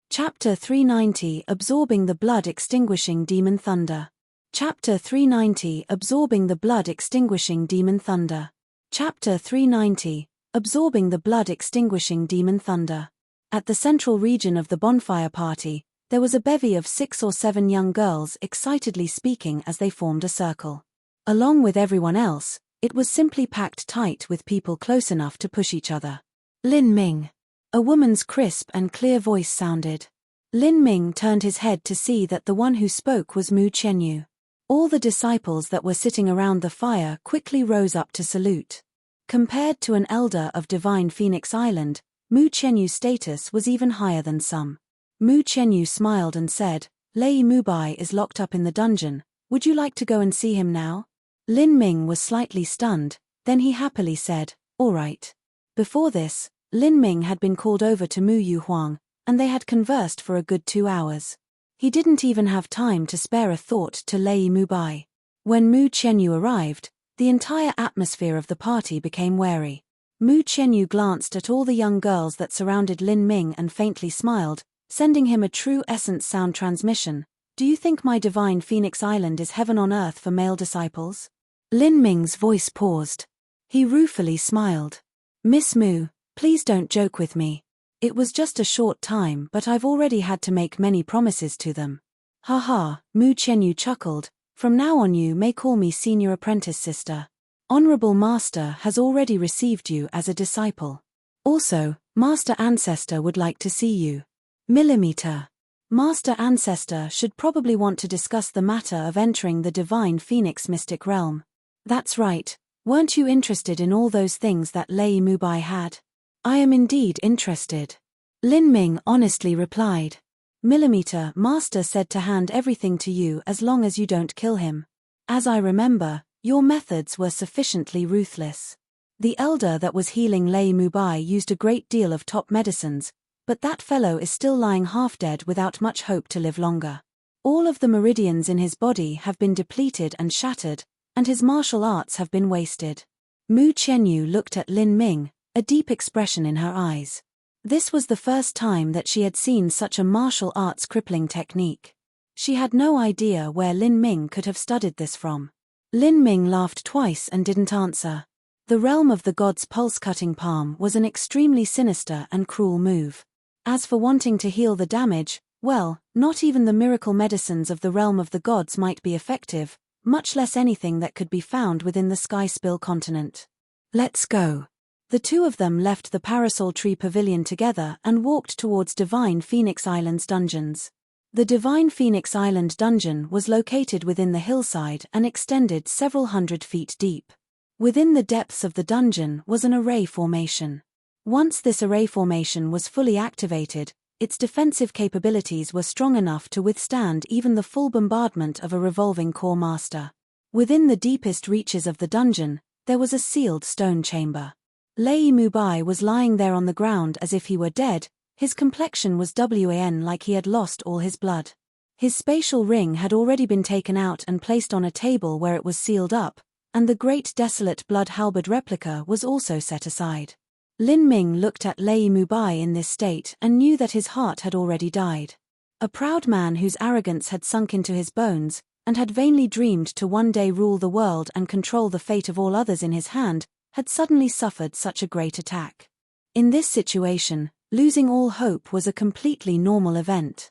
Chapter 390 Absorbing the Blood-Extinguishing Demon Thunder. Chapter 390 Absorbing the Blood-Extinguishing Demon Thunder. Chapter 390 Absorbing the Blood-Extinguishing Demon Thunder. At the central region of the bonfire party, there was a bevy of 6 or 7 young girls excitedly speaking as they formed a circle. Along with everyone else, it was simply packed tight with people close enough to push each other. Lin Ming. A woman's crisp and clear voice sounded. Lin Ming turned his head to see that the one who spoke was Mu Chenyu. All the disciples that were sitting around the fire quickly rose up to salute. Compared to an elder of Divine Phoenix Island, Mu Chenyu's status was even higher than some. Mu Chenyu smiled and said, "Lei Mubai is locked up in the dungeon, would you like to go and see him now?" Lin Ming was slightly stunned, then he happily said, "All right." Before this, Lin Ming had been called over to Mu Yuhuang, and they had conversed for a good 2 hours. He didn't even have time to spare a thought to Lei Mubai. When Mu Chenyu arrived, the entire atmosphere of the party became wary. Mu Chenyu glanced at all the young girls that surrounded Lin Ming and faintly smiled, sending him a true essence sound transmission. "Do you think my Divine Phoenix Island is heaven on earth for male disciples?" Lin Ming's voice paused. He ruefully smiled. "Miss Mu, please don't joke with me. It was just a short time, but I've already had to make many promises to them." "Ha," Mu Chenyu chuckled, "from now on you may call me senior apprentice sister. Honorable Master has already received you as a disciple. Also, Master Ancestor would like to see you. Millimeter. Master Ancestor should probably want to discuss the matter of entering the Divine Phoenix Mystic Realm." "That's right. Weren't you interested in all those things that Lei Mubai had?" "I am indeed interested," Lin Ming honestly replied. "Millimeter, Master said to hand everything to you as long as you don't kill him. As I remember, your methods were sufficiently ruthless. The elder that was healing Lei Mubai used a great deal of top medicines, but that fellow is still lying half dead without much hope to live longer. All of the meridians in his body have been depleted and shattered, and his martial arts have been wasted." Mu Chenyu looked at Lin Ming, a deep expression in her eyes. This was the first time that she had seen such a martial arts crippling technique. She had no idea where Lin Ming could have studied this from. Lin Ming laughed twice and didn't answer. The realm of the god's pulse-cutting palm was an extremely sinister and cruel move. As for wanting to heal the damage, Well, not even the miracle medicines of the realm of the gods might be effective, much less anything that could be found within the Sky Spill continent. Let's go. The two of them left the Parasol Tree Pavilion together and walked towards Divine Phoenix Island's dungeons. The Divine Phoenix Island dungeon was located within the hillside and extended several hundred feet deep. Within the depths of the dungeon was an array formation. Once this array formation was fully activated, its defensive capabilities were strong enough to withstand even the full bombardment of a revolving core master. Within the deepest reaches of the dungeon, there was a sealed stone chamber. Lei Mubai was lying there on the ground as if he were dead. His complexion was like he had lost all his blood. His spatial ring had already been taken out and placed on a table where it was sealed up, and the great desolate blood halberd replica was also set aside. Lin Ming looked at Lei Mubai in this state and knew that his heart had already died. A proud man whose arrogance had sunk into his bones, and had vainly dreamed to one day rule the world and control the fate of all others in his hand, had suddenly suffered such a great attack. In this situation, losing all hope was a completely normal event.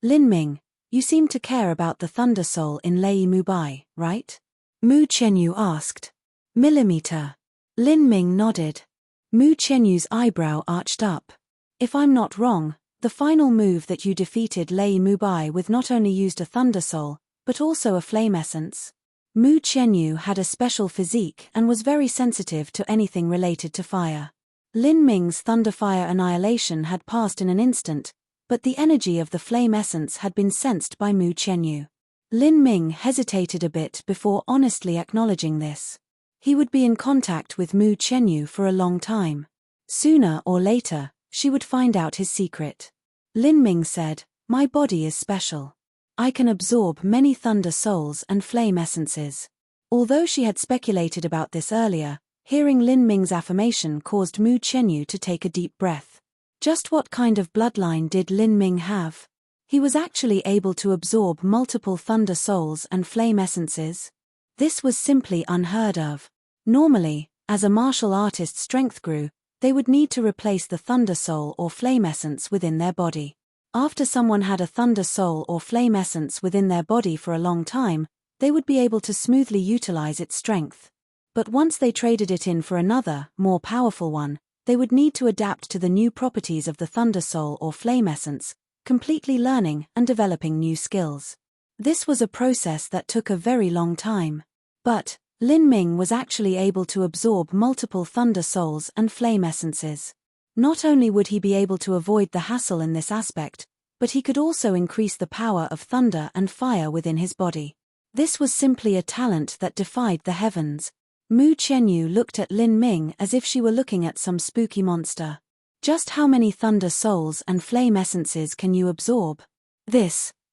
Lin Ming, you seem to care about the Thunder Soul in Lei Mubai, right? Mu Qianyu asked. Millimeter. Lin Ming nodded. Mu Qianyu's eyebrow arched up. If I'm not wrong, the final move that you defeated Lei Mubai with not only used a Thunder Soul, but also a Flame Essence. Mu Qianyu had a special physique and was very sensitive to anything related to fire. Lin Ming's Thunderfire Annihilation had passed in an instant, but the energy of the Flame Essence had been sensed by Mu Qianyu. Lin Ming hesitated a bit before honestly acknowledging this. He would be in contact with Mu Qianyu for a long time. Sooner or later, she would find out his secret. Lin Ming said, "My body is special. I can absorb many Thunder Souls and Flame Essences." Although she had speculated about this earlier, hearing Lin Ming's affirmation caused Mu Qianyu to take a deep breath. Just what kind of bloodline did Lin Ming have? He was actually able to absorb multiple Thunder Souls and Flame Essences? This was simply unheard of. Normally, as a martial artist's strength grew, they would need to replace the Thunder Soul or Flame Essence within their body. After someone had a Thunder Soul or Flame Essence within their body for a long time, they would be able to smoothly utilize its strength. But once they traded it in for another, more powerful one, they would need to adapt to the new properties of the Thunder Soul or Flame Essence, completely learning and developing new skills. This was a process that took a very long time. But Lin Ming was actually able to absorb multiple Thunder Souls and Flame Essences. Not only would he be able to avoid the hassle in this aspect, but he could also increase the power of thunder and fire within his body. This was simply a talent that defied the heavens. Mu Qianyu looked at Lin Ming as if she were looking at some spooky monster. Just how many Thunder Souls and Flame Essences can you absorb?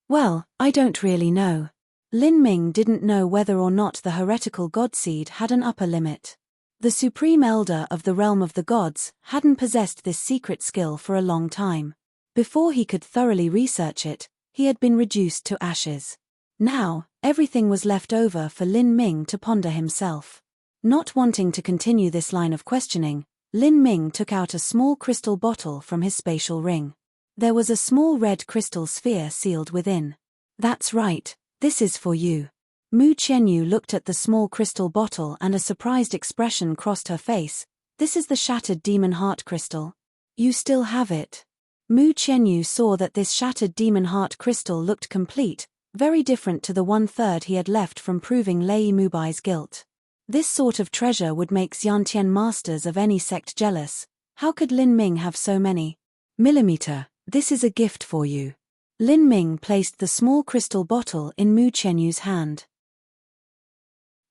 Well, I don't really know. Lin Ming didn't know whether or not the heretical godseed had an upper limit. The Supreme Elder of the Realm of the Gods hadn't possessed this secret skill for a long time. Before he could thoroughly research it, he had been reduced to ashes. Now, everything was left over for Lin Ming to ponder himself. Not wanting to continue this line of questioning, Lin Ming took out a small crystal bottle from his spatial ring. There was a small red crystal sphere sealed within. "That's right. This is for you." Mu Qianyu looked at the small crystal bottle and a surprised expression crossed her face. "This is the shattered demon heart crystal. You still have it." Mu Qianyu saw that this shattered demon heart crystal looked complete, very different to the 1/3 he had left from proving Lei Mubai's guilt. This sort of treasure would make Xiantian masters of any sect jealous. How could Lin Ming have so many? "Millimeter, this is a gift for you." Lin Ming placed the small crystal bottle in Mu Qianyu's hand.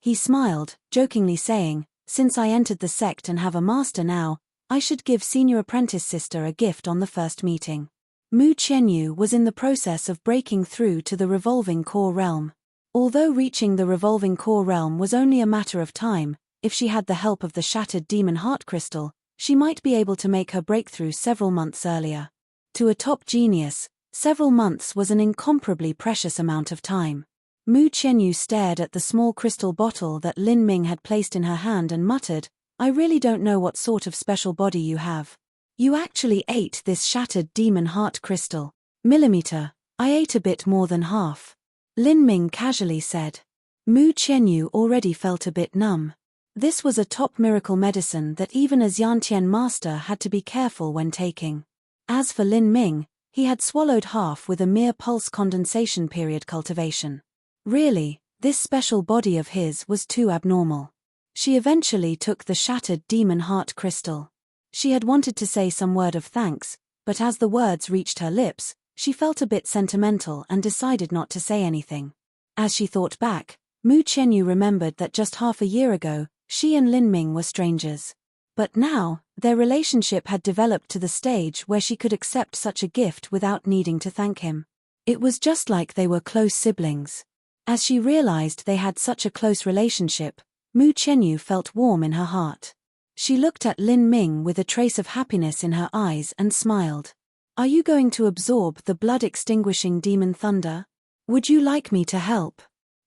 He smiled, jokingly saying, "Since I entered the sect and have a master now, I should give senior apprentice sister a gift on the first meeting." Mu Qianyu was in the process of breaking through to the revolving core realm. Although reaching the revolving core realm was only a matter of time, if she had the help of the shattered demon heart crystal, she might be able to make her breakthrough several months earlier. To a top genius, several months was an incomparably precious amount of time. Mu Qianyu stared at the small crystal bottle that Lin Ming had placed in her hand and muttered, "I really don't know what sort of special body you have. You actually ate this shattered demon heart crystal. Millimeter, I ate a bit more than half. Lin Ming casually said. Mu Qianyu already felt a bit numb. This was a top miracle medicine that even a Xiantian master had to be careful when taking. As for Lin Ming, he had swallowed half with a mere pulse condensation period cultivation. Really, this special body of his was too abnormal. She eventually took the shattered demon heart crystal. She had wanted to say some word of thanks, but as the words reached her lips, she felt a bit sentimental and decided not to say anything. As she thought back, Mu Qianyu remembered that just half a year ago, she and Lin Ming were strangers. But now, their relationship had developed to the stage where she could accept such a gift without needing to thank him. It was just like they were close siblings. As she realized they had such a close relationship, Mu Qianyu felt warm in her heart. She looked at Lin Ming with a trace of happiness in her eyes and smiled. Are you going to absorb the blood-extinguishing demon thunder? Would you like me to help?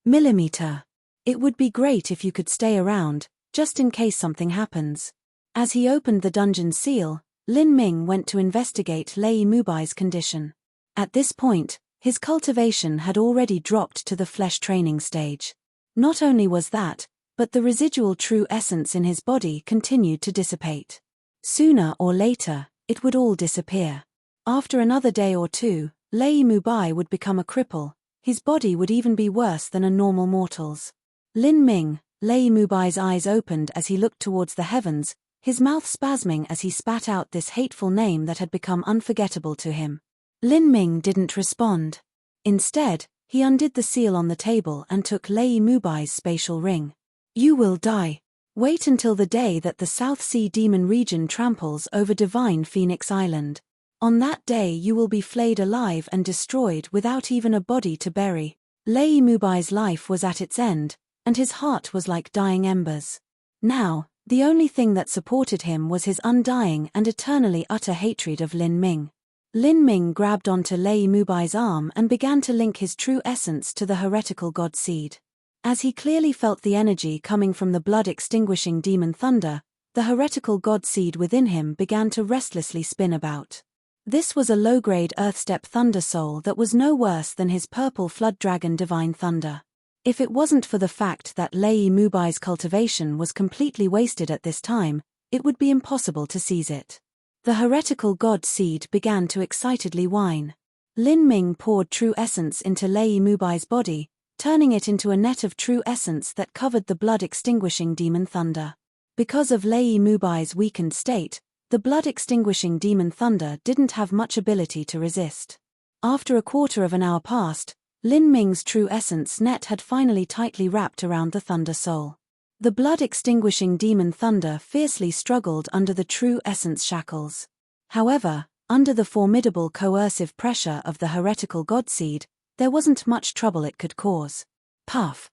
Millimeter. It would be great if you could stay around, just in case something happens. As he opened the dungeon seal, Lin Ming went to investigate Lei Mubai's condition. At this point, his cultivation had already dropped to the flesh training stage. Not only was that, but the residual true essence in his body continued to dissipate. Sooner or later, it would all disappear. After another day or two, Lei Mubai would become a cripple. His body would even be worse than a normal mortal's. Lin Ming, Lei Mubai's eyes opened as he looked towards the heavens, his mouth spasming as he spat out this hateful name that had become unforgettable to him. Lin Ming didn't respond. Instead, he undid the seal on the table and took Lei Mubai's spatial ring. You will die. Wait until the day that the South Sea Demon region tramples over divine Phoenix Island. On that day you will be flayed alive and destroyed without even a body to bury. Lei Mubai's life was at its end, and his heart was like dying embers. Now, the only thing that supported him was his undying and eternally utter hatred of Lin Ming. Lin Ming grabbed onto Lei Mubai's arm and began to link his true essence to the heretical god seed. As he clearly felt the energy coming from the blood-extinguishing demon thunder, the heretical god seed within him began to restlessly spin about. This was a low-grade earth-step thunder soul that was no worse than his purple flood dragon divine thunder. If it wasn't for the fact that Lei Mubai's cultivation was completely wasted at this time, it would be impossible to seize it. The heretical god seed began to excitedly whine. Lin Ming poured true essence into Lei Mubai's body, turning it into a net of true essence that covered the blood-extinguishing demon thunder. Because of Lei Mubai's weakened state, the blood-extinguishing demon thunder didn't have much ability to resist. After a quarter of an hour passed, Lin Ming's true essence net had finally tightly wrapped around the thunder soul. The blood-extinguishing demon thunder fiercely struggled under the true essence shackles. However, under the formidable coercive pressure of the heretical god seed, there wasn't much trouble it could cause. Puff.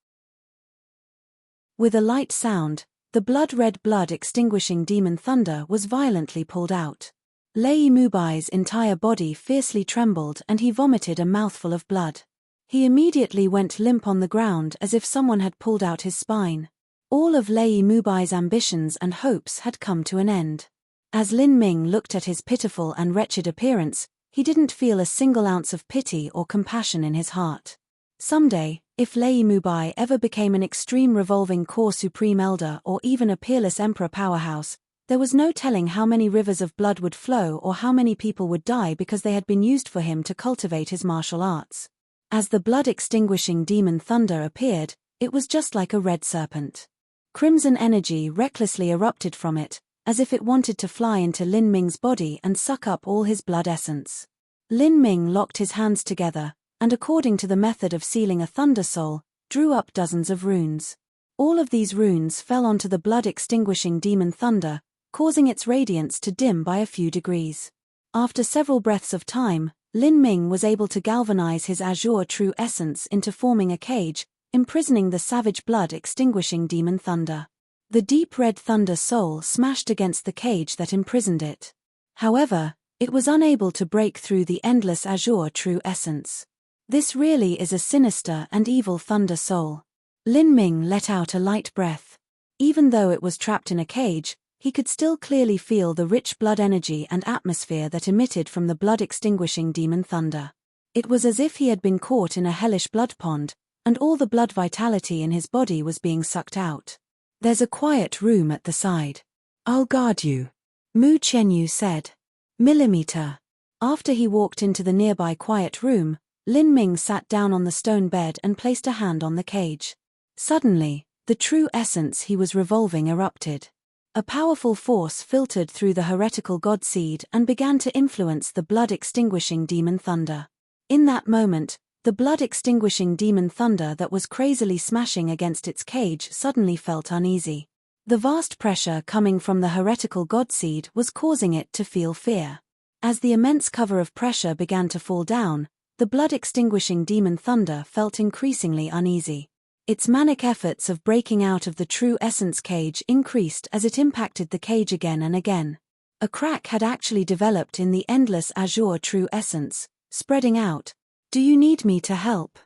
With a light sound, the blood-red blood-extinguishing demon thunder was violently pulled out. Lei Mubai's entire body fiercely trembled and he vomited a mouthful of blood. He immediately went limp on the ground as if someone had pulled out his spine. All of Lei Mubai's ambitions and hopes had come to an end. As Lin Ming looked at his pitiful and wretched appearance, he didn't feel a single ounce of pity or compassion in his heart. Someday, if Lei Mubai ever became an extreme revolving core supreme elder or even a peerless emperor powerhouse, there was no telling how many rivers of blood would flow or how many people would die because they had been used for him to cultivate his martial arts. As the blood-extinguishing demon thunder appeared, it was just like a red serpent. Crimson energy recklessly erupted from it, as if it wanted to fly into Lin Ming's body and suck up all his blood essence. Lin Ming locked his hands together, and according to the method of sealing a thunder soul, drew up dozens of runes. All of these runes fell onto the blood-extinguishing demon thunder, causing its radiance to dim by a few degrees. After several breaths of time, Lin Ming was able to galvanize his azure true essence into forming a cage, imprisoning the savage blood-extinguishing demon thunder. The deep red thunder soul smashed against the cage that imprisoned it. However, it was unable to break through the endless azure true essence. This really is a sinister and evil thunder soul. Lin Ming let out a light breath. Even though it was trapped in a cage, he could still clearly feel the rich blood energy and atmosphere that emitted from the blood-extinguishing demon thunder. It was as if he had been caught in a hellish blood pond, and all the blood vitality in his body was being sucked out. "There's a quiet room at the side. I'll guard you," Mu Qianyu said. Millimeter. After he walked into the nearby quiet room, Lin Ming sat down on the stone bed and placed a hand on the cage. Suddenly, the true essence he was revolving erupted. A powerful force filtered through the heretical god seed and began to influence the blood-extinguishing demon thunder. In that moment, the blood-extinguishing demon thunder that was crazily smashing against its cage suddenly felt uneasy. The vast pressure coming from the heretical god seed was causing it to feel fear. As the immense cover of pressure began to fall down, the blood-extinguishing demon thunder felt increasingly uneasy. Its manic efforts of breaking out of the true essence cage increased as it impacted the cage again and again. A crack had actually developed in the endless azure true essence, spreading out. "Do you need me to help?"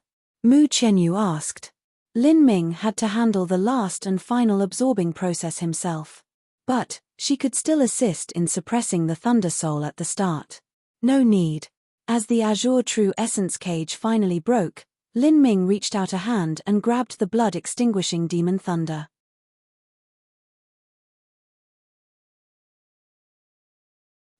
Mu Qianyu asked. Lin Ming had to handle the last and final absorbing process himself. But she could still assist in suppressing the Thunder Soul at the start. No need. As the azure true essence cage finally broke, Lin Ming reached out a hand and grabbed the blood-extinguishing demon thunder.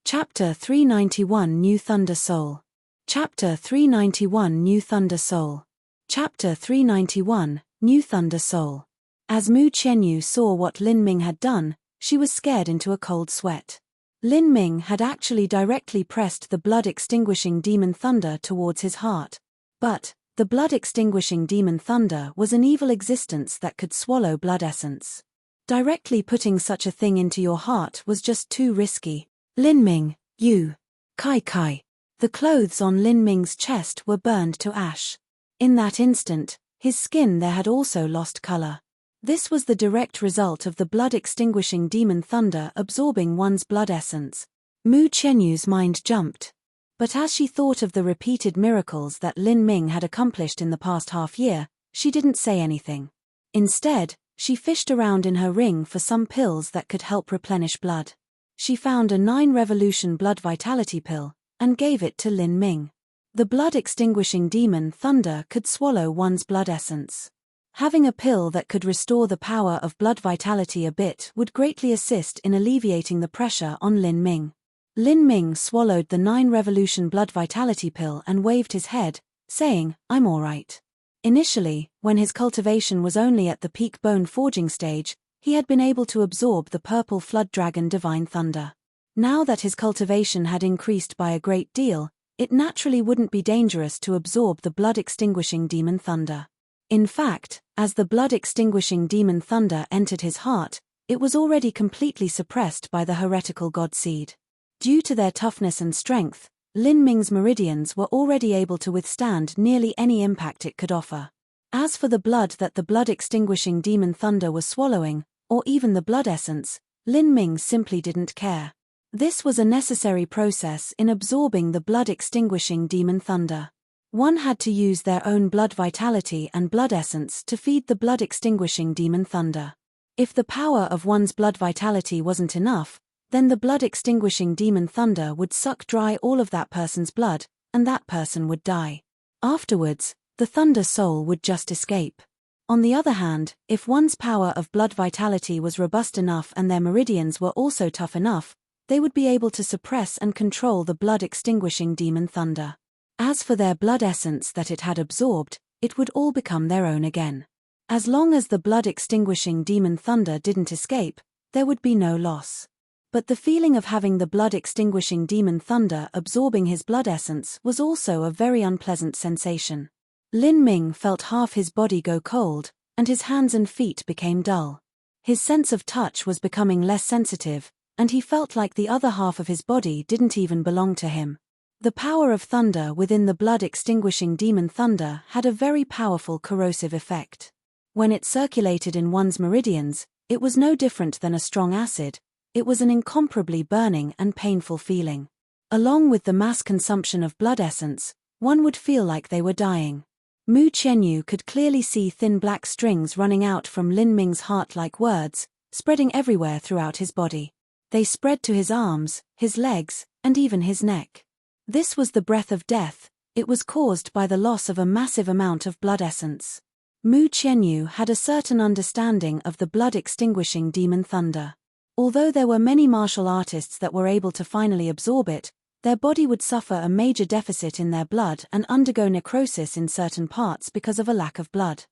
Chapter 391 New Thunder Soul. Chapter 391 New Thunder Soul. Chapter 391 New Thunder Soul. As Mu Qianyu saw what Lin Ming had done, she was scared into a cold sweat. Lin Ming had actually directly pressed the blood-extinguishing demon thunder towards his heart. But the blood-extinguishing demon thunder was an evil existence that could swallow blood essence. Directly putting such a thing into your heart was just too risky. "Lin Ming, you." Kai Kai. The clothes on Lin Ming's chest were burned to ash. In that instant, his skin there had also lost color. This was the direct result of the blood-extinguishing demon thunder absorbing one's blood essence. Mu Qianyu's mind jumped. But as she thought of the repeated miracles that Lin Ming had accomplished in the past half-year, she didn't say anything. Instead, she fished around in her ring for some pills that could help replenish blood. She found a 9-revolution blood vitality pill, and gave it to Lin Ming. The blood-extinguishing demon thunder could swallow one's blood essence. Having a pill that could restore the power of blood vitality a bit would greatly assist in alleviating the pressure on Lin Ming. Lin Ming swallowed the 9-revolution blood vitality pill and waved his head, saying, "I'm all right." Initially, when his cultivation was only at the peak bone forging stage, he had been able to absorb the purple flood dragon divine thunder. Now that his cultivation had increased by a great deal, it naturally wouldn't be dangerous to absorb the blood-extinguishing demon thunder. In fact, as the blood-extinguishing demon thunder entered his heart, it was already completely suppressed by the heretical god seed. Due to their toughness and strength, Lin Ming's meridians were already able to withstand nearly any impact it could offer. As for the blood that the blood-extinguishing demon thunder was swallowing, or even the blood essence, Lin Ming simply didn't care. This was a necessary process in absorbing the blood-extinguishing demon thunder. One had to use their own blood vitality and blood essence to feed the blood-extinguishing demon thunder. If the power of one's blood vitality wasn't enough, then the blood-extinguishing demon thunder would suck dry all of that person's blood, and that person would die. Afterwards, the Thunder Soul would just escape. On the other hand, if one's power of blood vitality was robust enough and their meridians were also tough enough, they would be able to suppress and control the blood-extinguishing demon thunder. As for their blood essence that it had absorbed, it would all become their own again. As long as the blood-extinguishing demon thunder didn't escape, there would be no loss. But the feeling of having the blood-extinguishing demon thunder absorbing his blood essence was also a very unpleasant sensation. Lin Ming felt half his body go cold, and his hands and feet became dull. His sense of touch was becoming less sensitive, and he felt like the other half of his body didn't even belong to him. The power of thunder within the blood-extinguishing demon thunder had a very powerful corrosive effect. When it circulated in one's meridians, it was no different than a strong acid. It was an incomparably burning and painful feeling. Along with the mass consumption of blood essence, one would feel like they were dying. Mu Qianyu could clearly see thin black strings running out from Lin Ming's heart like words, spreading everywhere throughout his body. They spread to his arms, his legs, and even his neck. This was the breath of death. It was caused by the loss of a massive amount of blood essence. Mu Qianyu had a certain understanding of the blood-extinguishing demon thunder. Although there were many martial artists that were able to finally absorb it, their body would suffer a major deficit in their blood and undergo necrosis in certain parts because of a lack of blood.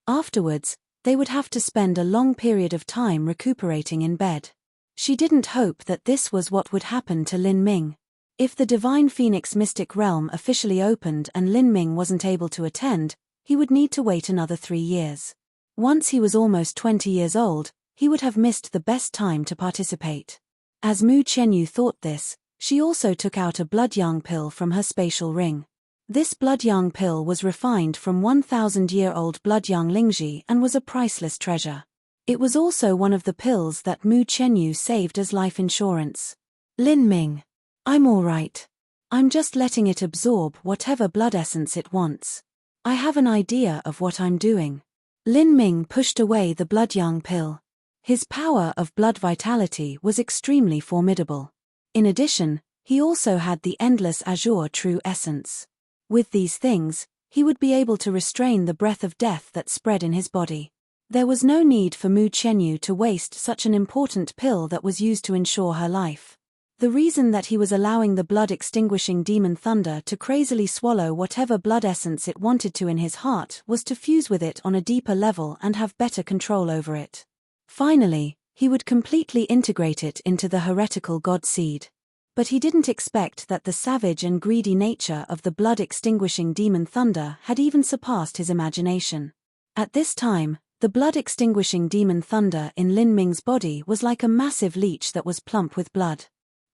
Afterwards, they would have to spend a long period of time recuperating in bed. She didn't hope that this was what would happen to Lin Ming. If the Divine Phoenix Mystic Realm officially opened and Lin Ming wasn't able to attend, he would need to wait another 3 years. Once he was almost 20 years old, he would have missed the best time to participate. As Mu Qianyu thought this, she also took out a blood yang pill from her spatial ring. This blood yang pill was refined from 1,000-year-old blood yang lingji and was a priceless treasure. It was also one of the pills that Mu Qianyu saved as life insurance. Lin Ming. I'm all right. I'm just letting it absorb whatever blood essence it wants. I have an idea of what I'm doing. Lin Ming pushed away the blood yang pill. His power of blood vitality was extremely formidable. In addition, he also had the endless azure true essence. With these things, he would be able to restrain the breath of death that spread in his body. There was no need for Mu Qianyu to waste such an important pill that was used to ensure her life. The reason that he was allowing the blood-extinguishing demon thunder to crazily swallow whatever blood essence it wanted to in his heart was to fuse with it on a deeper level and have better control over it. Finally, he would completely integrate it into the heretical god seed. But he didn't expect that the savage and greedy nature of the blood-extinguishing demon thunder had even surpassed his imagination. At this time, the blood-extinguishing demon thunder in Lin Ming's body was like a massive leech that was plump with blood.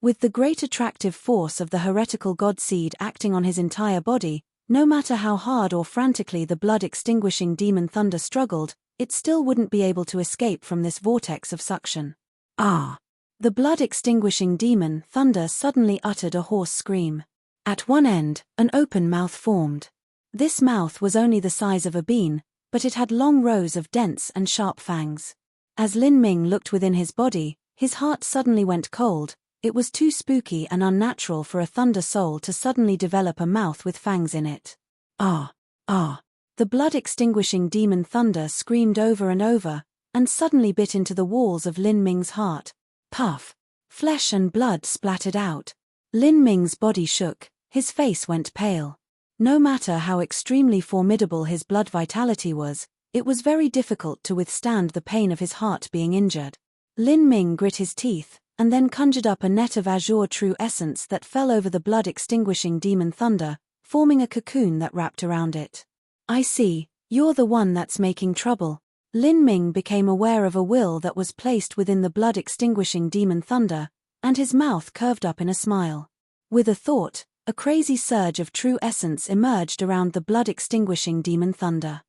With the great attractive force of the heretical god seed acting on his entire body, no matter how hard or frantically the blood-extinguishing demon thunder struggled, it still wouldn't be able to escape from this vortex of suction. Ah! The blood-extinguishing demon thunder suddenly uttered a hoarse scream. At one end, an open mouth formed. This mouth was only the size of a bean, but it had long rows of dense and sharp fangs. As Lin Ming looked within his body, his heart suddenly went cold. It was too spooky and unnatural for a thunder soul to suddenly develop a mouth with fangs in it. Ah! Ah! The blood-extinguishing demon thunder screamed over and over, and suddenly bit into the walls of Lin Ming's heart. Puff! Flesh and blood splattered out. Lin Ming's body shook, his face went pale. No matter how extremely formidable his blood vitality was, it was very difficult to withstand the pain of his heart being injured. Lin Ming grit his teeth, and then conjured up a net of azure true essence that fell over the blood-extinguishing demon thunder, forming a cocoon that wrapped around it. I see, you're the one that's making trouble. Lin Ming became aware of a will that was placed within the blood-extinguishing demon thunder, and his mouth curved up in a smile. With a thought, a crazy surge of true essence emerged around the blood-extinguishing demon thunder.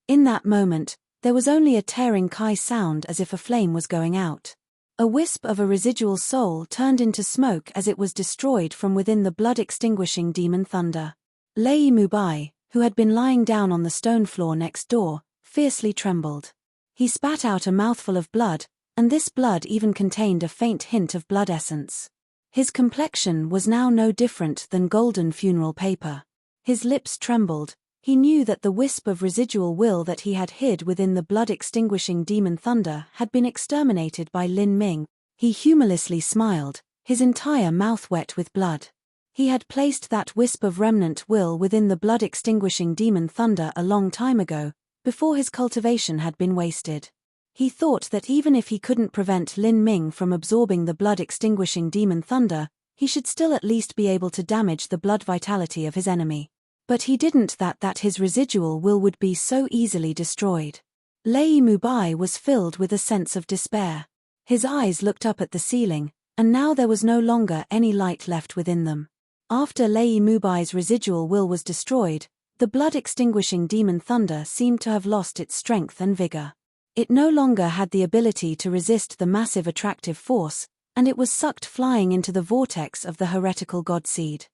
In that moment, there was only a tearing kai sound as if a flame was going out. A wisp of a residual soul turned into smoke as it was destroyed from within the blood-extinguishing demon thunder. Lei Mubai, who had been lying down on the stone floor next door, fiercely trembled. He spat out a mouthful of blood, and this blood even contained a faint hint of blood essence. His complexion was now no different than golden funeral paper. His lips trembled. He knew that the wisp of residual will that he had hid within the blood-extinguishing demon thunder had been exterminated by Lin Ming. He humorlessly smiled, his entire mouth wet with blood. He had placed that wisp of remnant will within the blood-extinguishing demon thunder a long time ago, before his cultivation had been wasted. He thought that even if he couldn't prevent Lin Ming from absorbing the blood-extinguishing demon thunder, he should still at least be able to damage the blood vitality of his enemy. But he didn't that his residual will would be so easily destroyed. Lei Mubai was filled with a sense of despair. His eyes looked up at the ceiling, and now there was no longer any light left within them. After Lei Mubai's residual will was destroyed, the blood-extinguishing demon thunder seemed to have lost its strength and vigor. It no longer had the ability to resist the massive attractive force, and it was sucked flying into the vortex of the heretical god seed.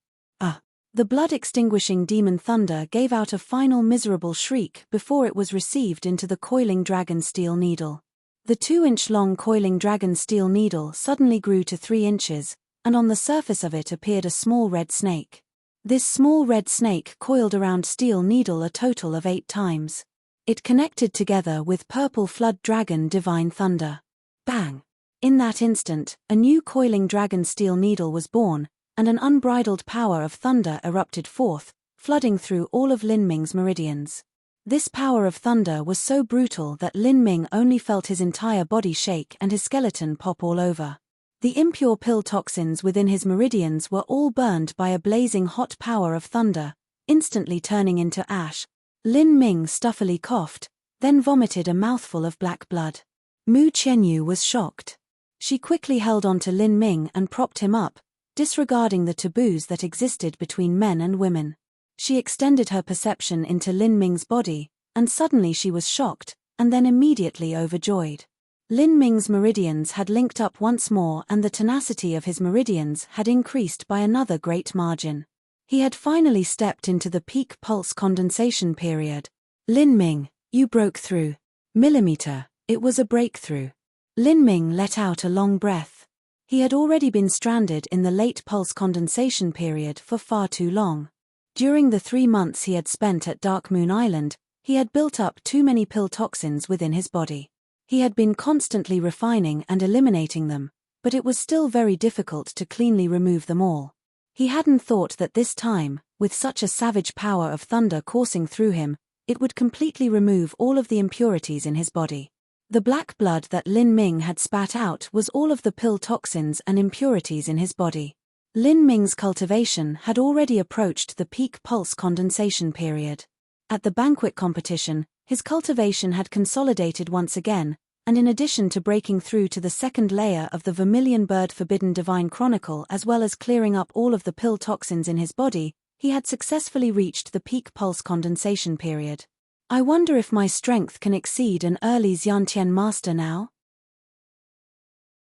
The blood-extinguishing demon thunder gave out a final miserable shriek before it was received into the coiling dragon steel needle. The 2-inch-long coiling dragon steel needle suddenly grew to 3 inches, and on the surface of it appeared a small red snake. This small red snake coiled around steel needle a total of 8 times. It connected together with purple flood dragon divine thunder. Bang! In that instant, a new coiling dragon steel needle was born, and an unbridled power of thunder erupted forth, flooding through all of Lin Ming's meridians. This power of thunder was so brutal that Lin Ming only felt his entire body shake and his skeleton pop all over. The impure pill toxins within his meridians were all burned by a blazing hot power of thunder, instantly turning into ash. Lin Ming stuffily coughed, then vomited a mouthful of black blood. Mu Qianyu was shocked. She quickly held on to Lin Ming and propped him up, disregarding the taboos that existed between men and women. She extended her perception into Lin Ming's body, and suddenly she was shocked, and then immediately overjoyed. Lin Ming's meridians had linked up once more, and the tenacity of his meridians had increased by another great margin. He had finally stepped into the peak pulse condensation period. Lin Ming, you broke through. Millimeter, it was a breakthrough. Lin Ming let out a long breath. He had already been stranded in the late pulse condensation period for far too long. During the 3 months he had spent at Dark Moon Island, he had built up too many pill toxins within his body. He had been constantly refining and eliminating them, but it was still very difficult to cleanly remove them all. He hadn't thought that this time, with such a savage power of thunder coursing through him, it would completely remove all of the impurities in his body. The black blood that Lin Ming had spat out was all of the pill toxins and impurities in his body. Lin Ming's cultivation had already approached the peak pulse condensation period. At the banquet competition, his cultivation had consolidated once again, and in addition to breaking through to the second layer of the Vermilion Bird Forbidden Divine Chronicle as well as clearing up all of the pill toxins in his body, he had successfully reached the peak pulse condensation period. I wonder if my strength can exceed an early Xiantian master now?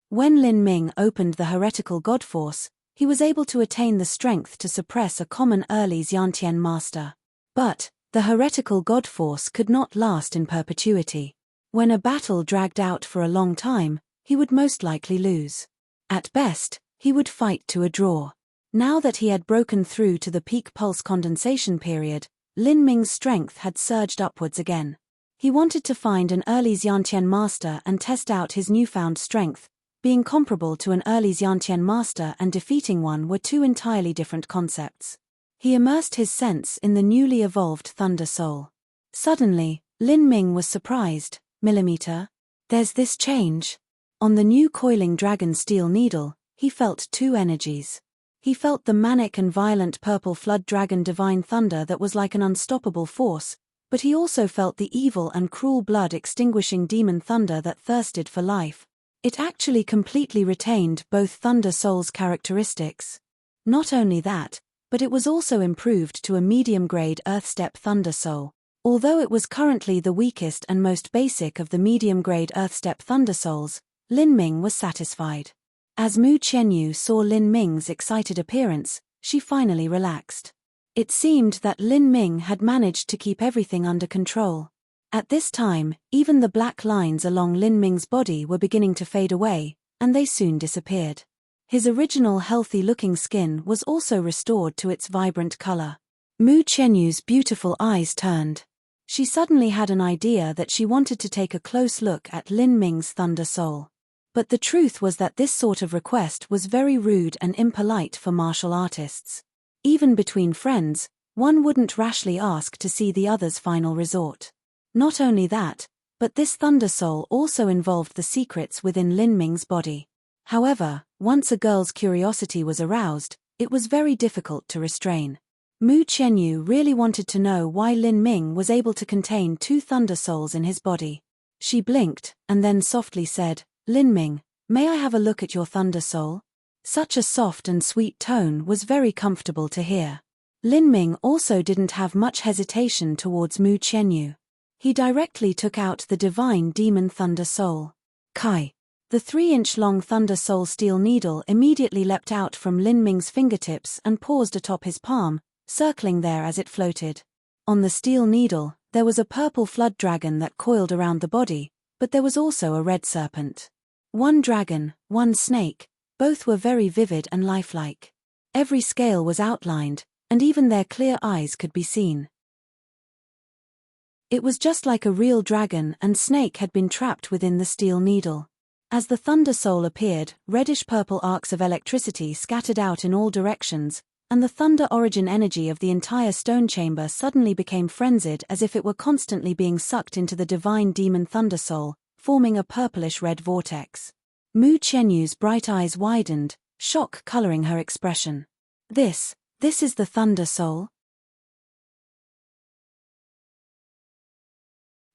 When Lin Ming opened the heretical god force, he was able to attain the strength to suppress a common early Xiantian master. But the heretical god force could not last in perpetuity. When a battle dragged out for a long time, he would most likely lose. At best, he would fight to a draw. Now that he had broken through to the peak pulse condensation period, Lin Ming's strength had surged upwards again. He wanted to find an early Xiantian master and test out his newfound strength. Being comparable to an early Xiantian master and defeating one were two entirely different concepts. He immersed his sense in the newly evolved Thunder Soul. Suddenly, Lin Ming was surprised. Millimeter? There's this change. On the new coiling dragon steel needle, he felt 2 energies. He felt the manic and violent purple flood dragon divine thunder that was like an unstoppable force, but he also felt the evil and cruel blood-extinguishing demon thunder that thirsted for life. It actually completely retained both Thunder Soul's characteristics. Not only that, but it was also improved to a medium-grade Earth-step Thunder Soul. Although it was currently the weakest and most basic of the medium-grade Earth-step Thunder Souls, Lin Ming was satisfied. As Mu Qianyu saw Lin Ming's excited appearance, she finally relaxed. It seemed that Lin Ming had managed to keep everything under control. At this time, even the black lines along Lin Ming's body were beginning to fade away, and they soon disappeared. His original healthy-looking skin was also restored to its vibrant color. Mu Qianyu's beautiful eyes turned. She suddenly had an idea that she wanted to take a close look at Lin Ming's Thunder Soul. But the truth was that this sort of request was very rude and impolite for martial artists. Even between friends, one wouldn't rashly ask to see the other's final resort. Not only that, but this Thunder Soul also involved the secrets within Lin Ming's body. However, once a girl's curiosity was aroused, it was very difficult to restrain. Mu Qianyu really wanted to know why Lin Ming was able to contain 2 Thunder Souls in his body. She blinked, and then softly said, "Lin Ming, may I have a look at your Thunder Soul?" Such a soft and sweet tone was very comfortable to hear. Lin Ming also didn't have much hesitation towards Mu Qianyu. He directly took out the divine demon Thunder Soul. Kai. The 3-inch-long Thunder Soul steel needle immediately leapt out from Lin Ming's fingertips and paused atop his palm, circling there as it floated. On the steel needle, there was a purple flood dragon that coiled around the body, but there was also a red serpent. One dragon, one snake, both were very vivid and lifelike. Every scale was outlined, and even their clear eyes could be seen. It was just like a real dragon and snake had been trapped within the steel needle. As the Thunder Soul appeared, reddish-purple arcs of electricity scattered out in all directions, and the thunder origin energy of the entire stone chamber suddenly became frenzied as if it were constantly being sucked into the divine demon Thunder Soul, forming a purplish-red vortex. Mu Qianyu's bright eyes widened, shock coloring her expression. This is the Thunder Soul?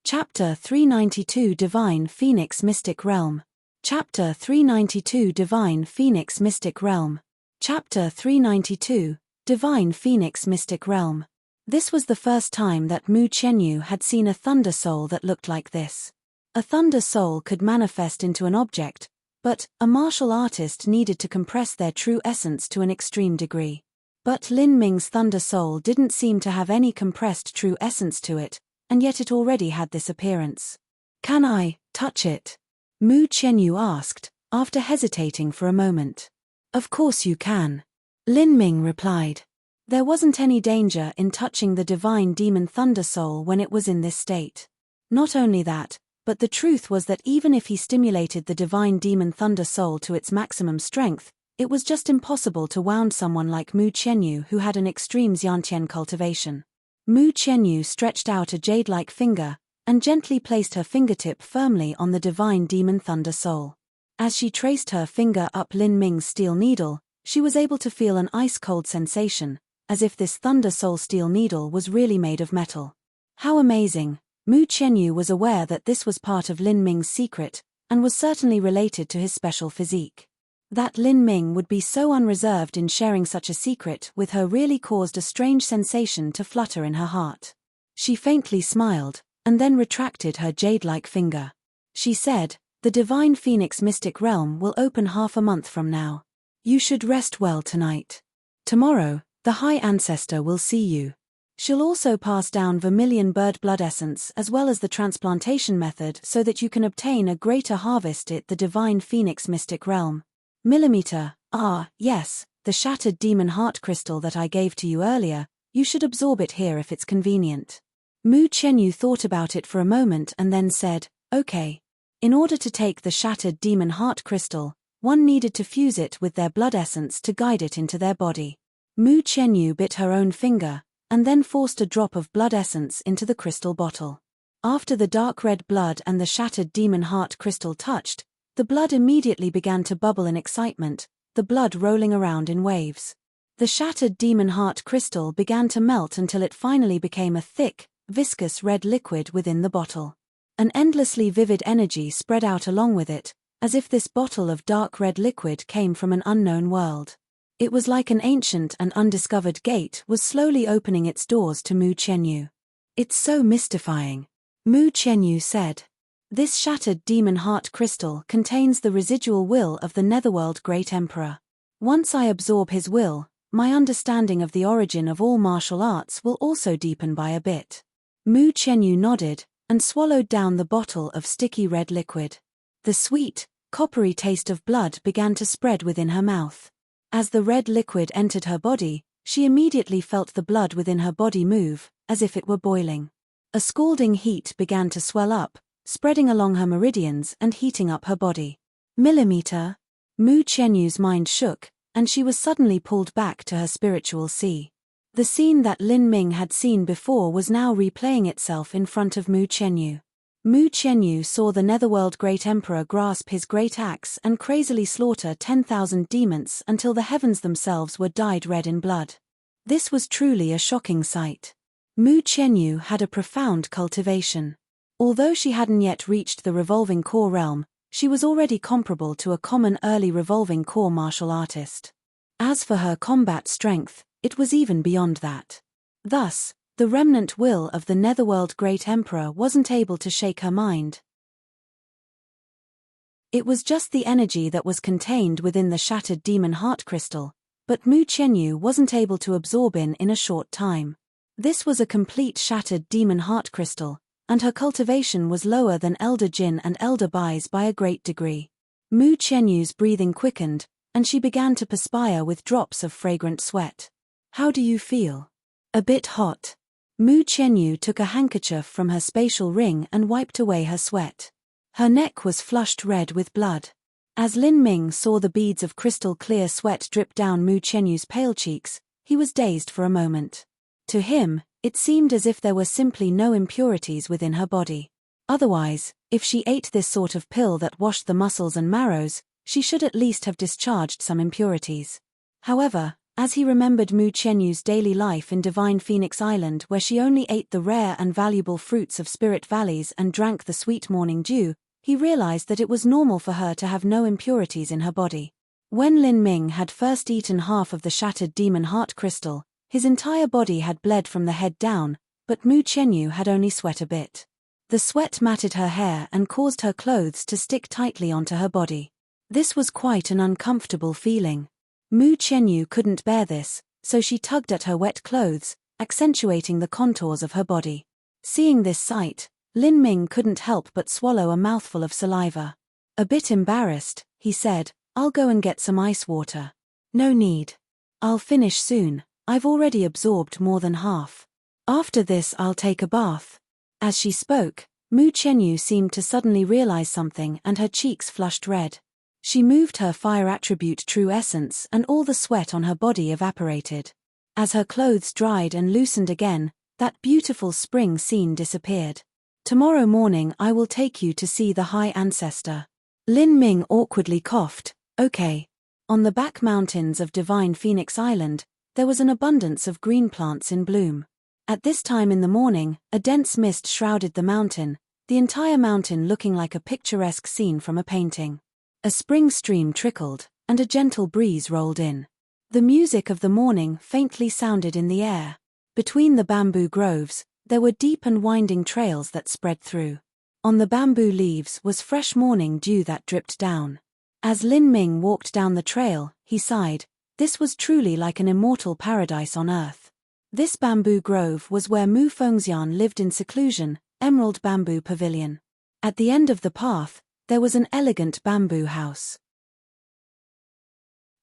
Chapter 392 Divine Phoenix Mystic Realm. Chapter 392 Divine Phoenix Mystic Realm. Chapter 392 Divine Phoenix Mystic Realm. This was the first time that Mu Qianyu had seen a Thunder Soul that looked like this. A Thunder Soul could manifest into an object, but a martial artist needed to compress their true essence to an extreme degree. But Lin Ming's Thunder Soul didn't seem to have any compressed true essence to it, and yet it already had this appearance. "Can I touch it?" Mu Qianyu asked, after hesitating for a moment. "Of course you can," Lin Ming replied. There wasn't any danger in touching the divine demon Thunder Soul when it was in this state. Not only that, but the truth was that even if he stimulated the divine demon Thunder Soul to its maximum strength, it was just impossible to wound someone like Mu Qianyu who had an extreme Xiantian cultivation. Mu Qianyu stretched out a jade-like finger, and gently placed her fingertip firmly on the divine demon Thunder Soul. As she traced her finger up Lin Ming's steel needle, she was able to feel an ice-cold sensation, as if this Thunder Soul steel needle was really made of metal. How amazing! Mu Qianyu was aware that this was part of Lin Ming's secret, and was certainly related to his special physique. That Lin Ming would be so unreserved in sharing such a secret with her really caused a strange sensation to flutter in her heart. She faintly smiled, and then retracted her jade-like finger. She said, "The Divine Phoenix Mystic Realm will open half a month from now. You should rest well tonight. Tomorrow, the High Ancestor will see you. She'll also pass down vermilion bird blood essence as well as the transplantation method so that you can obtain a greater harvest at the Divine Phoenix Mystic Realm. Millimeter, yes, the shattered demon heart crystal that I gave to you earlier, you should absorb it here if it's convenient." Mu Qianyu thought about it for a moment and then said, "Okay." In order to take the shattered demon heart crystal, one needed to fuse it with their blood essence to guide it into their body. Mu Qianyu bit her own finger, and then forced a drop of blood essence into the crystal bottle. After the dark red blood and the shattered demon heart crystal touched, the blood immediately began to bubble in excitement, the blood rolling around in waves. The shattered demon heart crystal began to melt until it finally became a thick, viscous red liquid within the bottle. An endlessly vivid energy spread out along with it, as if this bottle of dark red liquid came from an unknown world. It was like an ancient and undiscovered gate was slowly opening its doors to Mu Qianyu. "It's so mystifying," Mu Qianyu said. "This shattered demon heart crystal contains the residual will of the Netherworld Great Emperor. Once I absorb his will, my understanding of the origin of all martial arts will also deepen by a bit." Mu Qianyu nodded, and swallowed down the bottle of sticky red liquid. The sweet, coppery taste of blood began to spread within her mouth. As the red liquid entered her body, she immediately felt the blood within her body move, as if it were boiling. A scalding heat began to swell up, spreading along her meridians and heating up her body. Millimeter? Mu Qianyu's mind shook, and she was suddenly pulled back to her spiritual sea. The scene that Lin Ming had seen before was now replaying itself in front of Mu Qianyu. Mu Qianyu saw the Netherworld Great Emperor grasp his great axe and crazily slaughter 10,000 demons until the heavens themselves were dyed red in blood. This was truly a shocking sight. Mu Qianyu had a profound cultivation. Although she hadn't yet reached the revolving core realm, she was already comparable to a common early revolving core martial artist. As for her combat strength, it was even beyond that. Thus, the remnant will of the Netherworld Great Emperor wasn't able to shake her mind. It was just the energy that was contained within the shattered demon heart crystal, but Mu Qianyu wasn't able to absorb in a short time. This was a complete shattered demon heart crystal, and her cultivation was lower than Elder Jin and Elder Bai's by a great degree. Mu Qianyu's breathing quickened, and she began to perspire with drops of fragrant sweat. How do you feel? A bit hot. Mu Qianyu took a handkerchief from her spatial ring and wiped away her sweat. Her neck was flushed red with blood. As Lin Ming saw the beads of crystal clear sweat drip down Mu Qianyu's pale cheeks, he was dazed for a moment. To him, it seemed as if there were simply no impurities within her body. Otherwise, if she ate this sort of pill that washed the muscles and marrows, she should at least have discharged some impurities. However, as he remembered Mu Qianyu's daily life in Divine Phoenix Island, where she only ate the rare and valuable fruits of spirit valleys and drank the sweet morning dew, he realized that it was normal for her to have no impurities in her body. When Lin Ming had first eaten half of the shattered demon heart crystal, his entire body had bled from the head down, but Mu Qianyu had only sweat a bit. The sweat matted her hair and caused her clothes to stick tightly onto her body. This was quite an uncomfortable feeling. Mu Qianyu couldn't bear this, so she tugged at her wet clothes, accentuating the contours of her body. Seeing this sight, Lin Ming couldn't help but swallow a mouthful of saliva. A bit embarrassed, he said, "I'll go and get some ice water." "No need. I'll finish soon, I've already absorbed more than half. After this I'll take a bath." As she spoke, Mu Qianyu seemed to suddenly realize something and her cheeks flushed red. She moved her fire attribute true essence and all the sweat on her body evaporated. As her clothes dried and loosened again, that beautiful spring scene disappeared. "Tomorrow morning I will take you to see the High Ancestor." Lin Ming awkwardly coughed. "Okay." On the back mountains of Divine Phoenix Island, there was an abundance of green plants in bloom. At this time in the morning, a dense mist shrouded the mountain, the entire mountain looking like a picturesque scene from a painting. A spring stream trickled, and a gentle breeze rolled in. The music of the morning faintly sounded in the air. Between the bamboo groves, there were deep and winding trails that spread through. On the bamboo leaves was fresh morning dew that dripped down. As Lin Ming walked down the trail, he sighed. This was truly like an immortal paradise on earth. This bamboo grove was where Mu Fengxian lived in seclusion, Emerald Bamboo Pavilion. At the end of the path, there was an elegant bamboo house.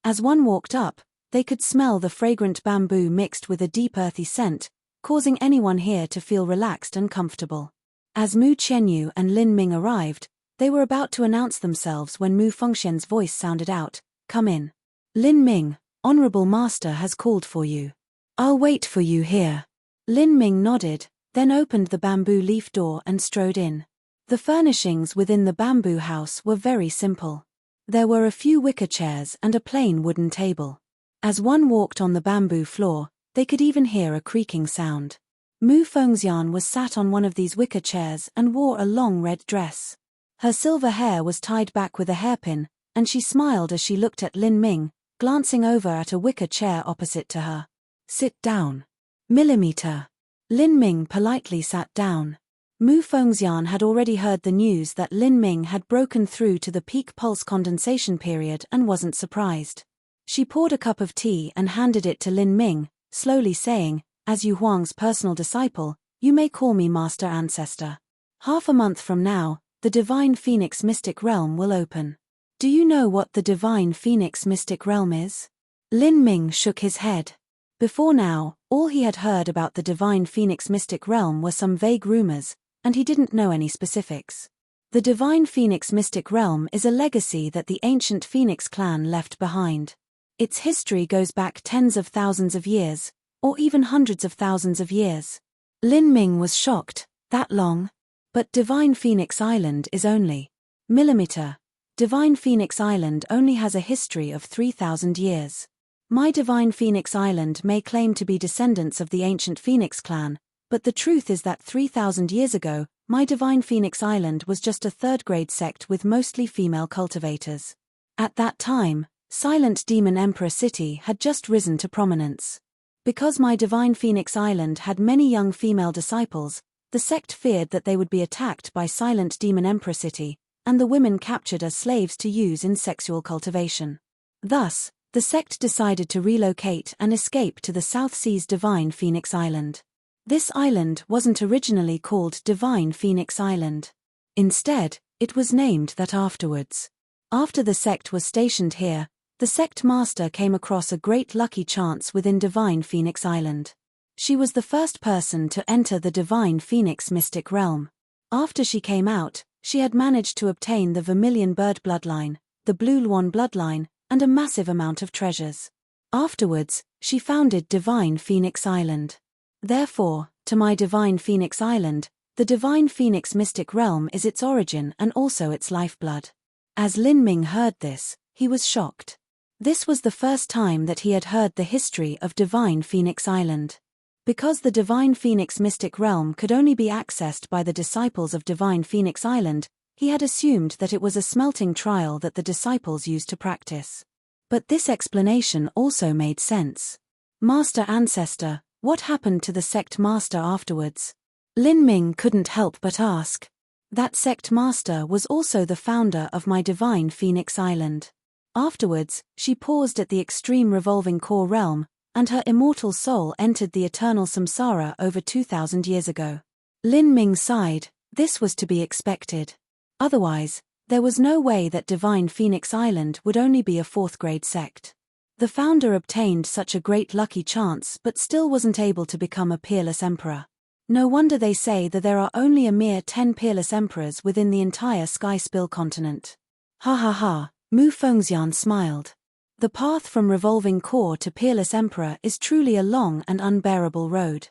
As one walked up, they could smell the fragrant bamboo mixed with a deep earthy scent, causing anyone here to feel relaxed and comfortable. As Mu Qianyu and Lin Ming arrived, they were about to announce themselves when Mu Fengxian's voice sounded out, "Come in. Lin Ming, Honorable Master has called for you. I'll wait for you here." Lin Ming nodded, then opened the bamboo leaf door and strode in. The furnishings within the bamboo house were very simple. There were a few wicker chairs and a plain wooden table. As one walked on the bamboo floor, they could even hear a creaking sound. Mu Fengxian was sat on one of these wicker chairs and wore a long red dress. Her silver hair was tied back with a hairpin, and she smiled as she looked at Lin Ming, glancing over at a wicker chair opposite to her. "Sit down. Millimeter." Lin Ming politely sat down. Mu Fengxian had already heard the news that Lin Ming had broken through to the peak pulse condensation period and wasn't surprised. She poured a cup of tea and handed it to Lin Ming, slowly saying, "As Yu Huang's personal disciple, you may call me Master Ancestor. Half a month from now, the Divine Phoenix Mystic Realm will open. Do you know what the Divine Phoenix Mystic Realm is?" Lin Ming shook his head. Before now, all he had heard about the Divine Phoenix Mystic Realm were some vague rumors, and he didn't know any specifics. The Divine Phoenix Mystic Realm is a legacy that the ancient Phoenix clan left behind. Its history goes back tens of thousands of years, or even hundreds of thousands of years. Lin Ming was shocked. That long? But Divine Phoenix Island is only millimeter. Divine Phoenix Island only has a history of 3,000 years. My Divine Phoenix Island may claim to be descendants of the ancient Phoenix clan, but the truth is that 3,000 years ago, my Divine Phoenix Island was just a third-grade sect with mostly female cultivators. At that time, Silent Demon Emperor City had just risen to prominence. Because my Divine Phoenix Island had many young female disciples, the sect feared that they would be attacked by Silent Demon Emperor City, and the women captured as slaves to use in sexual cultivation. Thus, the sect decided to relocate and escape to the South Sea's Divine Phoenix Island. This island wasn't originally called Divine Phoenix Island. Instead, it was named that afterwards. After the sect was stationed here, the sect master came across a great lucky chance within Divine Phoenix Island. She was the first person to enter the Divine Phoenix mystic realm. After she came out, she had managed to obtain the Vermilion bird bloodline, the Blue Luan bloodline, and a massive amount of treasures. Afterwards, she founded Divine Phoenix Island. Therefore, to my Divine Phoenix Island, the Divine Phoenix mystic realm is its origin and also its lifeblood. As Lin Ming heard this, he was shocked. This was the first time that he had heard the history of Divine Phoenix Island. Because the Divine Phoenix mystic realm could only be accessed by the disciples of Divine Phoenix Island, he had assumed that it was a smelting trial that the disciples used to practice. But this explanation also made sense. Master Ancestor, what happened to the sect master afterwards? Lin Ming couldn't help but ask. That sect master was also the founder of my Divine Phoenix Island. Afterwards, she paused at the extreme revolving core realm, and her immortal soul entered the eternal samsara over 2,000 years ago. Lin Ming sighed. This was to be expected. Otherwise, there was no way that Divine Phoenix Island would only be a 4th-grade sect. The founder obtained such a great lucky chance but still wasn't able to become a peerless emperor. No wonder they say that there are only a mere 10 peerless emperors within the entire Sky Spill continent. Ha ha ha. Mu Fengxian smiled. The path from revolving core to peerless emperor is truly a long and unbearable road.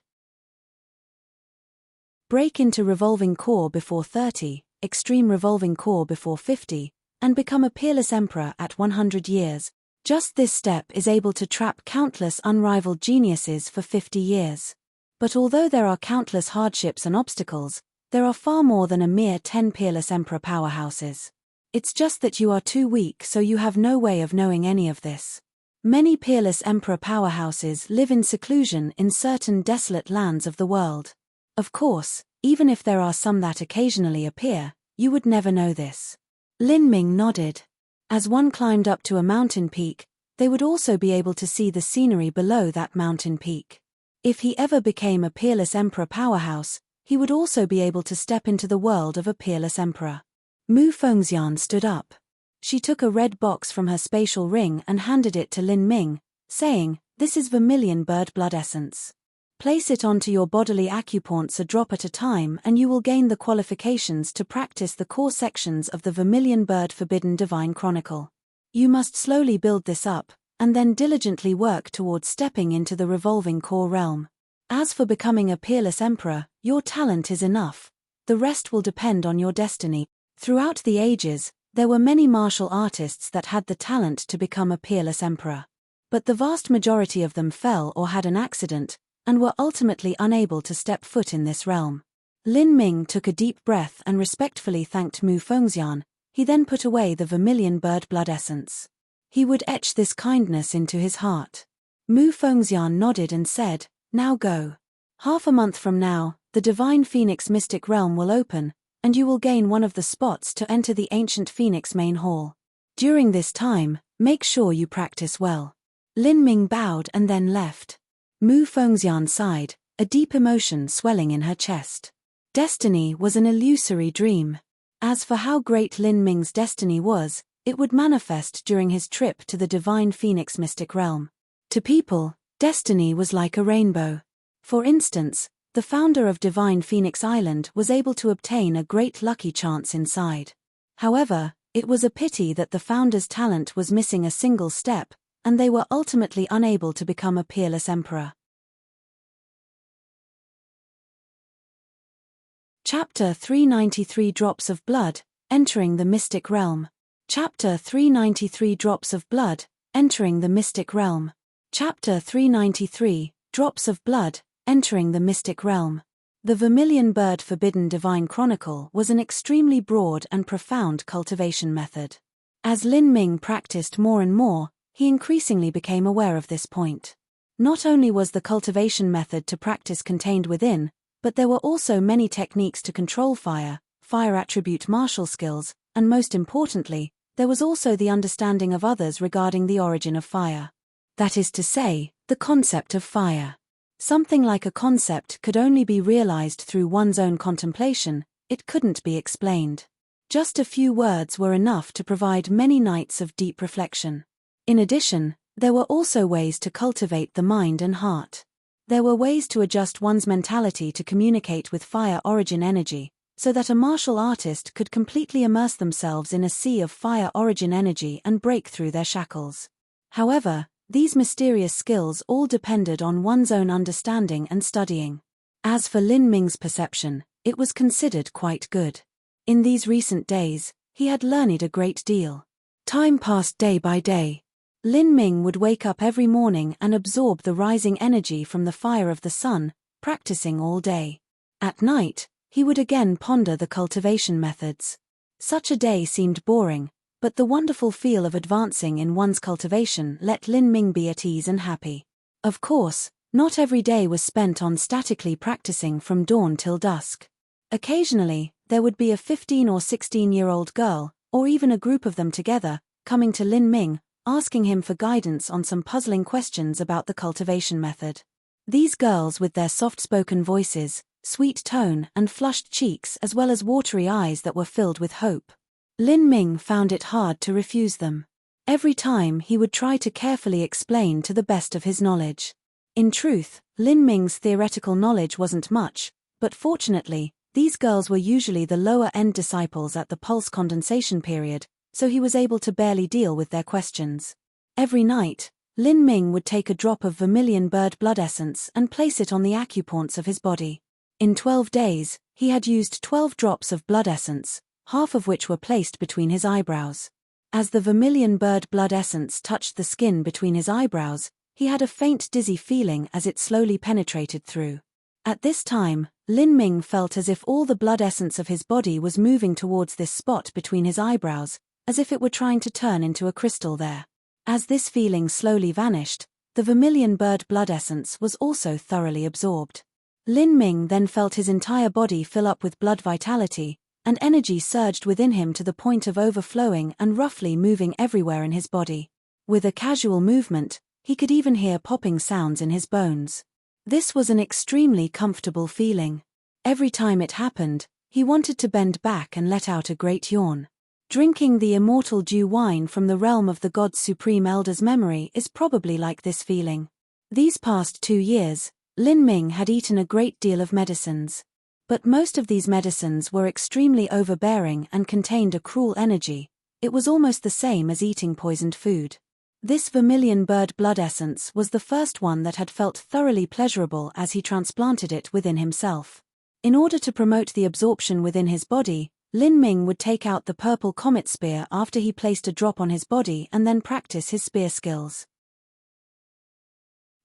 Break into revolving core before 30, extreme revolving core before 50, and become a peerless emperor at 100 years. Just this step is able to trap countless unrivaled geniuses for 50 years. But although there are countless hardships and obstacles, there are far more than a mere 10 peerless emperor powerhouses. It's just that you are too weak, so you have no way of knowing any of this. Many peerless emperor powerhouses live in seclusion in certain desolate lands of the world. Of course, even if there are some that occasionally appear, you would never know this. Lin Ming nodded. As one climbed up to a mountain peak, they would also be able to see the scenery below that mountain peak. If he ever became a peerless emperor powerhouse, he would also be able to step into the world of a peerless emperor. Mu Fengxian stood up. She took a red box from her spatial ring and handed it to Lin Ming, saying, "This is Vermilion bird blood essence. Place it onto your bodily acupoints a drop at a time and you will gain the qualifications to practice the core sections of the Vermilion bird forbidden divine chronicle. You must slowly build this up, and then diligently work towards stepping into the revolving core realm. As for becoming a peerless emperor, your talent is enough. The rest will depend on your destiny." Throughout the ages, there were many martial artists that had the talent to become a peerless emperor. But the vast majority of them fell or had an accident, and were ultimately unable to step foot in this realm. Lin Ming took a deep breath and respectfully thanked Mu Fengxian. He then put away the Vermilion bird blood essence. He would etch this kindness into his heart. Mu Fengxian nodded and said, "Now go. Half a month from now, the Divine Phoenix mystic realm will open, and you will gain one of the spots to enter the ancient Phoenix main hall. During this time, make sure you practice well." Lin Ming bowed and then left. Mu Fengxian sighed, a deep emotion swelling in her chest. Destiny was an illusory dream. As for how great Lin Ming's destiny was, it would manifest during his trip to the Divine Phoenix mystic realm. To people, destiny was like a rainbow. For instance, the founder of Divine Phoenix Island was able to obtain a great lucky chance inside. However, it was a pity that the founder's talent was missing a single step, and they were ultimately unable to become a peerless emperor. Chapter 393 Drops of Blood, Entering the Mystic Realm. Chapter 393 Drops of Blood, Entering the Mystic Realm. Chapter 393 Drops of Blood, Entering the Mystic Realm. The Vermilion Bird Forbidden Divine Chronicle was an extremely broad and profound cultivation method. As Lin Ming practiced more and more, he increasingly became aware of this point. Not only was the cultivation method to practice contained within, but there were also many techniques to control fire, fire attribute martial skills, and most importantly, there was also the understanding of others regarding the origin of fire. That is to say, the concept of fire. Something like a concept could only be realized through one's own contemplation, it couldn't be explained. Just a few words were enough to provide many nights of deep reflection. In addition, there were also ways to cultivate the mind and heart. There were ways to adjust one's mentality to communicate with fire origin energy, so that a martial artist could completely immerse themselves in a sea of fire origin energy and break through their shackles. However, these mysterious skills all depended on one's own understanding and studying. As for Lin Ming's perception, it was considered quite good. In these recent days, he had learned a great deal. Time passed day by day. Lin Ming would wake up every morning and absorb the rising energy from the fire of the sun, practicing all day. At night, he would again ponder the cultivation methods. Such a day seemed boring, but the wonderful feel of advancing in one's cultivation let Lin Ming be at ease and happy. Of course, not every day was spent on statically practicing from dawn till dusk. Occasionally, there would be a 15 or 16-year-old girl, or even a group of them together, coming to Lin Ming, asking him for guidance on some puzzling questions about the cultivation method. These girls, with their soft-spoken voices, sweet tone and flushed cheeks as well as watery eyes that were filled with hope, Lin Ming found it hard to refuse them. Every time he would try to carefully explain to the best of his knowledge. In truth, Lin Ming's theoretical knowledge wasn't much, but fortunately, these girls were usually the lower-end disciples at the pulse condensation period, so he was able to barely deal with their questions. Every night, Lin Ming would take a drop of vermilion bird blood essence and place it on the acupoints of his body. In 12 days, he had used 12 drops of blood essence, half of which were placed between his eyebrows. As the vermilion bird blood essence touched the skin between his eyebrows, he had a faint dizzy feeling as it slowly penetrated through. At this time, Lin Ming felt as if all the blood essence of his body was moving towards this spot between his eyebrows, as if it were trying to turn into a crystal there. As this feeling slowly vanished, the vermilion bird blood essence was also thoroughly absorbed. Lin Ming then felt his entire body fill up with blood vitality, and energy surged within him to the point of overflowing and roughly moving everywhere in his body. With a casual movement, he could even hear popping sounds in his bones. This was an extremely comfortable feeling. Every time it happened, he wanted to bend back and let out a great yawn. Drinking the immortal dew wine from the realm of the God's Supreme Elder's memory is probably like this feeling. These past 2 years, Lin Ming had eaten a great deal of medicines. But most of these medicines were extremely overbearing and contained a cruel energy. It was almost the same as eating poisoned food. This vermilion bird blood essence was the first one that had felt thoroughly pleasurable as he transplanted it within himself. In order to promote the absorption within his body, Lin Ming would take out the purple comet spear after he placed a drop on his body and then practice his spear skills.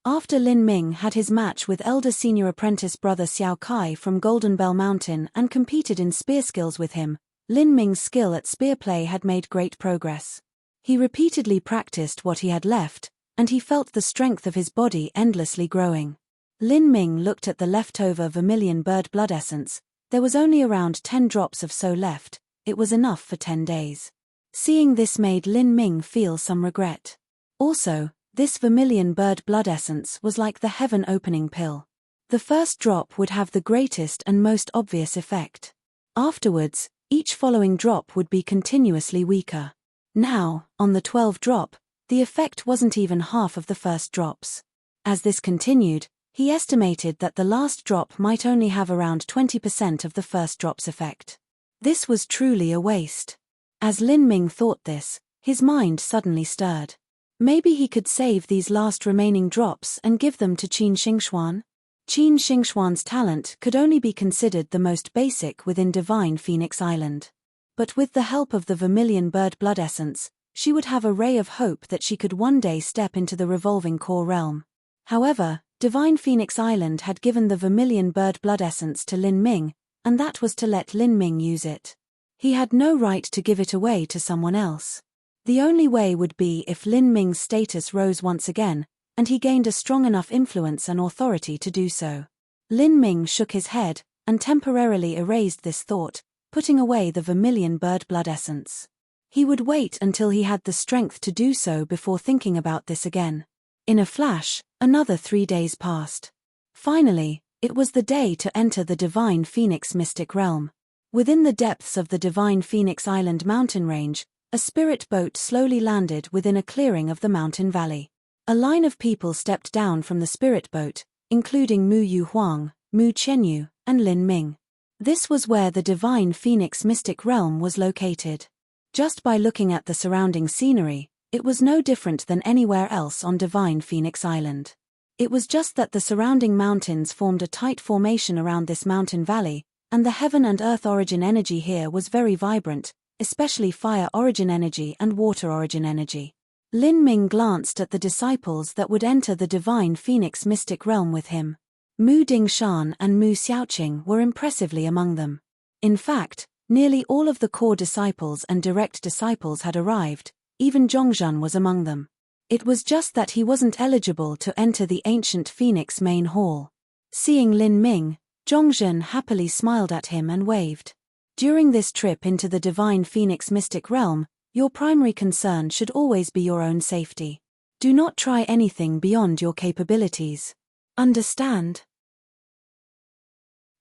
After Lin Ming had his match with elder senior apprentice brother Xiao Kai from Golden Bell Mountain and competed in spear skills with him, Lin Ming's skill at spear play had made great progress. He repeatedly practiced what he had left, and he felt the strength of his body endlessly growing. Lin Ming looked at the leftover vermilion bird blood essence. There was only around 10 drops of so left. It was enough for 10 days. Seeing this made Lin Ming feel some regret. Also, this vermilion bird blood essence was like the heaven-opening pill. The first drop would have the greatest and most obvious effect. Afterwards, each following drop would be continuously weaker. Now, on the 12th drop, the effect wasn't even half of the first drops. As this continued, he estimated that the last drop might only have around 20% of the first drop's effect. This was truly a waste. As Lin Ming thought this, his mind suddenly stirred. Maybe he could save these last remaining drops and give them to Qin Xingxuan? Qin Xingxuan's talent could only be considered the most basic within Divine Phoenix Island. But with the help of the vermilion bird blood essence, she would have a ray of hope that she could one day step into the revolving core realm. However, Divine Phoenix Island had given the vermilion bird blood essence to Lin Ming, and that was to let Lin Ming use it. He had no right to give it away to someone else. The only way would be if Lin Ming's status rose once again, and he gained a strong enough influence and authority to do so. Lin Ming shook his head, and temporarily erased this thought, putting away the vermilion bird blood essence. He would wait until he had the strength to do so before thinking about this again. In a flash, another 3 days passed. Finally, it was the day to enter the Divine Phoenix mystic realm. Within the depths of the Divine Phoenix Island mountain range, a spirit boat slowly landed within a clearing of the mountain valley. A line of people stepped down from the spirit boat, including Mu Yu Huang, Mu Chenyu, and Lin Ming. This was where the Divine Phoenix mystic realm was located. Just by looking at the surrounding scenery, it was no different than anywhere else on Divine Phoenix Island. It was just that the surrounding mountains formed a tight formation around this mountain valley, and the heaven and earth origin energy here was very vibrant, especially fire origin energy and water origin energy. Lin Ming glanced at the disciples that would enter the Divine Phoenix mystic realm with him. Mu Dingshan and Mu Xiaoqing were impressively among them. In fact, nearly all of the core disciples and direct disciples had arrived, even Zhongzhen was among them. It was just that he wasn't eligible to enter the ancient Phoenix main hall. Seeing Lin Ming, Zhongzhen happily smiled at him and waved. During this trip into the Divine Phoenix mystic realm, your primary concern should always be your own safety. Do not try anything beyond your capabilities. Understand?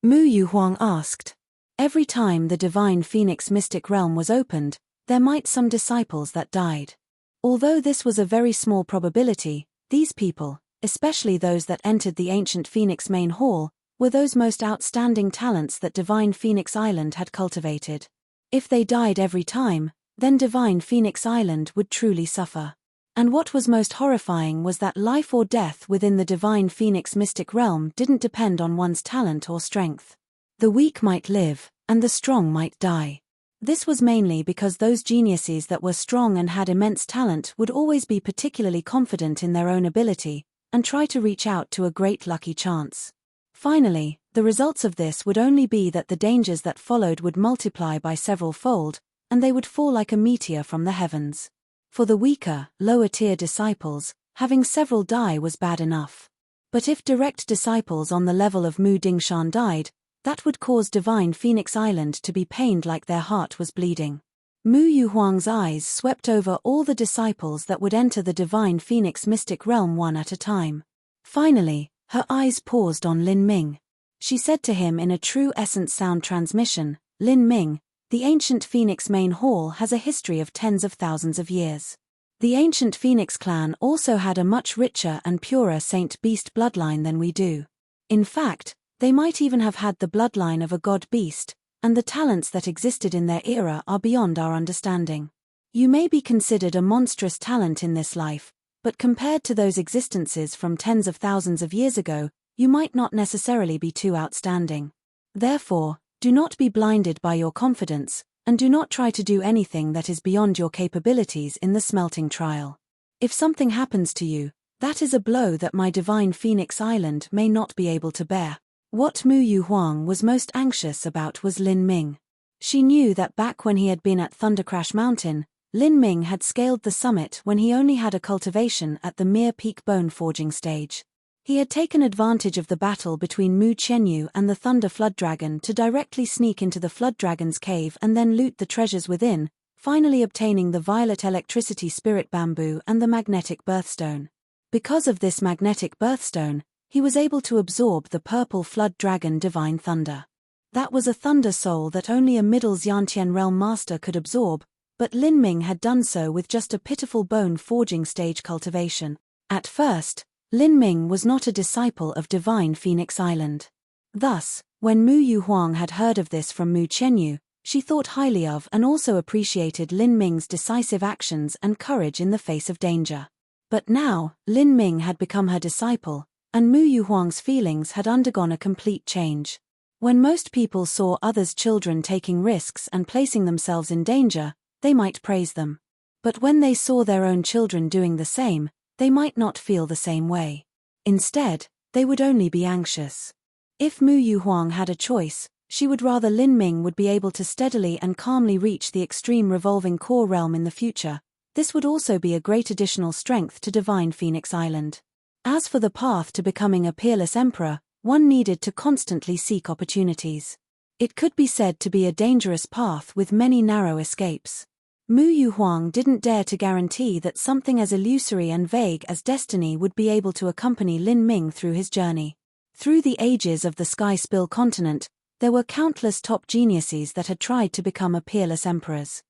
Mu Yu Huang asked. Every time the Divine Phoenix mystic realm was opened, there might some disciples that died. Although this was a very small probability, these people, especially those that entered the ancient Phoenix main hall, were those most outstanding talents that Divine Phoenix Island had cultivated. If they died every time, then Divine Phoenix Island would truly suffer. And what was most horrifying was that life or death within the Divine Phoenix mystic realm didn't depend on one's talent or strength. The weak might live, and the strong might die. This was mainly because those geniuses that were strong and had immense talent would always be particularly confident in their own ability, and try to reach out to a great lucky chance. Finally, the results of this would only be that the dangers that followed would multiply by several-fold, and they would fall like a meteor from the heavens. For the weaker, lower-tier disciples, having several die was bad enough. But if direct disciples on the level of Mu Dingshan died, that would cause Divine Phoenix Island to be pained like their heart was bleeding. Mu Yu Huang's eyes swept over all the disciples that would enter the Divine Phoenix mystic realm one at a time. Finally, her eyes paused on Lin Ming. She said to him in a true essence sound transmission, "Lin Ming, the ancient Phoenix main hall has a history of tens of thousands of years. The ancient Phoenix clan also had a much richer and purer Saint Beast bloodline than we do. In fact, they might even have had the bloodline of a god beast, and the talents that existed in their era are beyond our understanding. You may be considered a monstrous talent in this life, but compared to those existences from tens of thousands of years ago, you might not necessarily be too outstanding. Therefore, do not be blinded by your confidence, and do not try to do anything that is beyond your capabilities in the smelting trial. If something happens to you, that is a blow that my Divine Phoenix Island may not be able to bear." What Mu Yu Huang was most anxious about was Lin Ming. She knew that back when he had been at Thundercrash Mountain, Lin Ming had scaled the summit when he only had a cultivation at the mere peak bone forging stage. He had taken advantage of the battle between Mu Chenyu and the Thunder Flood Dragon to directly sneak into the Flood Dragon's cave and then loot the treasures within, finally obtaining the violet electricity spirit bamboo and the magnetic birthstone. Because of this magnetic birthstone, he was able to absorb the purple Flood Dragon Divine Thunder. That was a thunder soul that only a middle Xiantian realm master could absorb, but Lin Ming had done so with just a pitiful bone forging stage cultivation. At first, Lin Ming was not a disciple of Divine Phoenix Island. Thus, when Mu Yu Huang had heard of this from Mu Chenyu, she thought highly of and also appreciated Lin Ming's decisive actions and courage in the face of danger. But now, Lin Ming had become her disciple, and Mu Yu Huang's feelings had undergone a complete change. When most people saw others' children taking risks and placing themselves in danger, they might praise them. But when they saw their own children doing the same, they might not feel the same way. Instead, they would only be anxious. If Mu Yu Huang had a choice, she would rather Lin Ming would be able to steadily and calmly reach the extreme revolving core realm in the future. This would also be a great additional strength to Divine Phoenix Island. As for the path to becoming a peerless emperor, one needed to constantly seek opportunities. It could be said to be a dangerous path with many narrow escapes. Mu Yuhuang didn't dare to guarantee that something as illusory and vague as destiny would be able to accompany Lin Ming through his journey. Through the ages of the Sky Spill continent, there were countless top geniuses that had tried to become a peerless emperors.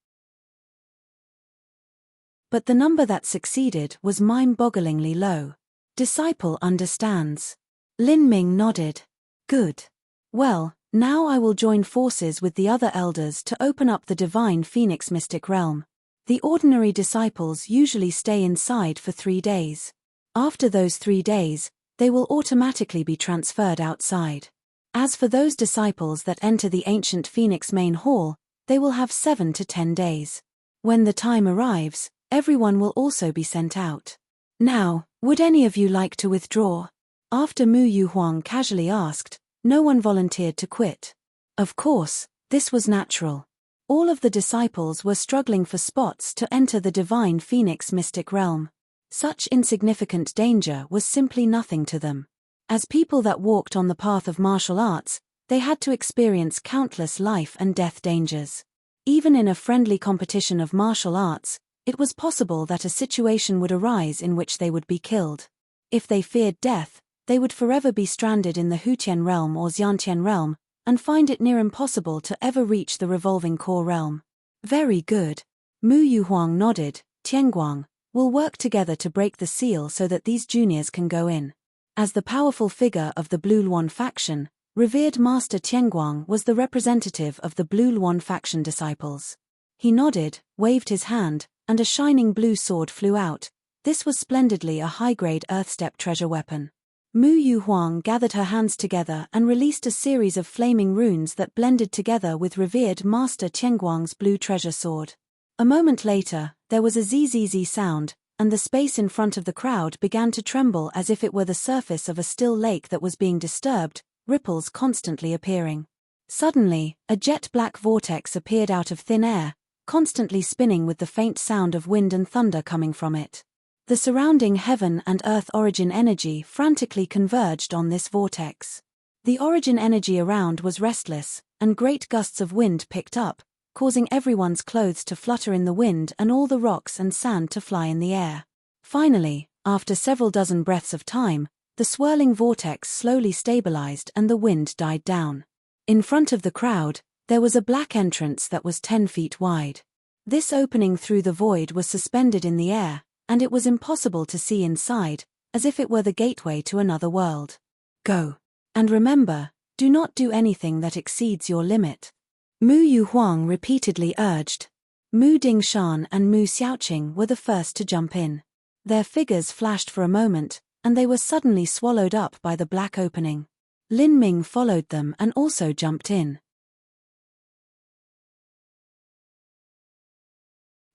But the number that succeeded was mind-bogglingly low. Disciple understands. Lin Ming nodded. Good. Well, now I will join forces with the other elders to open up the divine Phoenix mystic realm. The ordinary disciples usually stay inside for 3 days. After those 3 days, they will automatically be transferred outside. As for those disciples that enter the ancient Phoenix main hall, they will have 7 to 10 days. When the time arrives, everyone will also be sent out. Now, would any of you like to withdraw? After Mu Yuhuang casually asked, no one volunteered to quit. Of course, this was natural. All of the disciples were struggling for spots to enter the divine Phoenix mystic realm. Such insignificant danger was simply nothing to them. As people that walked on the path of martial arts, they had to experience countless life and death dangers. Even in a friendly competition of martial arts, it was possible that a situation would arise in which they would be killed. If they feared death, they would forever be stranded in the Hutian realm or Xiantian realm, and find it near impossible to ever reach the revolving core realm. Very good. Mu Yuhuang nodded. Tianguang, we'll work together to break the seal so that these juniors can go in. As the powerful figure of the Blue Luan faction, revered Master Tianguang was the representative of the Blue Luan faction disciples. He nodded, waved his hand, and a shining blue sword flew out. This was splendidly a high-grade Earthstep treasure weapon. Mu Yuhuang gathered her hands together and released a series of flaming runes that blended together with revered Master Tianguang's blue treasure sword. A moment later, there was a zzz sound, and the space in front of the crowd began to tremble as if it were the surface of a still lake that was being disturbed, ripples constantly appearing. Suddenly, a jet-black vortex appeared out of thin air, constantly spinning with the faint sound of wind and thunder coming from it. The surrounding heaven and earth origin energy frantically converged on this vortex. The origin energy around was restless, and great gusts of wind picked up, causing everyone's clothes to flutter in the wind and all the rocks and sand to fly in the air. Finally, after several dozen breaths of time, the swirling vortex slowly stabilized and the wind died down. In front of the crowd, there was a black entrance that was 10 feet wide. This opening through the void was suspended in the air, and it was impossible to see inside, as if it were the gateway to another world. Go. And remember, do not do anything that exceeds your limit. Mu Yuhuang repeatedly urged. Mu Dingshan and Mu Xiaoqing were the first to jump in. Their figures flashed for a moment, and they were suddenly swallowed up by the black opening. Lin Ming followed them and also jumped in.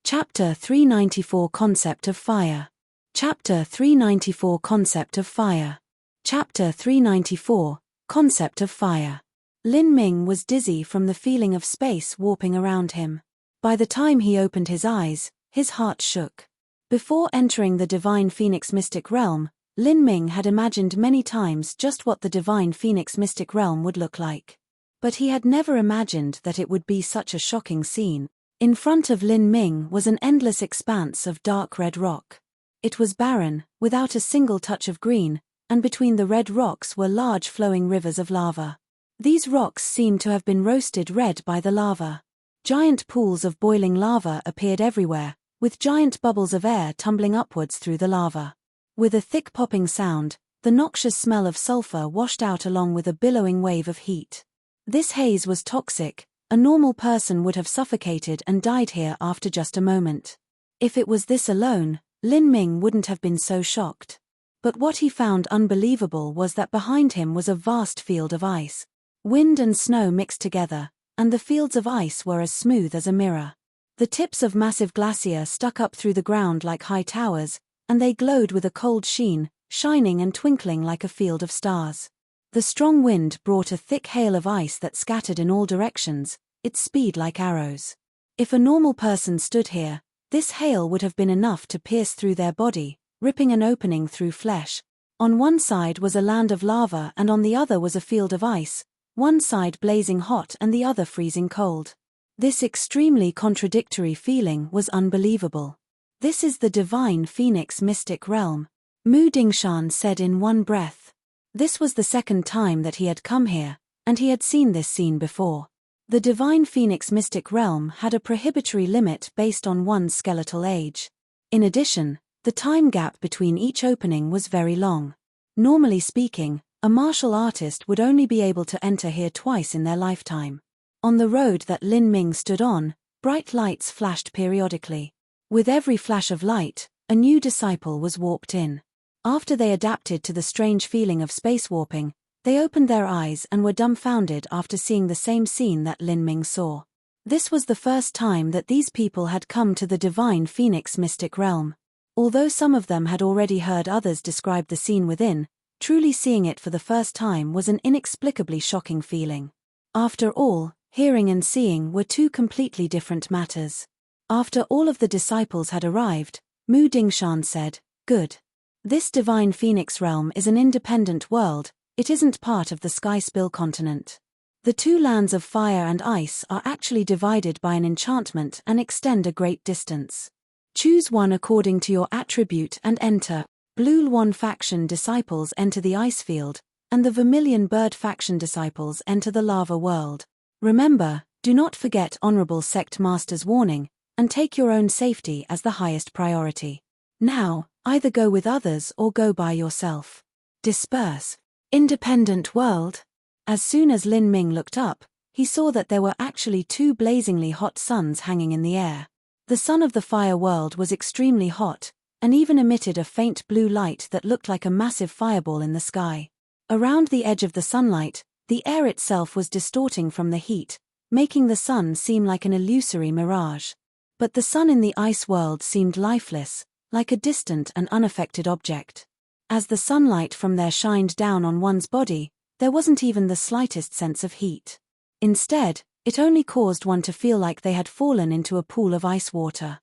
Chapter 394 Concept of Fire. Chapter 394 Concept of Fire. Chapter 394 Concept of Fire. Lin Ming was dizzy from the feeling of space warping around him. By the time he opened his eyes, his heart shook. Before entering the Divine Phoenix Mystic Realm, Lin Ming had imagined many times just what the Divine Phoenix Mystic Realm would look like. But he had never imagined that it would be such a shocking scene. In front of Lin Ming was an endless expanse of dark red rock. It was barren, without a single touch of green, and between the red rocks were large flowing rivers of lava. These rocks seemed to have been roasted red by the lava. Giant pools of boiling lava appeared everywhere, with giant bubbles of air tumbling upwards through the lava. With a thick popping sound, the noxious smell of sulfur washed out along with a billowing wave of heat. This haze was toxic. A normal person would have suffocated and died here after just a moment. If it was this alone, Lin Ming wouldn't have been so shocked. But what he found unbelievable was that behind him was a vast field of ice. Wind and snow mixed together, and the fields of ice were as smooth as a mirror. The tips of massive glacier stuck up through the ground like high towers, and they glowed with a cold sheen, shining and twinkling like a field of stars. The strong wind brought a thick hail of ice that scattered in all directions, its speed like arrows. If a normal person stood here, this hail would have been enough to pierce through their body, ripping an opening through flesh. On one side was a land of lava and on the other was a field of ice, one side blazing hot and the other freezing cold. This extremely contradictory feeling was unbelievable. This is the divine phoenix mystic realm, Mu Dingshan said in one breath. This was the second time that he had come here, and he had seen this scene before. The divine phoenix mystic realm had a prohibitory limit based on one's skeletal age. In addition, the time gap between each opening was very long. Normally speaking, a martial artist would only be able to enter here twice in their lifetime. On the road that Lin Ming stood on, bright lights flashed periodically. With every flash of light, a new disciple was warped in. After they adapted to the strange feeling of space warping, they opened their eyes and were dumbfounded after seeing the same scene that Lin Ming saw. This was the first time that these people had come to the divine phoenix mystic realm. Although some of them had already heard others describe the scene within, truly seeing it for the first time was an inexplicably shocking feeling. After all, hearing and seeing were two completely different matters. After all of the disciples had arrived, Mu Dingshan said, "Good. This divine phoenix realm is an independent world, it isn't part of the Sky Spill continent. The two lands of fire and ice are actually divided by an enchantment and extend a great distance. Choose one according to your attribute and enter. Blue Luan faction disciples enter the ice field, and the Vermilion Bird faction disciples enter the lava world. Remember, do not forget Honorable Sect Master's warning, and take your own safety as the highest priority. Now, either go with others or go by yourself. Disperse. Independent world." As soon as Lin Ming looked up, he saw that there were actually two blazingly hot suns hanging in the air. The sun of the fire world was extremely hot, and even emitted a faint blue light that looked like a massive fireball in the sky. Around the edge of the sunlight, the air itself was distorting from the heat, making the sun seem like an illusory mirage. But the sun in the ice world seemed lifeless, like a distant and unaffected object. As the sunlight from there shined down on one's body, there wasn't even the slightest sense of heat. Instead, it only caused one to feel like they had fallen into a pool of ice water.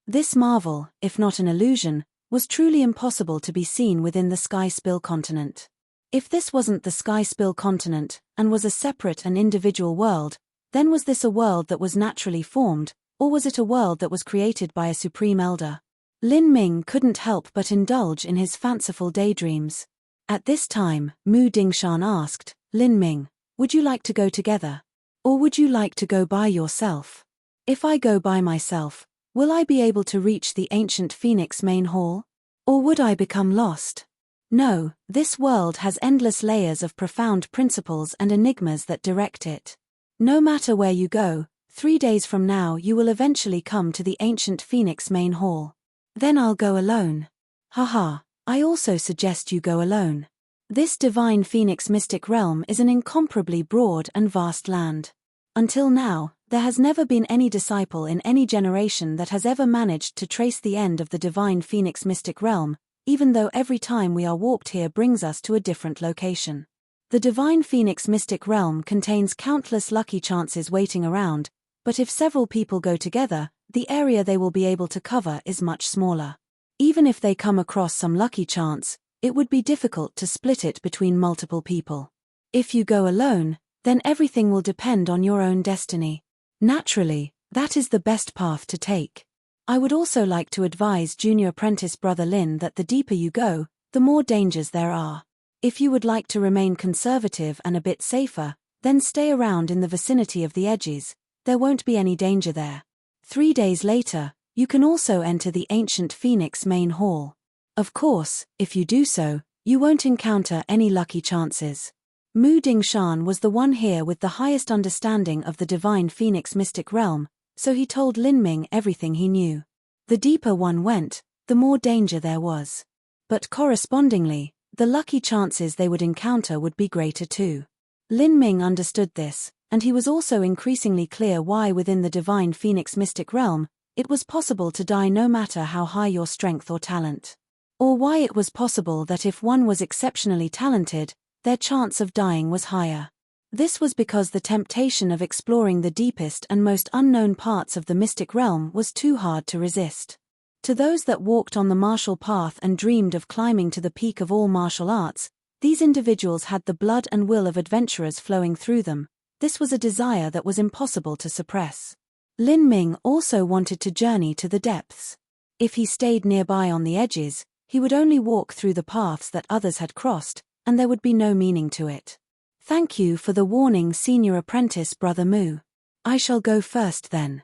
This marvel, if not an illusion, was truly impossible to be seen within the Sky Spill continent. If this wasn't the Sky Spill continent, and was a separate and individual world, then was this a world that was naturally formed, or was it a world that was created by a supreme elder? Lin Ming couldn't help but indulge in his fanciful daydreams. At this time, Mu Dingshan asked, "Lin Ming, would you like to go together? Or would you like to go by yourself? If I go by myself, will I be able to reach the ancient Phoenix main hall? Or would I become lost? No, this world has endless layers of profound principles and enigmas that direct it. No matter where you go, 3 days from now you will eventually come to the ancient Phoenix main hall. Then I'll go alone. Haha, I also suggest you go alone. This divine Phoenix mystic realm is an incomparably broad and vast land. Until now, there has never been any disciple in any generation that has ever managed to trace the end of the divine Phoenix mystic realm, even though every time we are warped here brings us to a different location. The divine Phoenix mystic realm contains countless lucky chances waiting around, but if several people go together, the area they will be able to cover is much smaller. Even if they come across some lucky chance, it would be difficult to split it between multiple people. If you go alone, then everything will depend on your own destiny. Naturally, that is the best path to take. I would also like to advise junior apprentice brother Lin that the deeper you go, the more dangers there are. If you would like to remain conservative and a bit safer, then stay around in the vicinity of the edges, there won't be any danger there. 3 days later, you can also enter the ancient Phoenix main hall. Of course, if you do so, you won't encounter any lucky chances. Mu Dingshan was the one here with the highest understanding of the divine Phoenix mystic realm, so he told Lin Ming everything he knew. The deeper one went, the more danger there was. But correspondingly, the lucky chances they would encounter would be greater too. Lin Ming understood this, and he was also increasingly clear why within the divine Phoenix mystic realm, it was possible to die no matter how high your strength or talent. Or why it was possible that if one was exceptionally talented, their chance of dying was higher. This was because the temptation of exploring the deepest and most unknown parts of the mystic realm was too hard to resist. To those that walked on the martial path and dreamed of climbing to the peak of all martial arts, these individuals had the blood and will of adventurers flowing through them, This was a desire that was impossible to suppress. Lin Ming also wanted to journey to the depths. If he stayed nearby on the edges, he would only walk through the paths that others had crossed, and there would be no meaning to it. Thank you for the warning, Senior Apprentice Brother Mu. I shall go first then.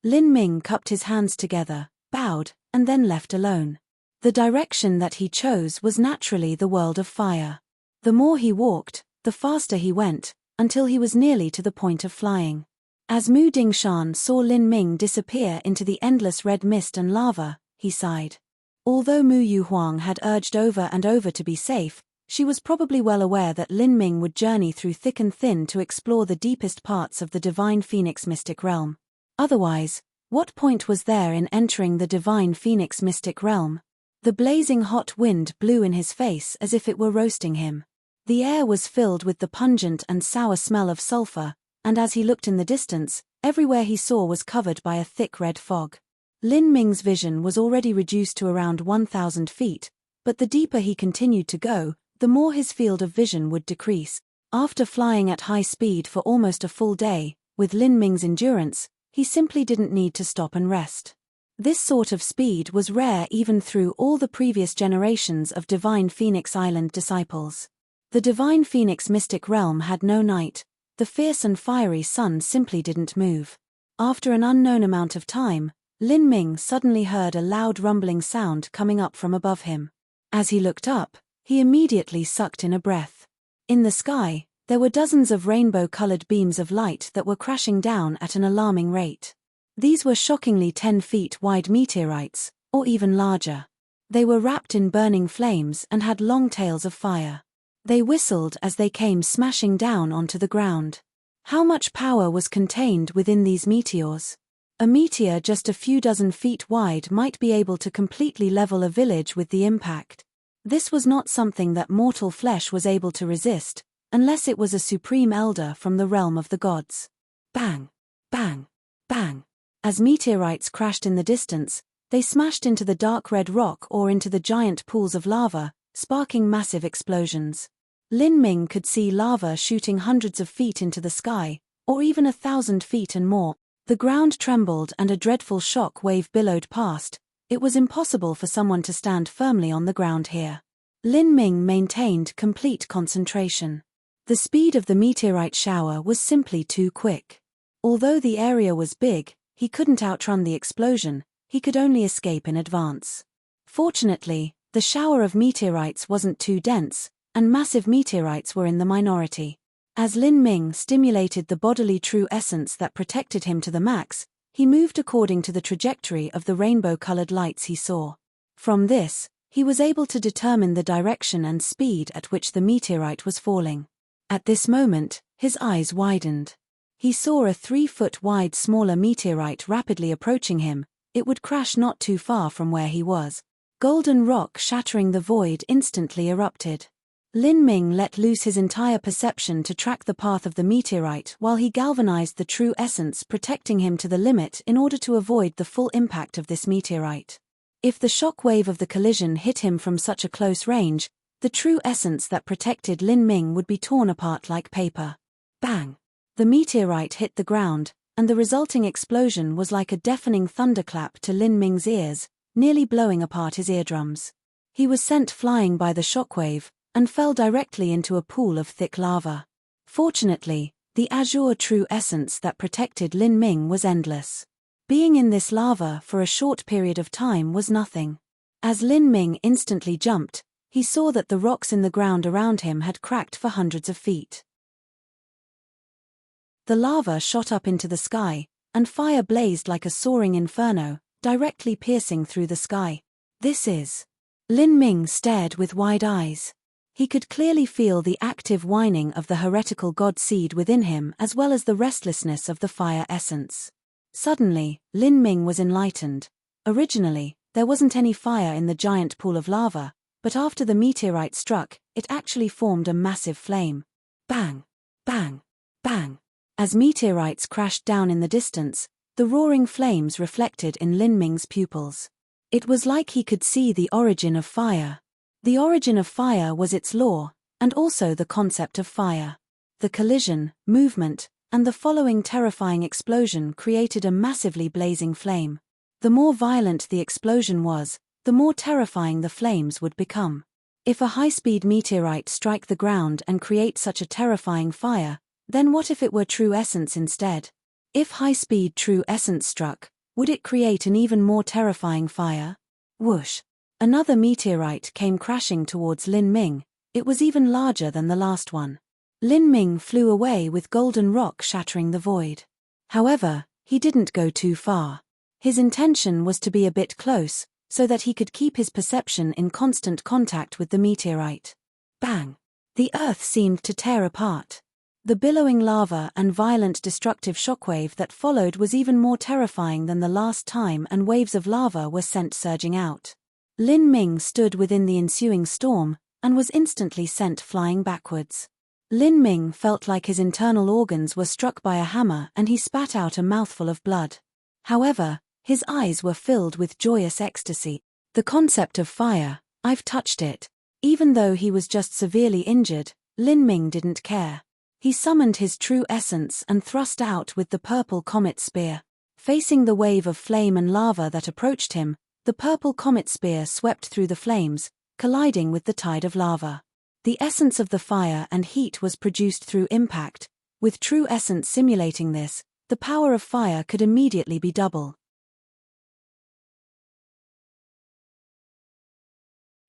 Lin Ming cupped his hands together, bowed, and then left alone. The direction that he chose was naturally the world of fire. The more he walked, the faster he went, until he was nearly to the point of flying. As Mu Dingshan saw Lin Ming disappear into the endless red mist and lava, he sighed. Although Mu Yuhuang had urged over and over to be safe, she was probably well aware that Lin Ming would journey through thick and thin to explore the deepest parts of the Divine Phoenix Mystic Realm. Otherwise, what point was there in entering the Divine Phoenix Mystic Realm? The blazing hot wind blew in his face as if it were roasting him. The air was filled with the pungent and sour smell of sulfur, and as he looked in the distance, everywhere he saw was covered by a thick red fog. Lin Ming's vision was already reduced to around 1,000 feet, but the deeper he continued to go, the more his field of vision would decrease. After flying at high speed for almost a full day, with Lin Ming's endurance, he simply didn't need to stop and rest. This sort of speed was rare even through all the previous generations of Divine Phoenix Island disciples. The Divine Phoenix Mystic Realm had no night. The fierce and fiery sun simply didn't move. After an unknown amount of time, Lin Ming suddenly heard a loud rumbling sound coming up from above him. As he looked up, he immediately sucked in a breath. In the sky, there were dozens of rainbow-colored beams of light that were crashing down at an alarming rate. These were shockingly 10 feet wide meteorites, or even larger. They were wrapped in burning flames and had long tails of fire. They whistled as they came smashing down onto the ground. How much power was contained within these meteors? A meteor just a few dozen feet wide might be able to completely level a village with the impact. This was not something that mortal flesh was able to resist, unless it was a supreme elder from the realm of the gods. Bang! Bang! Bang! As meteorites crashed in the distance, they smashed into the dark red rock or into the giant pools of lava, sparking massive explosions. Lin Ming could see lava shooting hundreds of feet into the sky, or even 1,000 feet and more. The ground trembled and a dreadful shock wave billowed past. It was impossible for someone to stand firmly on the ground here. Lin Ming maintained complete concentration. The speed of the meteorite shower was simply too quick. Although the area was big, he couldn't outrun the explosion, he could only escape in advance. Fortunately, the shower of meteorites wasn't too dense, and massive meteorites were in the minority. As Lin Ming stimulated the bodily true essence that protected him to the max, he moved according to the trajectory of the rainbow-colored lights he saw. From this, he was able to determine the direction and speed at which the meteorite was falling. At this moment, his eyes widened. He saw a 3-foot-wide smaller meteorite rapidly approaching him. It would crash not too far from where he was. Golden rock shattering the void instantly erupted. Lin Ming let loose his entire perception to track the path of the meteorite while he galvanized the true essence protecting him to the limit in order to avoid the full impact of this meteorite. If the shock wave of the collision hit him from such a close range, the true essence that protected Lin Ming would be torn apart like paper. Bang! The meteorite hit the ground, and the resulting explosion was like a deafening thunderclap to Lin Ming's ears, nearly blowing apart his eardrums. He was sent flying by the shockwave, and fell directly into a pool of thick lava. Fortunately, the azure true essence that protected Lin Ming was endless. Being in this lava for a short period of time was nothing. As Lin Ming instantly jumped, he saw that the rocks in the ground around him had cracked for hundreds of feet. The lava shot up into the sky, and fire blazed like a soaring inferno, directly piercing through the sky. This is... Lin Ming stared with wide eyes. He could clearly feel the active whining of the heretical god seed within him as well as the restlessness of the fire essence. Suddenly, Lin Ming was enlightened. Originally, there wasn't any fire in the giant pool of lava, but after the meteorite struck, it actually formed a massive flame. Bang! Bang! Bang! As meteorites crashed down in the distance, the roaring flames reflected in Lin Ming's pupils. It was like he could see the origin of fire. The origin of fire was its law, and also the concept of fire. The collision, movement, and the following terrifying explosion created a massively blazing flame. The more violent the explosion was, the more terrifying the flames would become. If a high-speed meteorite strike the ground and create such a terrifying fire, then what if it were true essence instead? If high-speed true essence struck, would it create an even more terrifying fire? Whoosh! Another meteorite came crashing towards Lin Ming. It was even larger than the last one. Lin Ming flew away with golden rock shattering the void. However, he didn't go too far. His intention was to be a bit close, so that he could keep his perception in constant contact with the meteorite. Bang! The earth seemed to tear apart. The billowing lava and violent destructive shockwave that followed was even more terrifying than the last time, and waves of lava were sent surging out. Lin Ming stood within the ensuing storm, and was instantly sent flying backwards. Lin Ming felt like his internal organs were struck by a hammer, and he spat out a mouthful of blood. However, his eyes were filled with joyous ecstasy. The concept of fire, I've touched it. Even though he was just severely injured, Lin Ming didn't care. He summoned his true essence and thrust out with the purple comet spear. Facing the wave of flame and lava that approached him, the purple comet spear swept through the flames, colliding with the tide of lava. The essence of the fire and heat was produced through impact. With true essence simulating this, the power of fire could immediately be double.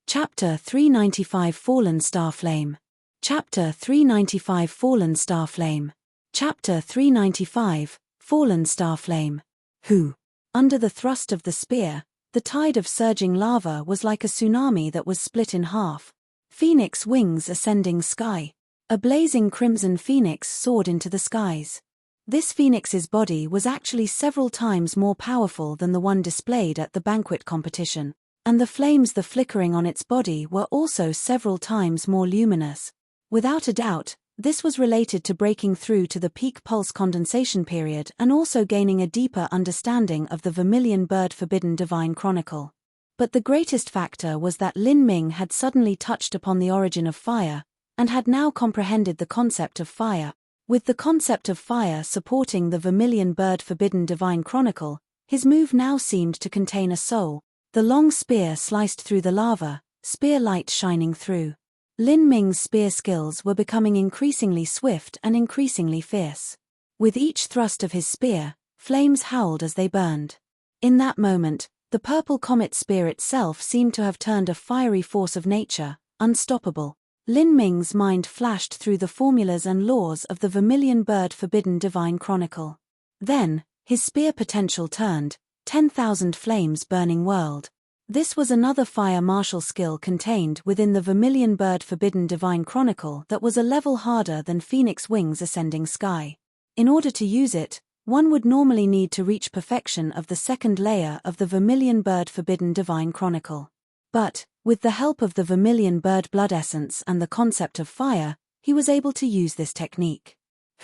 Chapter 395 Fallen Star Flame. Chapter 395 Fallen Star Flame. Chapter 395 Fallen Star Flame. Who? Under the thrust of the spear, the tide of surging lava was like a tsunami that was split in half. Phoenix wings ascending sky. A blazing crimson phoenix soared into the skies. This phoenix's body was actually several times more powerful than the one displayed at the banquet competition, and the flames flickering on its body were also several times more luminous. Without a doubt, this was related to breaking through to the peak pulse condensation period and also gaining a deeper understanding of the Vermilion Bird Forbidden Divine Chronicle. But the greatest factor was that Lin Ming had suddenly touched upon the origin of fire, and had now comprehended the concept of fire. With the concept of fire supporting the Vermilion Bird Forbidden Divine Chronicle, his move now seemed to contain a soul. The long spear sliced through the lava, spear light shining through. Lin Ming's spear skills were becoming increasingly swift and increasingly fierce. With each thrust of his spear, flames howled as they burned. In that moment, the purple comet spear itself seemed to have turned a fiery force of nature, unstoppable. Lin Ming's mind flashed through the formulas and laws of the Vermilion Bird Forbidden Divine Chronicle. Then, his spear potential turned, 10,000 flames burning world. This was another fire martial skill contained within the Vermilion Bird Forbidden Divine Chronicle that was a level harder than Phoenix Wings Ascending Sky. In order to use it, one would normally need to reach perfection of the second layer of the Vermilion Bird Forbidden Divine Chronicle. But, with the help of the Vermilion Bird Blood Essence and the concept of fire, he was able to use this technique.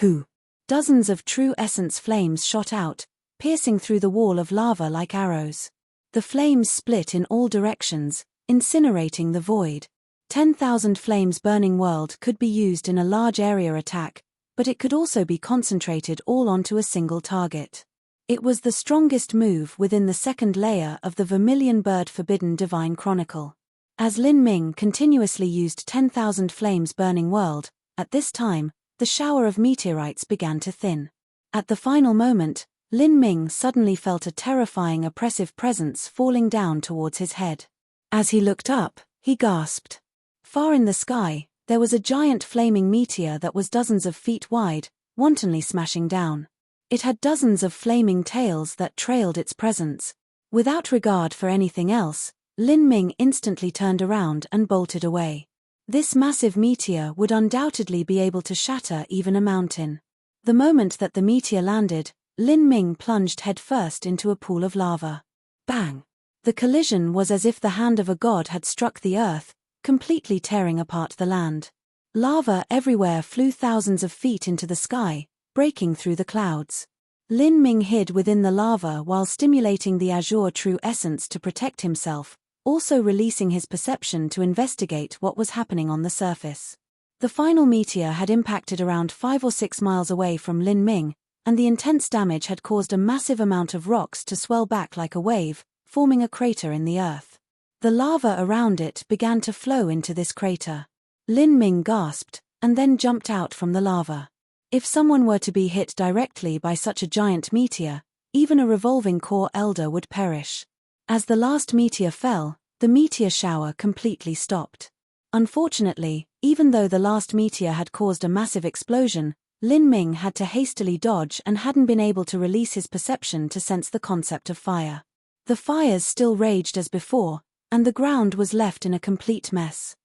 Who? Dozens of true essence flames shot out, piercing through the wall of lava like arrows. The flames split in all directions, incinerating the void. 10,000 flames burning world could be used in a large area attack, but it could also be concentrated all onto a single target. It was the strongest move within the second layer of the Vermilion Bird Forbidden Divine Chronicle. As Lin Ming continuously used 10,000 flames burning world, at this time, the shower of meteorites began to thin. At the final moment, Lin Ming suddenly felt a terrifying oppressive presence falling down towards his head. As he looked up, he gasped. Far in the sky, there was a giant flaming meteor that was dozens of feet wide, wantonly smashing down. It had dozens of flaming tails that trailed its presence. Without regard for anything else, Lin Ming instantly turned around and bolted away. This massive meteor would undoubtedly be able to shatter even a mountain. The moment that the meteor landed, Lin Ming plunged headfirst into a pool of lava. Bang! The collision was as if the hand of a god had struck the earth, completely tearing apart the land. Lava everywhere flew thousands of feet into the sky, breaking through the clouds. Lin Ming hid within the lava while stimulating the azure true essence to protect himself, also releasing his perception to investigate what was happening on the surface. The final meteor had impacted around 5 or 6 miles away from Lin Ming, and the intense damage had caused a massive amount of rocks to swell back like a wave, forming a crater in the earth. The lava around it began to flow into this crater. Lin Ming gasped, and then jumped out from the lava. If someone were to be hit directly by such a giant meteor, even a revolving core elder would perish. As the last meteor fell, the meteor shower completely stopped. Unfortunately, even though the last meteor had caused a massive explosion, Lin Ming had to hastily dodge and hadn't been able to release his perception to sense the concept of fire. The fires still raged as before, and the ground was left in a complete mess.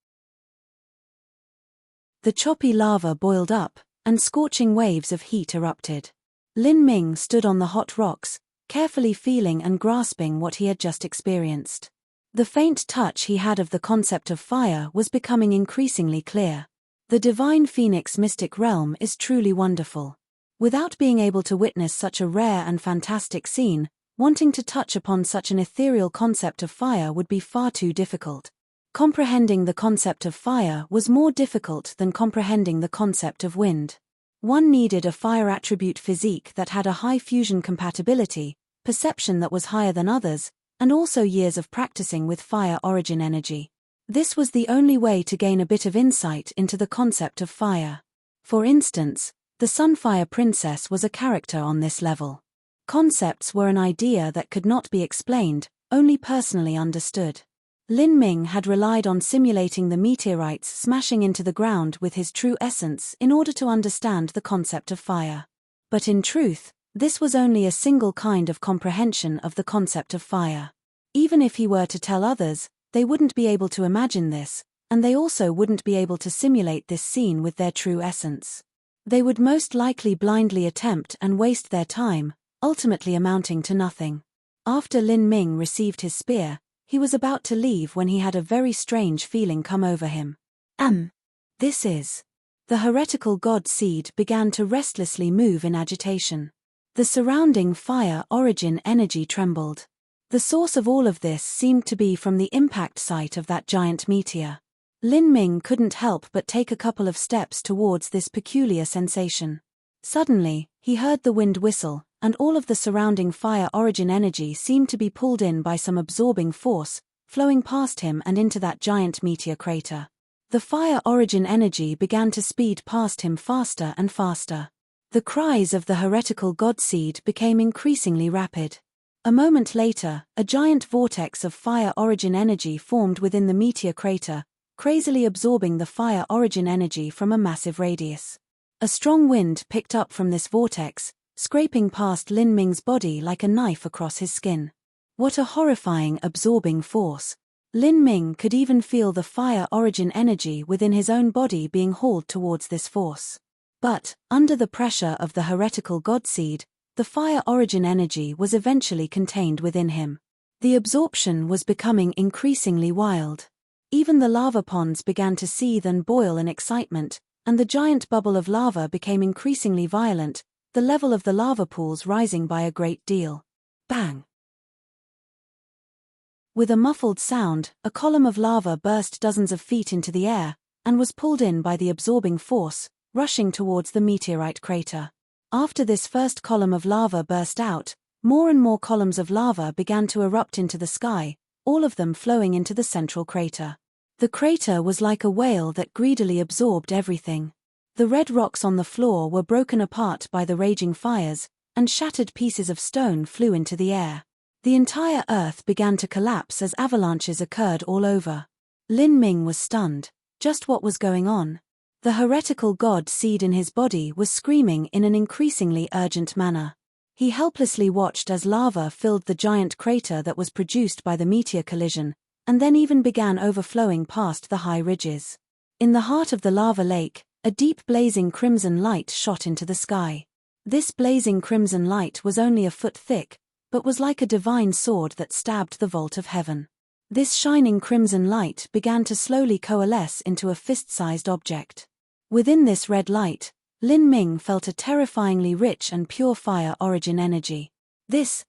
The choppy lava boiled up, and scorching waves of heat erupted. Lin Ming stood on the hot rocks, carefully feeling and grasping what he had just experienced. The faint touch he had of the concept of fire was becoming increasingly clear. The divine phoenix mystic realm is truly wonderful. Without being able to witness such a rare and fantastic scene, wanting to touch upon such an ethereal concept of fire would be far too difficult. Comprehending the concept of fire was more difficult than comprehending the concept of wind. One needed a fire attribute physique that had a high fusion compatibility, perception that was higher than others, and also years of practicing with fire origin energy. This was the only way to gain a bit of insight into the concept of fire. For instance, the Sunfire Princess was a character on this level. Concepts were an idea that could not be explained, only personally understood. Lin Ming had relied on simulating the meteorites smashing into the ground with his true essence in order to understand the concept of fire. But in truth, this was only a single kind of comprehension of the concept of fire. Even if he were to tell others, they wouldn't be able to imagine this, and they also wouldn't be able to simulate this scene with their true essence. They would most likely blindly attempt and waste their time, ultimately amounting to nothing. After Lin Ming received his spear, he was about to leave when he had a very strange feeling come over him. This is. The heretical god seed began to restlessly move in agitation. The surrounding fire origin energy trembled. The source of all of this seemed to be from the impact site of that giant meteor. Lin Ming couldn't help but take a couple of steps towards this peculiar sensation. Suddenly, he heard the wind whistle, and all of the surrounding fire origin energy seemed to be pulled in by some absorbing force, flowing past him and into that giant meteor crater. The fire origin energy began to speed past him faster and faster. The cries of the heretical godseed became increasingly rapid. A moment later, a giant vortex of fire origin energy formed within the meteor crater, crazily absorbing the fire origin energy from a massive radius. A strong wind picked up from this vortex, scraping past Lin Ming's body like a knife across his skin. What a horrifying absorbing force. Lin Ming could even feel the fire origin energy within his own body being hauled towards this force. But, under the pressure of the heretical godseed, the fire origin energy was eventually contained within him. The absorption was becoming increasingly wild. Even the lava ponds began to seethe and boil in excitement, and the giant bubble of lava became increasingly violent, the level of the lava pools rising by a great deal. Bang! With a muffled sound, a column of lava burst dozens of feet into the air, and was pulled in by the absorbing force, rushing towards the meteorite crater. After this first column of lava burst out, more and more columns of lava began to erupt into the sky, all of them flowing into the central crater. The crater was like a whale that greedily absorbed everything. The red rocks on the floor were broken apart by the raging fires, and shattered pieces of stone flew into the air. The entire earth began to collapse as avalanches occurred all over. Lin Ming was stunned. Just what was going on? The heretical god seed in his body was screaming in an increasingly urgent manner. He helplessly watched as lava filled the giant crater that was produced by the meteor collision, and then even began overflowing past the high ridges. In the heart of the lava lake, a deep blazing crimson light shot into the sky. This blazing crimson light was only a foot thick, but was like a divine sword that stabbed the vault of heaven. This shining crimson light began to slowly coalesce into a fist-sized object. Within this red light, Lin Ming felt a terrifyingly rich and pure fire origin energy. This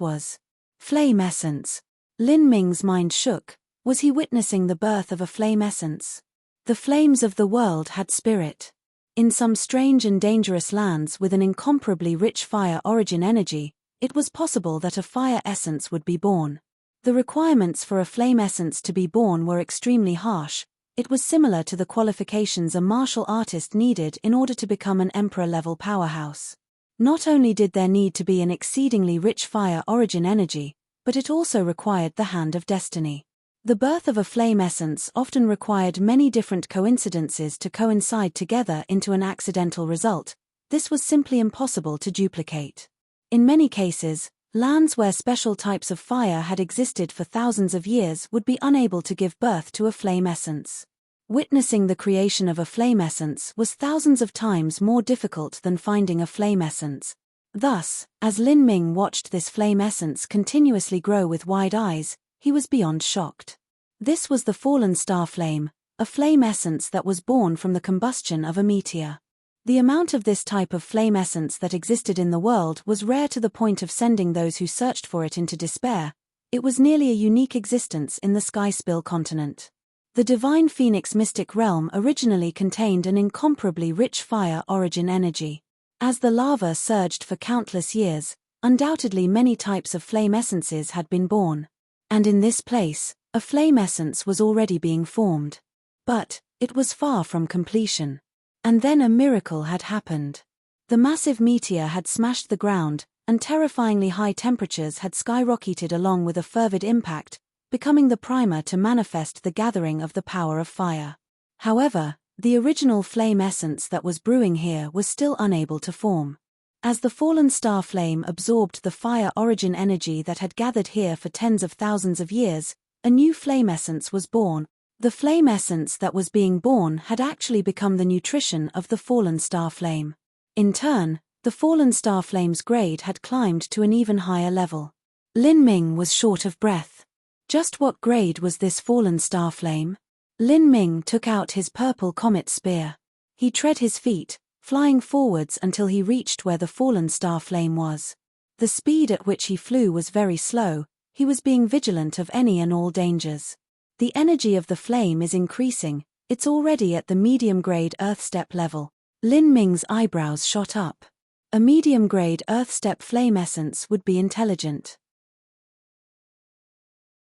was flame essence. Lin Ming's mind shook. Was he witnessing the birth of a flame essence? The flames of the world had spirit. In some strange and dangerous lands with an incomparably rich fire origin energy, it was possible that a fire essence would be born. The requirements for a flame essence to be born were extremely harsh. It was similar to the qualifications a martial artist needed in order to become an emperor-level powerhouse. Not only did there need to be an exceedingly rich fire origin energy, but it also required the hand of destiny. The birth of a flame essence often required many different coincidences to coincide together into an accidental result. This was simply impossible to duplicate. In many cases, lands where special types of fire had existed for thousands of years would be unable to give birth to a flame essence. Witnessing the creation of a flame essence was thousands of times more difficult than finding a flame essence. Thus, as Lin Ming watched this flame essence continuously grow with wide eyes, he was beyond shocked. This was the fallen star flame, a flame essence that was born from the combustion of a meteor. The amount of this type of flame essence that existed in the world was rare to the point of sending those who searched for it into despair. It was nearly a unique existence in the Skyspill continent. The divine phoenix mystic realm originally contained an incomparably rich fire origin energy. As the lava surged for countless years, undoubtedly many types of flame essences had been born. And in this place, a flame essence was already being formed. But it was far from completion. And then a miracle had happened. The massive meteor had smashed the ground, and terrifyingly high temperatures had skyrocketed along with a fervid impact, becoming the primer to manifest the gathering of the power of fire. However, the original flame essence that was brewing here was still unable to form. As the fallen star flame absorbed the fire origin energy that had gathered here for tens of thousands of years, a new flame essence was born. The flame essence that was being born had actually become the nutrition of the fallen star flame. In turn, the fallen star flame's grade had climbed to an even higher level. Lin Ming was short of breath. Just what grade was this fallen star flame? Lin Ming took out his purple comet spear. He tread his feet, flying forwards until he reached where the fallen star flame was. The speed at which he flew was very slow. He was being vigilant of any and all dangers. The energy of the flame is increasing. It's already at the medium-grade earth step level. Lin Ming's eyebrows shot up. A medium-grade earth step flame essence would be intelligent.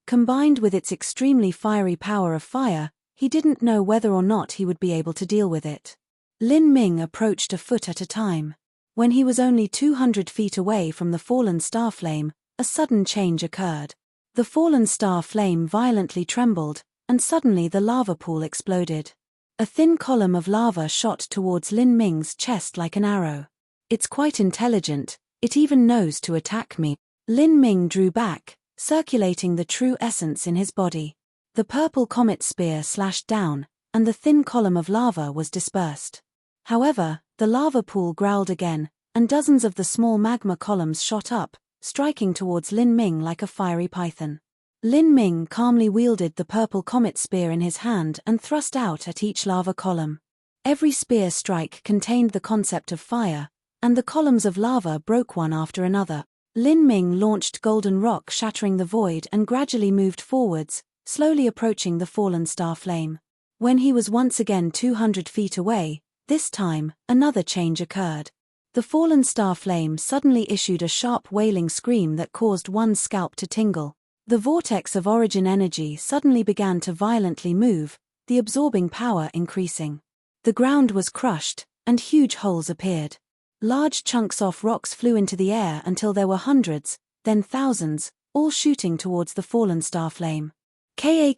Combined with its extremely fiery power of fire, he didn't know whether or not he would be able to deal with it. Lin Ming approached a foot at a time. When he was only 200 feet away from the fallen star flame, a sudden change occurred. The fallen star flame violently trembled, and suddenly the lava pool exploded. A thin column of lava shot towards Lin Ming's chest like an arrow. It's quite intelligent, it even knows to attack me. Lin Ming drew back, circulating the true essence in his body. The purple comet spear slashed down, and the thin column of lava was dispersed. However, the lava pool growled again, and dozens of the small magma columns shot up, striking towards Lin Ming like a fiery python. Lin Ming calmly wielded the purple comet spear in his hand and thrust out at each lava column. Every spear strike contained the concept of fire, and the columns of lava broke one after another. Lin Ming launched golden rock shattering the void and gradually moved forwards, slowly approaching the fallen star flame. When he was once again 200 feet away, this time, another change occurred. The fallen star flame suddenly issued a sharp wailing scream that caused one's scalp to tingle. The vortex of origin energy suddenly began to violently move, the absorbing power increasing. The ground was crushed, and huge holes appeared. Large chunks of rocks flew into the air until there were hundreds, then thousands, all shooting towards the fallen star flame. Ka.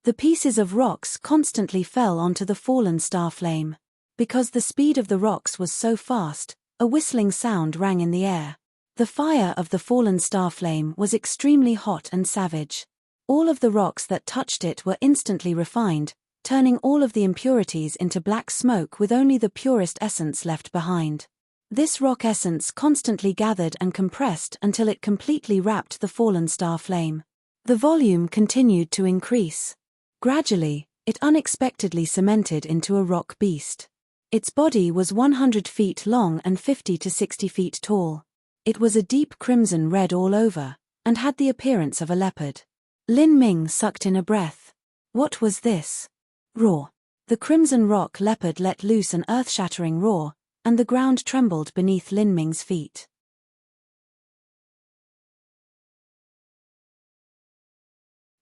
The pieces of rocks constantly fell onto the fallen star flame. Because the speed of the rocks was so fast, a whistling sound rang in the air. The fire of the fallen star flame was extremely hot and savage. All of the rocks that touched it were instantly refined, turning all of the impurities into black smoke with only the purest essence left behind. This rock essence constantly gathered and compressed until it completely wrapped the fallen star flame. The volume continued to increase. Gradually, it unexpectedly cemented into a rock beast. Its body was 100 feet long and 50 to 60 feet tall. It was a deep crimson red all over, and had the appearance of a leopard. Lin Ming sucked in a breath. What was this? Roar. The crimson rock leopard let loose an earth-shattering roar, and the ground trembled beneath Lin Ming's feet.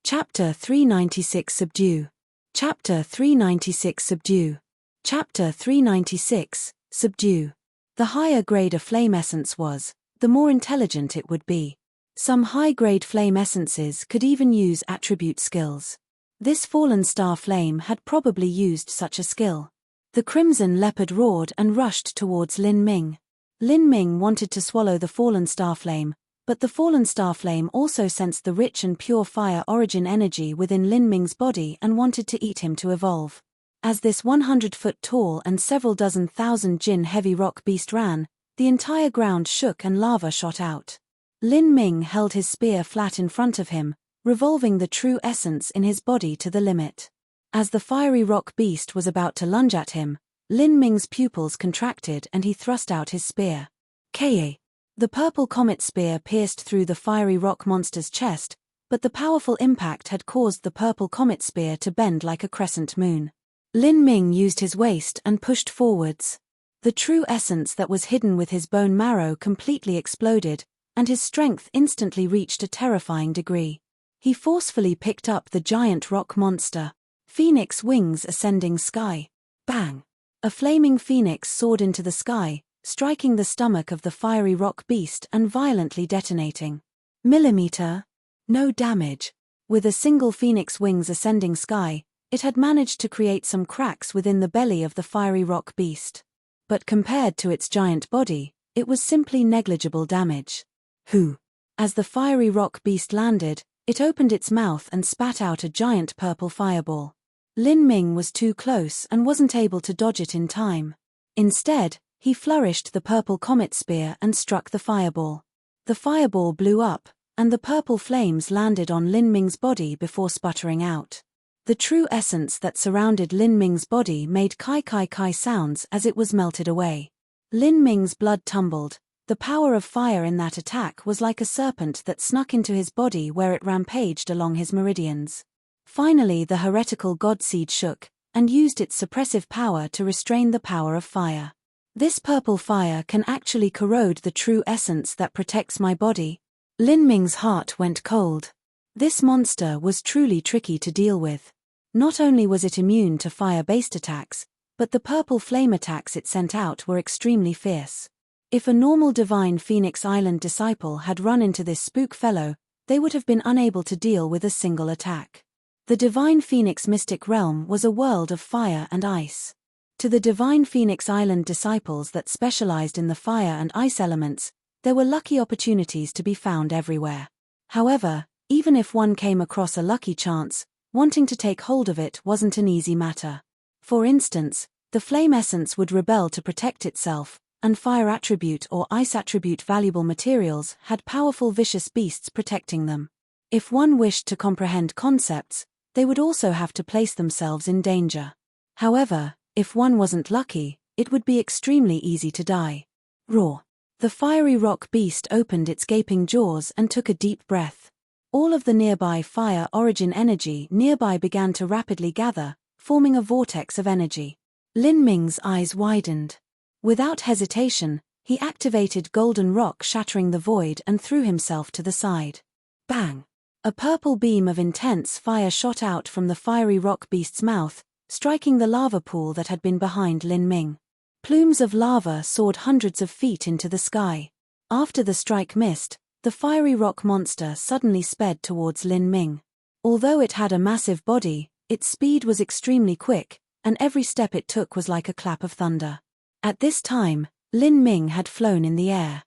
Chapter 396 Subdue. Chapter 396 Subdue. Chapter 396, Subdue. The higher grade a flame essence was, the more intelligent it would be. Some high-grade flame essences could even use attribute skills. This fallen star flame had probably used such a skill. The crimson leopard roared and rushed towards Lin Ming. Lin Ming wanted to swallow the fallen star flame, but the fallen star flame also sensed the rich and pure fire origin energy within Lin Ming's body and wanted to eat him to evolve. As this 100-foot tall and several dozen thousand jin heavy rock beast ran, the entire ground shook and lava shot out. Lin Ming held his spear flat in front of him, revolving the true essence in his body to the limit. As the fiery rock beast was about to lunge at him, Lin Ming's pupils contracted and he thrust out his spear. Ka. The purple comet spear pierced through the fiery rock monster's chest, but the powerful impact had caused the purple comet spear to bend like a crescent moon. Lin Ming used his waist and pushed forwards. The true essence that was hidden with his bone marrow completely exploded, and his strength instantly reached a terrifying degree. He forcefully picked up the giant rock monster. Phoenix wings ascending sky. Bang! A flaming phoenix soared into the sky, striking the stomach of the fiery rock beast and violently detonating. Millimeter? No damage. With a single phoenix wings ascending sky, it had managed to create some cracks within the belly of the fiery rock beast. But compared to its giant body, it was simply negligible damage. Hoo! As the fiery rock beast landed, it opened its mouth and spat out a giant purple fireball. Lin Ming was too close and wasn't able to dodge it in time. Instead, he flourished the purple comet spear and struck the fireball. The fireball blew up, and the purple flames landed on Lin Ming's body before sputtering out. The true essence that surrounded Lin Ming's body made kai sounds as it was melted away. Lin Ming's blood tumbled. The power of fire in that attack was like a serpent that snuck into his body where it rampaged along his meridians. Finally, the heretical god seed shook, and used its suppressive power to restrain the power of fire. This purple fire can actually corrode the true essence that protects my body. Lin Ming's heart went cold. This monster was truly tricky to deal with. Not only was it immune to fire-based attacks, but the purple flame attacks it sent out were extremely fierce. If a normal Divine Phoenix Island disciple had run into this spook fellow, they would have been unable to deal with a single attack. The Divine Phoenix Mystic Realm was a world of fire and ice. To the Divine Phoenix Island disciples that specialized in the fire and ice elements, there were lucky opportunities to be found everywhere. However, even if one came across a lucky chance, wanting to take hold of it wasn't an easy matter. For instance, the flame essence would rebel to protect itself, and fire attribute or ice attribute valuable materials had powerful vicious beasts protecting them. If one wished to comprehend concepts, they would also have to place themselves in danger. However, if one wasn't lucky, it would be extremely easy to die. Roar. The fiery rock beast opened its gaping jaws and took a deep breath. All of the nearby fire origin energy nearby began to rapidly gather, forming a vortex of energy. Lin Ming's eyes widened. Without hesitation, he activated Golden Rock, shattering the void, and threw himself to the side. Bang! A purple beam of intense fire shot out from the fiery rock beast's mouth, striking the lava pool that had been behind Lin Ming. Plumes of lava soared hundreds of feet into the sky. After the strike missed, the fiery rock monster suddenly sped towards Lin Ming. Although it had a massive body, its speed was extremely quick, and every step it took was like a clap of thunder. At this time, Lin Ming had flown in the air.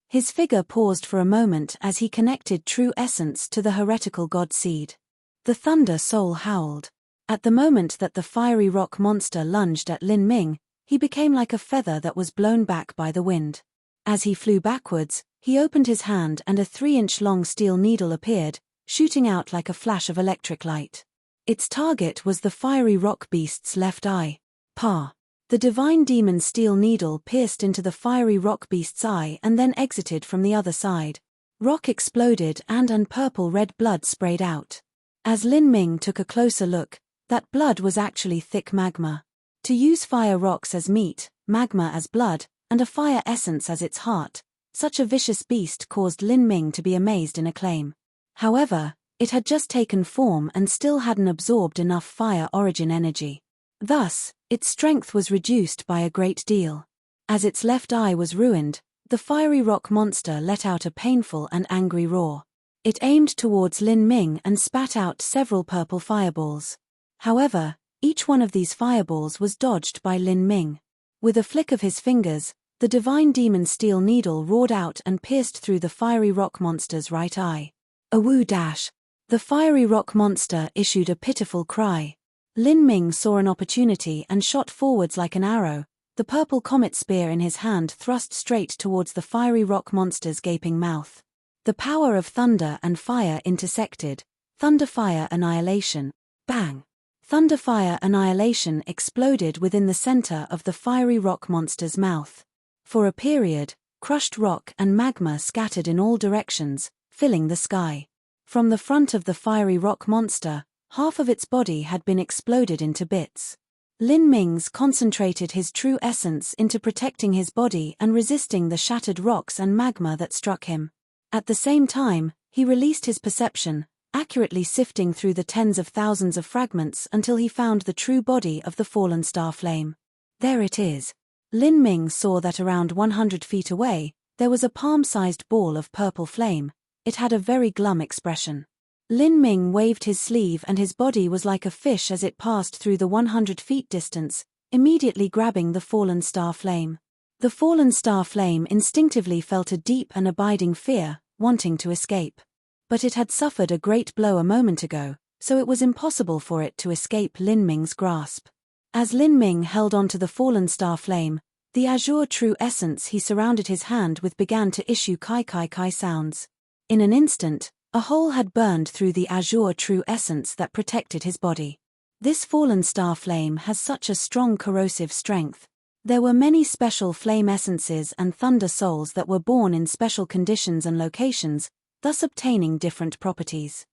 His figure paused for a moment as he connected true essence to the heretical god seed. The thunder soul howled. At the moment that the fiery rock monster lunged at Lin Ming, he became like a feather that was blown back by the wind. As he flew backwards, he opened his hand and a 3-inch long steel needle appeared, shooting out like a flash of electric light. Its target was the fiery rock beast's left eye. Pa. The divine demon steel needle pierced into the fiery rock beast's eye and then exited from the other side. Rock exploded and purple red blood sprayed out. As Lin Ming took a closer look, that blood was actually thick magma. To use fire rocks as meat, magma as blood, and a fire essence as its heart, such a vicious beast caused Lin Ming to be amazed in acclaim. However, it had just taken form and still hadn't absorbed enough fire origin energy. Thus, its strength was reduced by a great deal. As its left eye was ruined, the fiery rock monster let out a painful and angry roar. It aimed towards Lin Ming and spat out several purple fireballs. However, each one of these fireballs was dodged by Lin Ming. With a flick of his fingers, the divine demon steel needle roared out and pierced through the fiery rock monster's right eye. A woo dash! The fiery rock monster issued a pitiful cry. Lin Ming saw an opportunity and shot forwards like an arrow, the purple comet spear in his hand thrust straight towards the fiery rock monster's gaping mouth. The power of thunder and fire intersected. Thunder-fire annihilation. Bang! Thunder-fire annihilation exploded within the center of the fiery rock monster's mouth. For a period, crushed rock and magma scattered in all directions, filling the sky. From the front of the fiery rock monster, half of its body had been exploded into bits. Lin Ming's concentrated his true essence into protecting his body and resisting the shattered rocks and magma that struck him. At the same time, he released his perception, accurately sifting through the tens of thousands of fragments until he found the true body of the fallen star flame. There it is. Lin Ming saw that around 100 feet away, there was a palm-sized ball of purple flame. It had a very glum expression. Lin Ming waved his sleeve and his body was like a fish as it passed through the 100 feet distance, immediately grabbing the fallen star flame. The fallen star flame instinctively felt a deep and abiding fear, wanting to escape. But it had suffered a great blow a moment ago, so it was impossible for it to escape Lin Ming's grasp. As Lin Ming held onto the fallen star flame, the azure true essence he surrounded his hand with began to issue kai sounds. In an instant, a hole had burned through the azure true essence that protected his body. This fallen star flame has such a strong corrosive strength. There were many special flame essences and thunder souls that were born in special conditions and locations, thus obtaining different properties.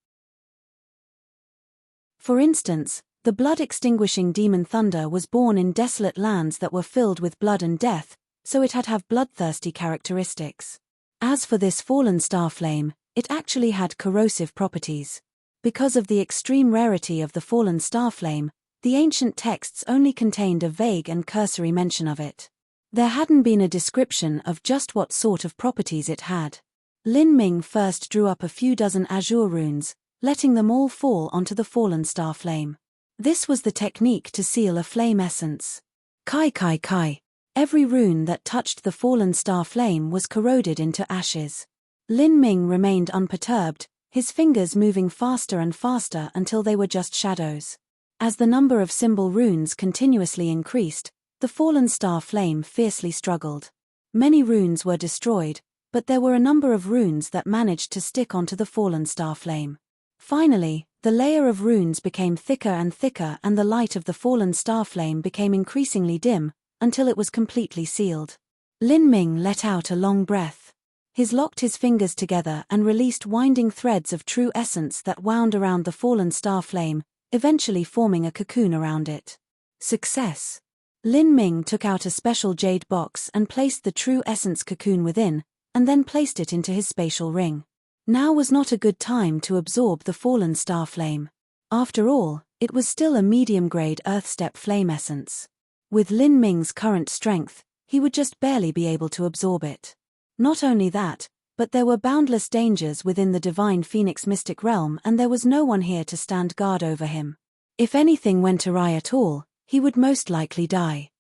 For instance, the blood-extinguishing demon thunder was born in desolate lands that were filled with blood and death, so it had have bloodthirsty characteristics. As for this fallen star flame, it actually had corrosive properties. Because of the extreme rarity of the fallen star flame, the ancient texts only contained a vague and cursory mention of it. There hadn't been a description of just what sort of properties it had. Lin Ming first drew up a few dozen azure runes, letting them all fall onto the fallen star flame. This was the technique to seal a flame essence. Kai. Every rune that touched the fallen star flame was corroded into ashes. Lin Ming remained unperturbed, his fingers moving faster and faster until they were just shadows. As the number of symbol runes continuously increased, the fallen star flame fiercely struggled. Many runes were destroyed, but there were a number of runes that managed to stick onto the fallen star flame. Finally, the layer of runes became thicker and thicker and the light of the fallen star flame became increasingly dim, until it was completely sealed. Lin Ming let out a long breath. He locked his fingers together and released winding threads of true essence that wound around the fallen star flame, eventually forming a cocoon around it. Success! Lin Ming took out a special jade box and placed the true essence cocoon within, and then placed it into his spatial ring. Now was not a good time to absorb the fallen star flame. After all, it was still a medium-grade earth-step flame essence. With Lin Ming's current strength, he would just barely be able to absorb it. Not only that, but there were boundless dangers within the divine Phoenix mystic realm and there was no one here to stand guard over him. If anything went awry at all, he would most likely die.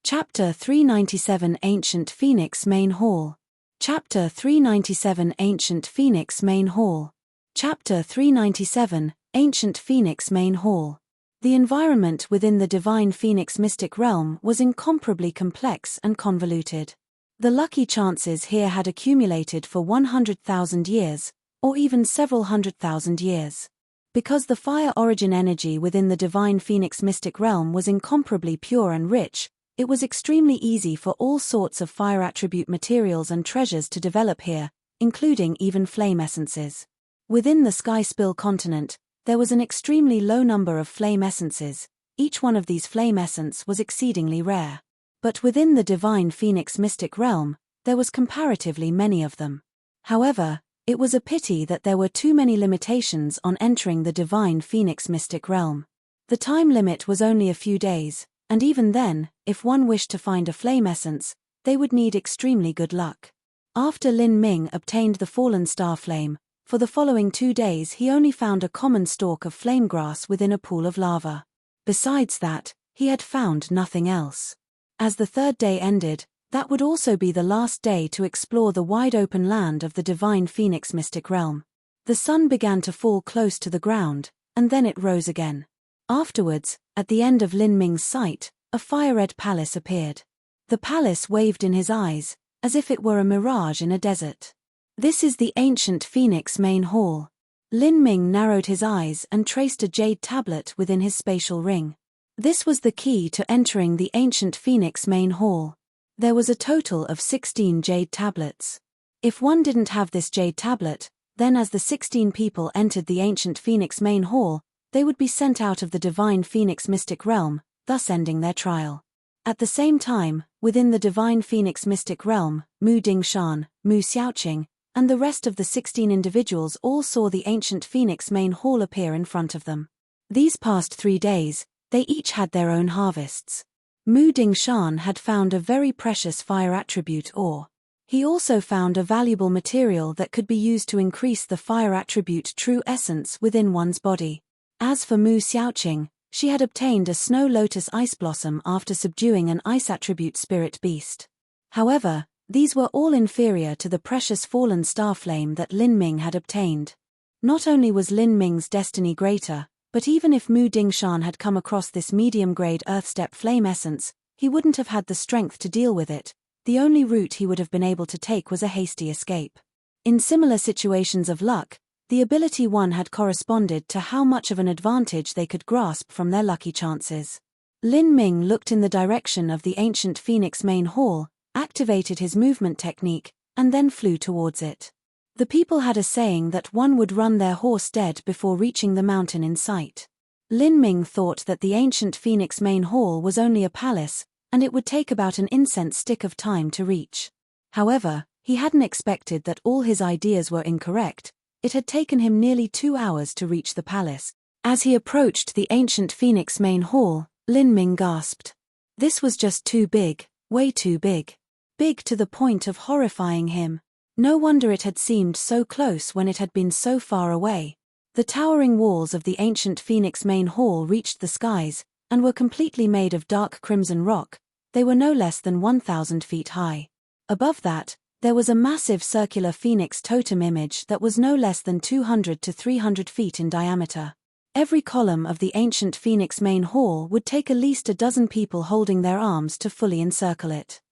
Chapter 397 Ancient Phoenix Main Hall. Chapter 397 Ancient Phoenix Main Hall. Chapter 397 Ancient Phoenix Main Hall. The environment within the divine Phoenix mystic realm was incomparably complex and convoluted. The lucky chances here had accumulated for 100,000 years, or even several 100,000 years. Because the fire origin energy within the divine Phoenix mystic realm was incomparably pure and rich, it was extremely easy for all sorts of fire attribute materials and treasures to develop here, including even flame essences. Within the Sky Spill continent, there was an extremely low number of flame essences. Each one of these flame essence was exceedingly rare. But within the Divine Phoenix mystic realm, there was comparatively many of them. However, it was a pity that there were too many limitations on entering the Divine Phoenix mystic realm. The time limit was only a few days, and even then, if one wished to find a flame essence, they would need extremely good luck. After Lin Ming obtained the fallen star flame, for the following 2 days he only found a common stalk of flame grass within a pool of lava. Besides that, he had found nothing else. As the 3rd day ended, that would also be the last day to explore the wide open land of the Divine Phoenix mystic realm. The sun began to fall close to the ground, and then it rose again. Afterwards, at the end of Lin Ming's sight, a fire-red palace appeared. The palace waved in his eyes, as if it were a mirage in a desert. This is the ancient Phoenix main hall. Lin Ming narrowed his eyes and traced a jade tablet within his spatial ring. This was the key to entering the ancient Phoenix main hall. There was a total of 16 jade tablets. If one didn't have this jade tablet, then as the 16 people entered the ancient Phoenix main hall, they would be sent out of the Divine Phoenix mystic realm, thus ending their trial. At the same time, within the Divine Phoenix mystic realm, Mu Dingshan, Mu Xiaoqing, and the rest of the 16 individuals all saw the ancient Phoenix main hall appear in front of them. These past 3 days, they each had their own harvests. Mu Dingshan had found a very precious fire attribute ore. He also found a valuable material that could be used to increase the fire attribute true essence within one's body. As for Mu Xiaoqing, she had obtained a snow lotus ice blossom after subduing an ice attribute spirit beast. However, these were all inferior to the precious fallen star flame that Lin Ming had obtained. Not only was Lin Ming's destiny greater, but even if Mu Dingshan had come across this medium-grade earthstep flame essence, he wouldn't have had the strength to deal with it. The only route he would have been able to take was a hasty escape. In similar situations of luck, the ability one had corresponded to how much of an advantage they could grasp from their lucky chances. Lin Ming looked in the direction of the ancient Phoenix main hall, activated his movement technique, and then flew towards it. The people had a saying that one would run their horse dead before reaching the mountain in sight. Lin Ming thought that the ancient Phoenix main hall was only a palace, and it would take about an incense stick of time to reach. However, he hadn't expected that all his ideas were incorrect. It had taken him nearly 2 hours to reach the palace. As he approached the ancient Phoenix main hall, Lin Ming gasped. This was just too big, way too big. Big to the point of horrifying him. No wonder it had seemed so close when it had been so far away. The towering walls of the ancient Phoenix main hall reached the skies, and were completely made of dark crimson rock. They were no less than 1,000 feet high. Above that, there was a massive circular phoenix totem image that was no less than 200 to 300 feet in diameter. Every column of the ancient Phoenix main hall would take at least a dozen people holding their arms to fully encircle it.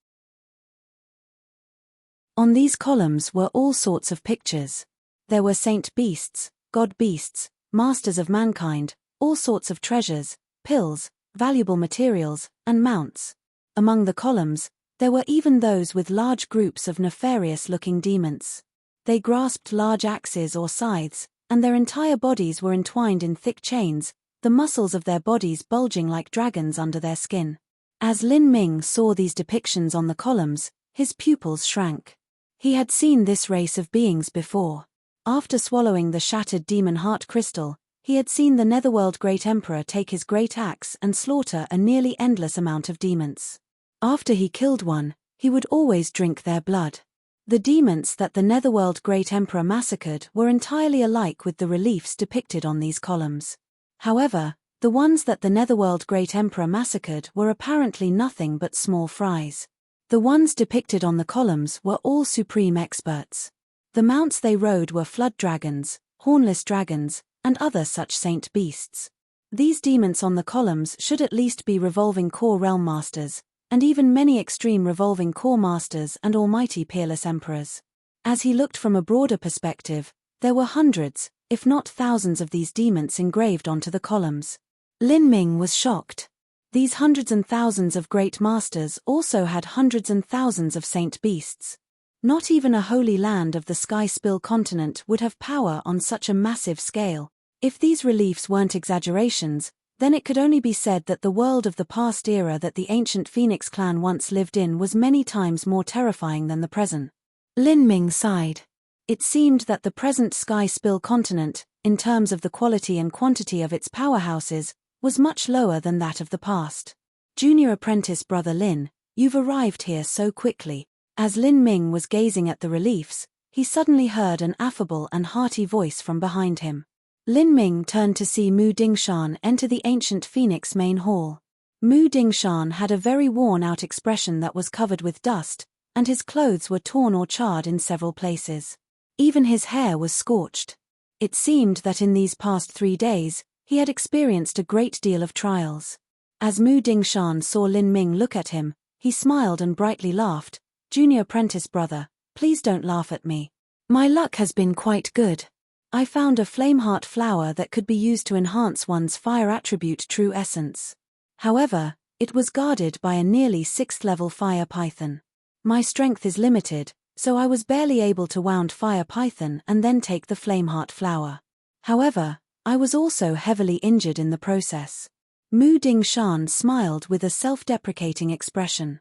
On these columns were all sorts of pictures. There were saint beasts, god beasts, masters of mankind, all sorts of treasures, pills, valuable materials, and mounts. Among the columns, there were even those with large groups of nefarious-looking demons. They grasped large axes or scythes, and their entire bodies were entwined in thick chains, the muscles of their bodies bulging like dragons under their skin. As Lin Ming saw these depictions on the columns, his pupils shrank. He had seen this race of beings before. After swallowing the shattered demon heart crystal, he had seen the Netherworld Great Emperor take his great axe and slaughter a nearly endless amount of demons. After he killed one, he would always drink their blood. The demons that the Netherworld Great Emperor massacred were entirely alike with the reliefs depicted on these columns. However, the ones that the Netherworld Great Emperor massacred were apparently nothing but small fries. The ones depicted on the columns were all supreme experts. The mounts they rode were flood dragons, hornless dragons, and other such saint beasts. These demons on the columns should at least be revolving core realm masters, and even many extreme revolving core masters and almighty peerless emperors. As he looked from a broader perspective, there were hundreds, if not thousands of these demons engraved onto the columns. Lin Ming was shocked. These hundreds and thousands of great masters also had hundreds and thousands of saint beasts. Not even a holy land of the Sky Spill continent would have power on such a massive scale. If these reliefs weren't exaggerations, then it could only be said that the world of the past era that the ancient Phoenix clan once lived in was many times more terrifying than the present. Lin Ming sighed. It seemed that the present Sky Spill continent, in terms of the quality and quantity of its powerhouses, was much lower than that of the past. Junior apprentice brother Lin, you've arrived here so quickly. As Lin Ming was gazing at the reliefs, he suddenly heard an affable and hearty voice from behind him. Lin Ming turned to see Mu Dingshan enter the ancient Phoenix main hall. Mu Dingshan had a very worn-out expression that was covered with dust, and his clothes were torn or charred in several places. Even his hair was scorched. It seemed that in these past 3 days, he had experienced a great deal of trials. As Mu Dingshan saw Lin Ming look at him, he smiled and brightly laughed. Junior apprentice brother, please don't laugh at me. My luck has been quite good. I found a flameheart flower that could be used to enhance one's fire attribute true essence. However, it was guarded by a nearly 6th level fire python. My strength is limited, so I was barely able to wound fire python and then take the flameheart flower. However, I was also heavily injured in the process. Mu Dingshan smiled with a self-deprecating expression.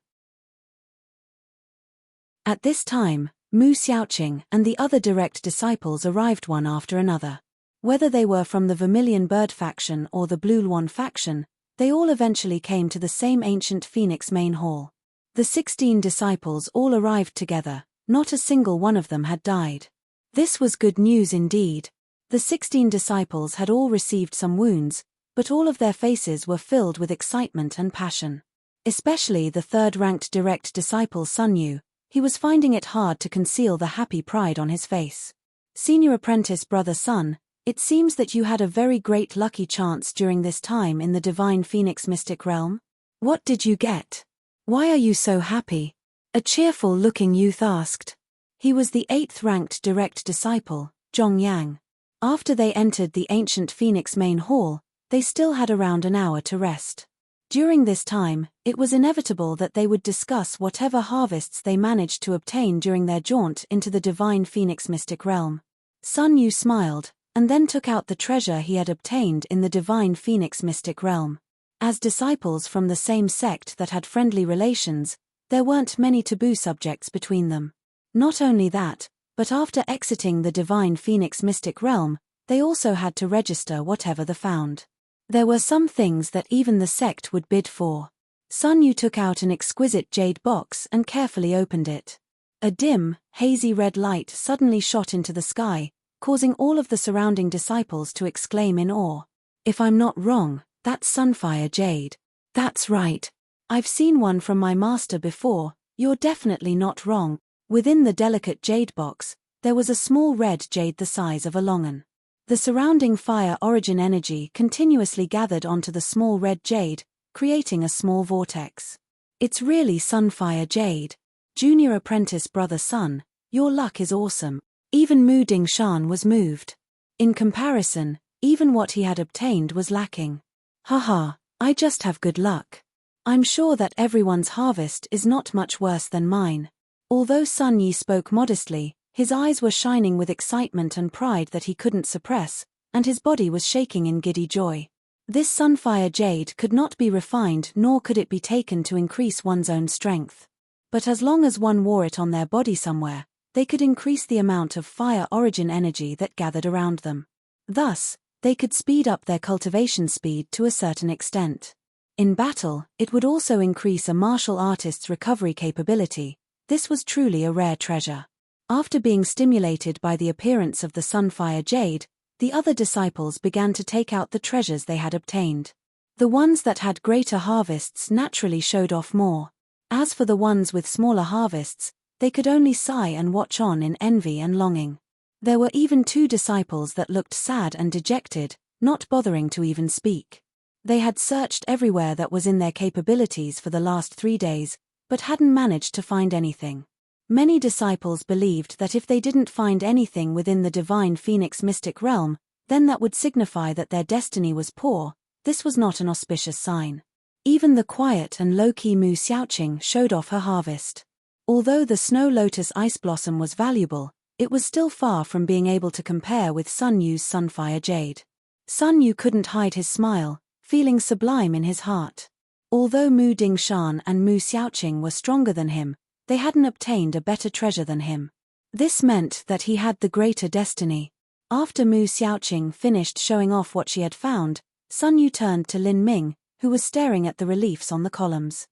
At this time, Mu Xiaoqing and the other direct disciples arrived one after another. Whether they were from the Vermilion Bird faction or the Blue Luan faction, they all eventually came to the same ancient Phoenix main hall. The 16 disciples all arrived together, not a single one of them had died. This was good news indeed. The 16 disciples had all received some wounds, but all of their faces were filled with excitement and passion. Especially the third-ranked direct disciple Sun Yu. He was finding it hard to conceal the happy pride on his face. Senior apprentice brother Sun, it seems that you had a very great lucky chance during this time in the Divine Phoenix Mystic Realm. What did you get? Why are you so happy? A cheerful-looking youth asked. He was the 8th-ranked direct disciple, Zhong Yang. After they entered the ancient Phoenix main hall, they still had around an hour to rest. During this time, it was inevitable that they would discuss whatever harvests they managed to obtain during their jaunt into the Divine Phoenix Mystic Realm. Sun Yu smiled, and then took out the treasure he had obtained in the Divine Phoenix Mystic Realm. As disciples from the same sect that had friendly relations, there weren't many taboo subjects between them. Not only that, but after exiting the Divine Phoenix Mystic Realm, they also had to register whatever they found. There were some things that even the sect would bid for. Sun Yu took out an exquisite jade box and carefully opened it. A dim, hazy red light suddenly shot into the sky, causing all of the surrounding disciples to exclaim in awe. If I'm not wrong, that's Sunfire Jade. That's right. I've seen one from my master before, you're definitely not wrong. Within the delicate jade box, there was a small red jade the size of a longan. The surrounding fire origin energy continuously gathered onto the small red jade, creating a small vortex. It's really Sunfire Jade. Junior apprentice brother Sun, your luck is awesome. Even Mu Dingshan was moved. In comparison, even what he had obtained was lacking. Haha, I just have good luck. I'm sure that everyone's harvest is not much worse than mine. Although Sun Yi spoke modestly, his eyes were shining with excitement and pride that he couldn't suppress, and his body was shaking in giddy joy. This Sunfire Jade could not be refined nor could it be taken to increase one's own strength. But as long as one wore it on their body somewhere, they could increase the amount of fire origin energy that gathered around them. Thus, they could speed up their cultivation speed to a certain extent. In battle, it would also increase a martial artist's recovery capability. This was truly a rare treasure. After being stimulated by the appearance of the Sunfire Jade, the other disciples began to take out the treasures they had obtained. The ones that had greater harvests naturally showed off more. As for the ones with smaller harvests, they could only sigh and watch on in envy and longing. There were even 2 disciples that looked sad and dejected, not bothering to even speak. They had searched everywhere that was in their capabilities for the last 3 days, but hadn't managed to find anything. Many disciples believed that if they didn't find anything within the Divine Phoenix Mystic Realm, then that would signify that their destiny was poor. This was not an auspicious sign. Even the quiet and low-key Mu Xiaoqing showed off her harvest. Although the snow lotus ice blossom was valuable, it was still far from being able to compare with Sun Yu's sunfire jade. Sun Yu couldn't hide his smile, feeling sublime in his heart. Although Mu Dingshan and Mu Xiaoqing were stronger than him, they hadn't obtained a better treasure than him. This meant that he had the greater destiny. After Mu Xiaoqing finished showing off what she had found, Sun Yu turned to Lin Ming, who was staring at the reliefs on the columns.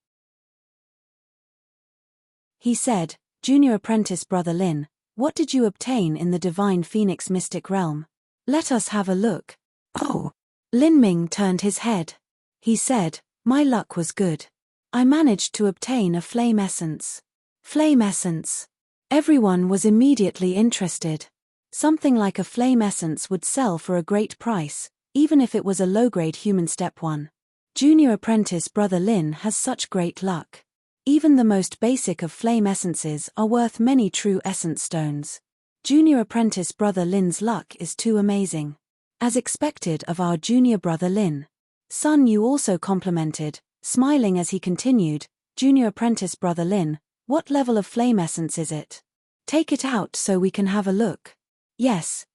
He said, "Junior apprentice brother Lin, what did you obtain in the divine phoenix mystic realm? Let us have a look." "Oh." Lin Ming turned his head. He said, "My luck was good. I managed to obtain a flame essence." Flame essence. Everyone was immediately interested. Something like a flame essence would sell for a great price, even if it was a low-grade human step 1. Junior apprentice brother Lin has such great luck. Even the most basic of flame essences are worth many true essence stones. Junior apprentice brother Lin's luck is too amazing. As expected of our junior brother Lin. Sun Yu also complimented, smiling as he continued, "Junior apprentice brother Lin, what level of flame essence is it? Take it out so we can have a look." Yes,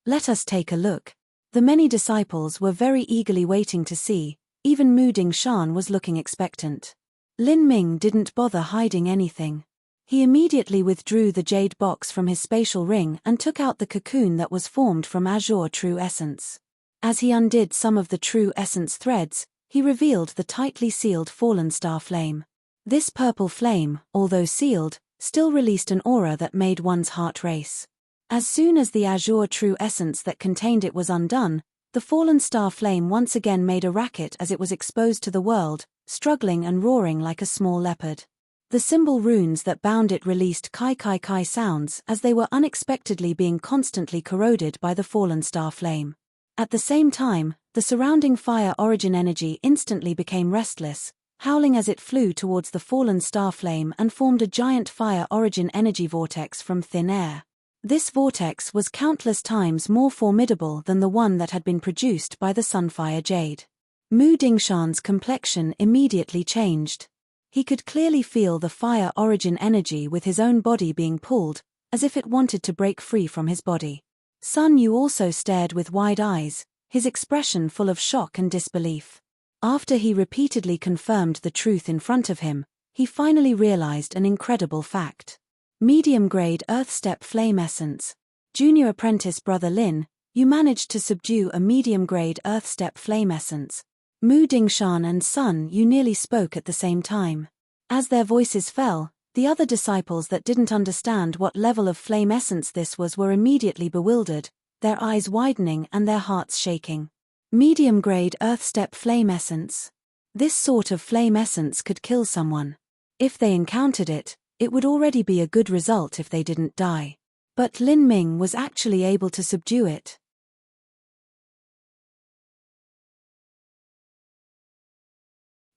let us take a look." The many disciples were very eagerly waiting to see, even Mu Dingshan was looking expectant. Lin Ming didn't bother hiding anything. He immediately withdrew the jade box from his spatial ring and took out the cocoon that was formed from azure true essence. As he undid some of the true essence threads, he revealed the tightly sealed fallen star flame. This purple flame, although sealed, still released an aura that made one's heart race. As soon as the azure true essence that contained it was undone, the fallen star flame once again made a racket as it was exposed to the world, struggling and roaring like a small leopard. The symbol runes that bound it released kai kai kai sounds as they were unexpectedly being constantly corroded by the fallen star flame. At the same time, the surrounding fire origin energy instantly became restless, howling as it flew towards the fallen star flame and formed a giant fire origin energy vortex from thin air. This vortex was countless times more formidable than the one that had been produced by the sunfire jade. Mu Dingshan's complexion immediately changed. He could clearly feel the fire origin energy with his own body being pulled, as if it wanted to break free from his body. Sun Yu also stared with wide eyes, his expression full of shock and disbelief. After he repeatedly confirmed the truth in front of him, he finally realized an incredible fact. Medium-grade earth-step flame essence. Junior apprentice brother Lin, you managed to subdue a medium-grade earth-step flame essence. Mu Dingshan and Sun Yu nearly spoke at the same time. As their voices fell, the other disciples that didn't understand what level of flame essence this was were immediately bewildered, their eyes widening and their hearts shaking. Medium-grade earth-step flame essence. This sort of flame essence could kill someone. If they encountered it, it would already be a good result if they didn't die. But Lin Ming was actually able to subdue it.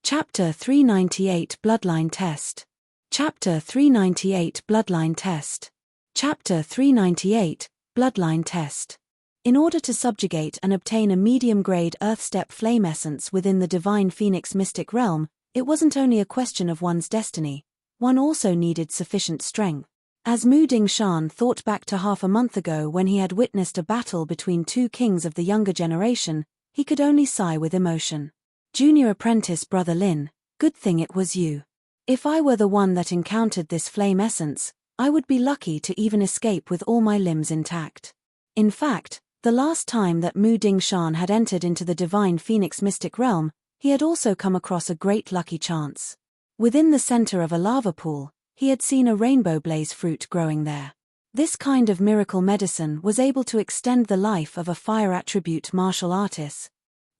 Chapter 398 Bloodline Test. Chapter 398 Bloodline Test. Chapter 398 Bloodline Test. In order to subjugate and obtain a medium-grade earth-step flame essence within the divine phoenix mystic realm, it wasn't only a question of one's destiny, one also needed sufficient strength. As Mu Dingshan thought back to half a month ago when he had witnessed a battle between two kings of the younger generation, he could only sigh with emotion. Junior apprentice brother Lin, good thing it was you. If I were the one that encountered this flame essence, I would be lucky to even escape with all my limbs intact. In fact, the last time that Mu Dingshan had entered into the divine phoenix mystic realm, he had also come across a great lucky chance. Within the center of a lava pool, he had seen a rainbow blaze fruit growing there. This kind of miracle medicine was able to extend the life of a fire attribute martial artist.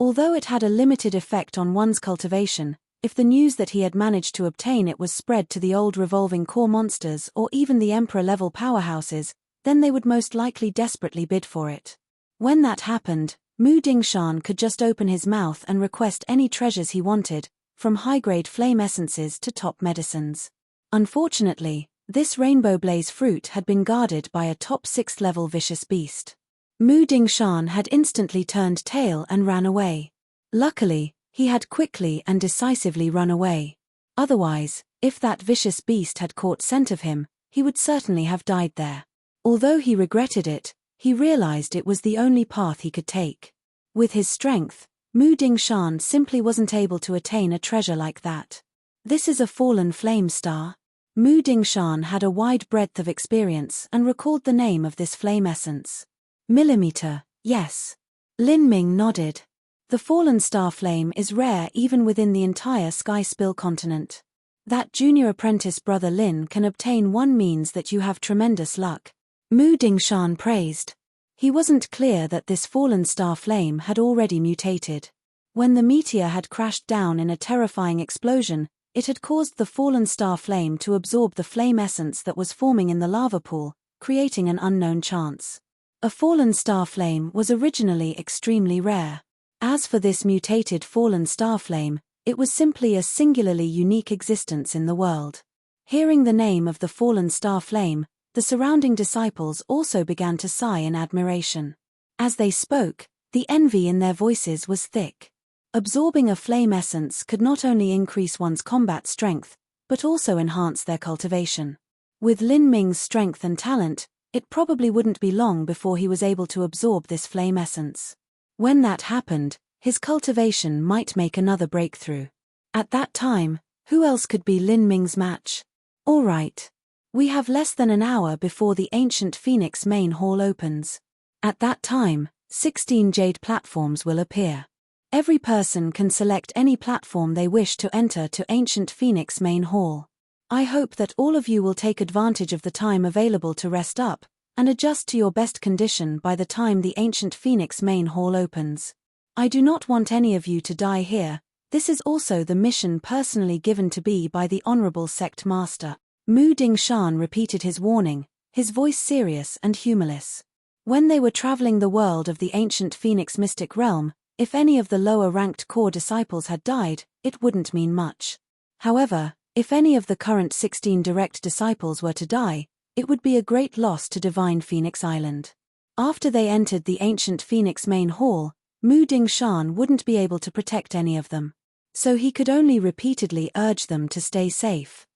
Although it had a limited effect on one's cultivation, if the news that he had managed to obtain it was spread to the old revolving core monsters or even the emperor-level powerhouses, then they would most likely desperately bid for it. When that happened, Mu Dingshan could just open his mouth and request any treasures he wanted, from high-grade flame essences to top medicines. Unfortunately, this rainbow blaze fruit had been guarded by a top 6th-level vicious beast. Mu Dingshan had instantly turned tail and ran away. Luckily, he had quickly and decisively run away. Otherwise, if that vicious beast had caught scent of him, he would certainly have died there. Although he regretted it, he realized it was the only path he could take. With his strength, Mu Dingshan simply wasn't able to attain a treasure like that. This is a fallen flame star. Mu Dingshan had a wide breadth of experience and recalled the name of this flame essence. Millimeter, yes. Lin Ming nodded. The fallen star flame is rare even within the entire Sky Spill continent. That junior apprentice brother Lin can obtain one means that you have tremendous luck. Mu Dingshan praised. He wasn't clear that this fallen star flame had already mutated. When the meteor had crashed down in a terrifying explosion, it had caused the fallen star flame to absorb the flame essence that was forming in the lava pool, creating an unknown chance. A fallen star flame was originally extremely rare. As for this mutated fallen star flame, it was simply a singularly unique existence in the world. Hearing the name of the fallen star flame, the surrounding disciples also began to sigh in admiration. As they spoke, the envy in their voices was thick. Absorbing a flame essence could not only increase one's combat strength, but also enhance their cultivation. With Lin Ming's strength and talent, it probably wouldn't be long before he was able to absorb this flame essence. When that happened, his cultivation might make another breakthrough. At that time, who else could be Lin Ming's match? All right. We have less than an hour before the ancient Phoenix main hall opens. At that time, 16 jade platforms will appear. Every person can select any platform they wish to enter to ancient Phoenix main hall. I hope that all of you will take advantage of the time available to rest up and adjust to your best condition by the time the ancient Phoenix main hall opens. I do not want any of you to die here. This is also the mission personally given to me by the Honorable Sect Master. Mu Dingshan repeated his warning, his voice serious and humorless. When they were traveling the world of the ancient Phoenix mystic realm, if any of the lower-ranked core disciples had died, it wouldn't mean much. However, if any of the current 16 direct disciples were to die, it would be a great loss to Divine Phoenix Island. After they entered the ancient Phoenix main hall, Mu Dingshan wouldn't be able to protect any of them. So he could only repeatedly urge them to stay safe.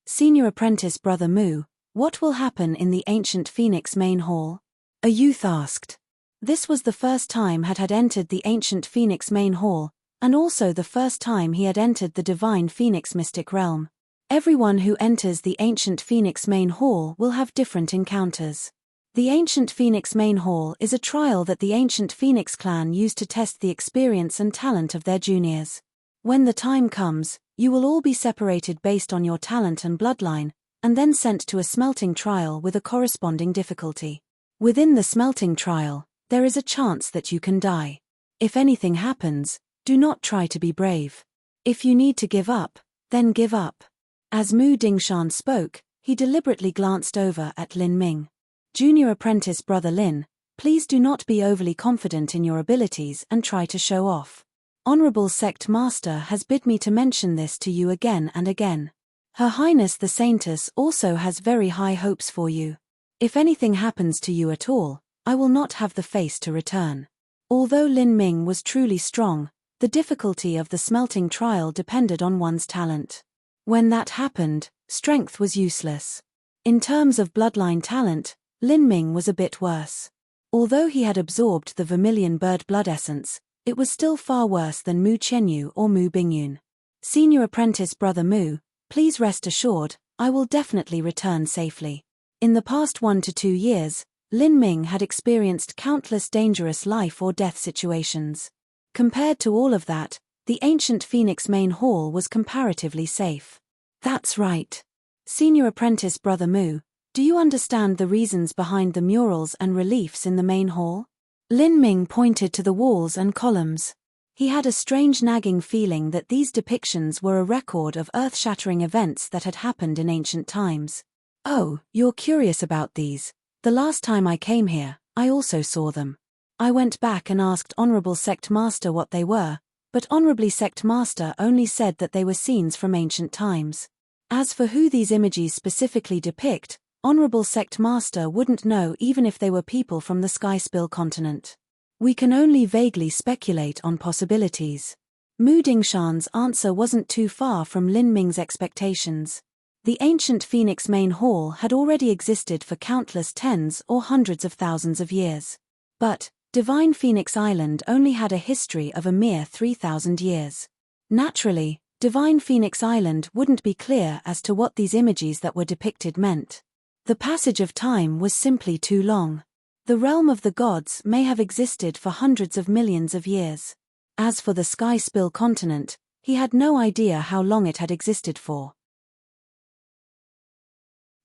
Senior Apprentice Brother Mu, what will happen in the ancient Phoenix main hall? A youth asked. This was the first time he had entered the ancient Phoenix main hall, and also the first time he had entered the Divine Phoenix mystic realm. Everyone who enters the ancient Phoenix main hall will have different encounters. The ancient Phoenix main hall is a trial that the ancient Phoenix clan used to test the experience and talent of their juniors. When the time comes, you will all be separated based on your talent and bloodline, and then sent to a smelting trial with a corresponding difficulty. Within the smelting trial, there is a chance that you can die. If anything happens, do not try to be brave. If you need to give up, then give up. As Mu Dingshan spoke, he deliberately glanced over at Lin Ming. Junior Apprentice Brother Lin, please do not be overly confident in your abilities and try to show off. Honorable Sect Master has bid me to mention this to you again and again. Her Highness the Saintess also has very high hopes for you. If anything happens to you at all, I will not have the face to return. Although Lin Ming was truly strong, the difficulty of the smelting trial depended on one's talent. When that happened, strength was useless. In terms of bloodline talent, Lin Ming was a bit worse. Although he had absorbed the vermilion bird blood essence, it was still far worse than Mu Chenyu or Mu Bingyun. Senior Apprentice Brother Mu, please rest assured, I will definitely return safely. In the past 1 to 2 years, Lin Ming had experienced countless dangerous life or death situations. Compared to all of that, the ancient Phoenix main hall was comparatively safe. That's right. Senior Apprentice Brother Mu, do you understand the reasons behind the murals and reliefs in the main hall? Lin Ming pointed to the walls and columns. He had a strange nagging feeling that these depictions were a record of earth-shattering events that had happened in ancient times. Oh, you're curious about these. The last time I came here, I also saw them. I went back and asked Honorable Sect Master what they were, but Honorably Sect Master only said that they were scenes from ancient times. As for who these images specifically depict, Honorable Sect Master wouldn't know even if they were people from the Sky Spill continent. We can only vaguely speculate on possibilities. Mu Dingshan's answer wasn't too far from Lin Ming's expectations. The ancient Phoenix Main Hall had already existed for countless tens or hundreds of thousands of years. But Divine Phoenix Island only had a history of a mere 3,000 years. Naturally, Divine Phoenix Island wouldn't be clear as to what these images that were depicted meant. The passage of time was simply too long. The realm of the gods may have existed for hundreds of millions of years. As for the Sky Spill continent, he had no idea how long it had existed for.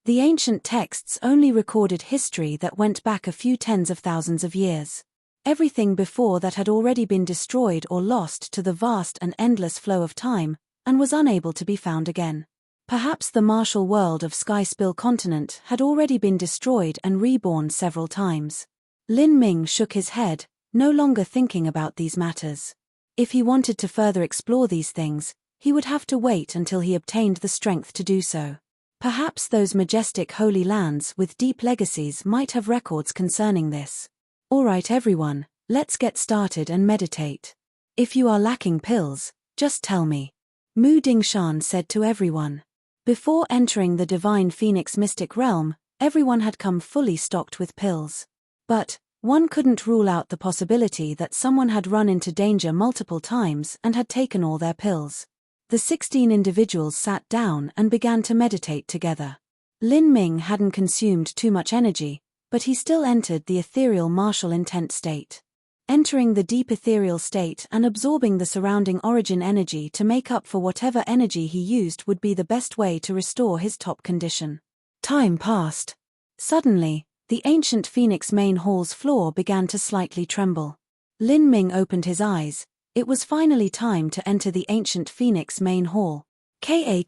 The ancient texts only recorded history that went back a few tens of thousands of years. Everything before that had already been destroyed or lost to the vast and endless flow of time, and was unable to be found again. Perhaps the martial world of Sky Spill continent had already been destroyed and reborn several times. Lin Ming shook his head, no longer thinking about these matters. If he wanted to further explore these things, he would have to wait until he obtained the strength to do so. Perhaps those majestic holy lands with deep legacies might have records concerning this. Alright everyone, let's get started and meditate. If you are lacking pills, just tell me. Mu Dingshan said to everyone. Before entering the Divine Phoenix mystic realm, everyone had come fully stocked with pills. But one couldn't rule out the possibility that someone had run into danger multiple times and had taken all their pills. The 16 individuals sat down and began to meditate together. Lin Ming hadn't consumed too much energy, but he still entered the ethereal martial intent state. Entering the deep ethereal state and absorbing the surrounding origin energy to make up for whatever energy he used would be the best way to restore his top condition. Time passed. Suddenly, the ancient Phoenix Main Hall's floor began to slightly tremble. Lin Ming opened his eyes. It was finally time to enter the ancient Phoenix Main Hall. Ka.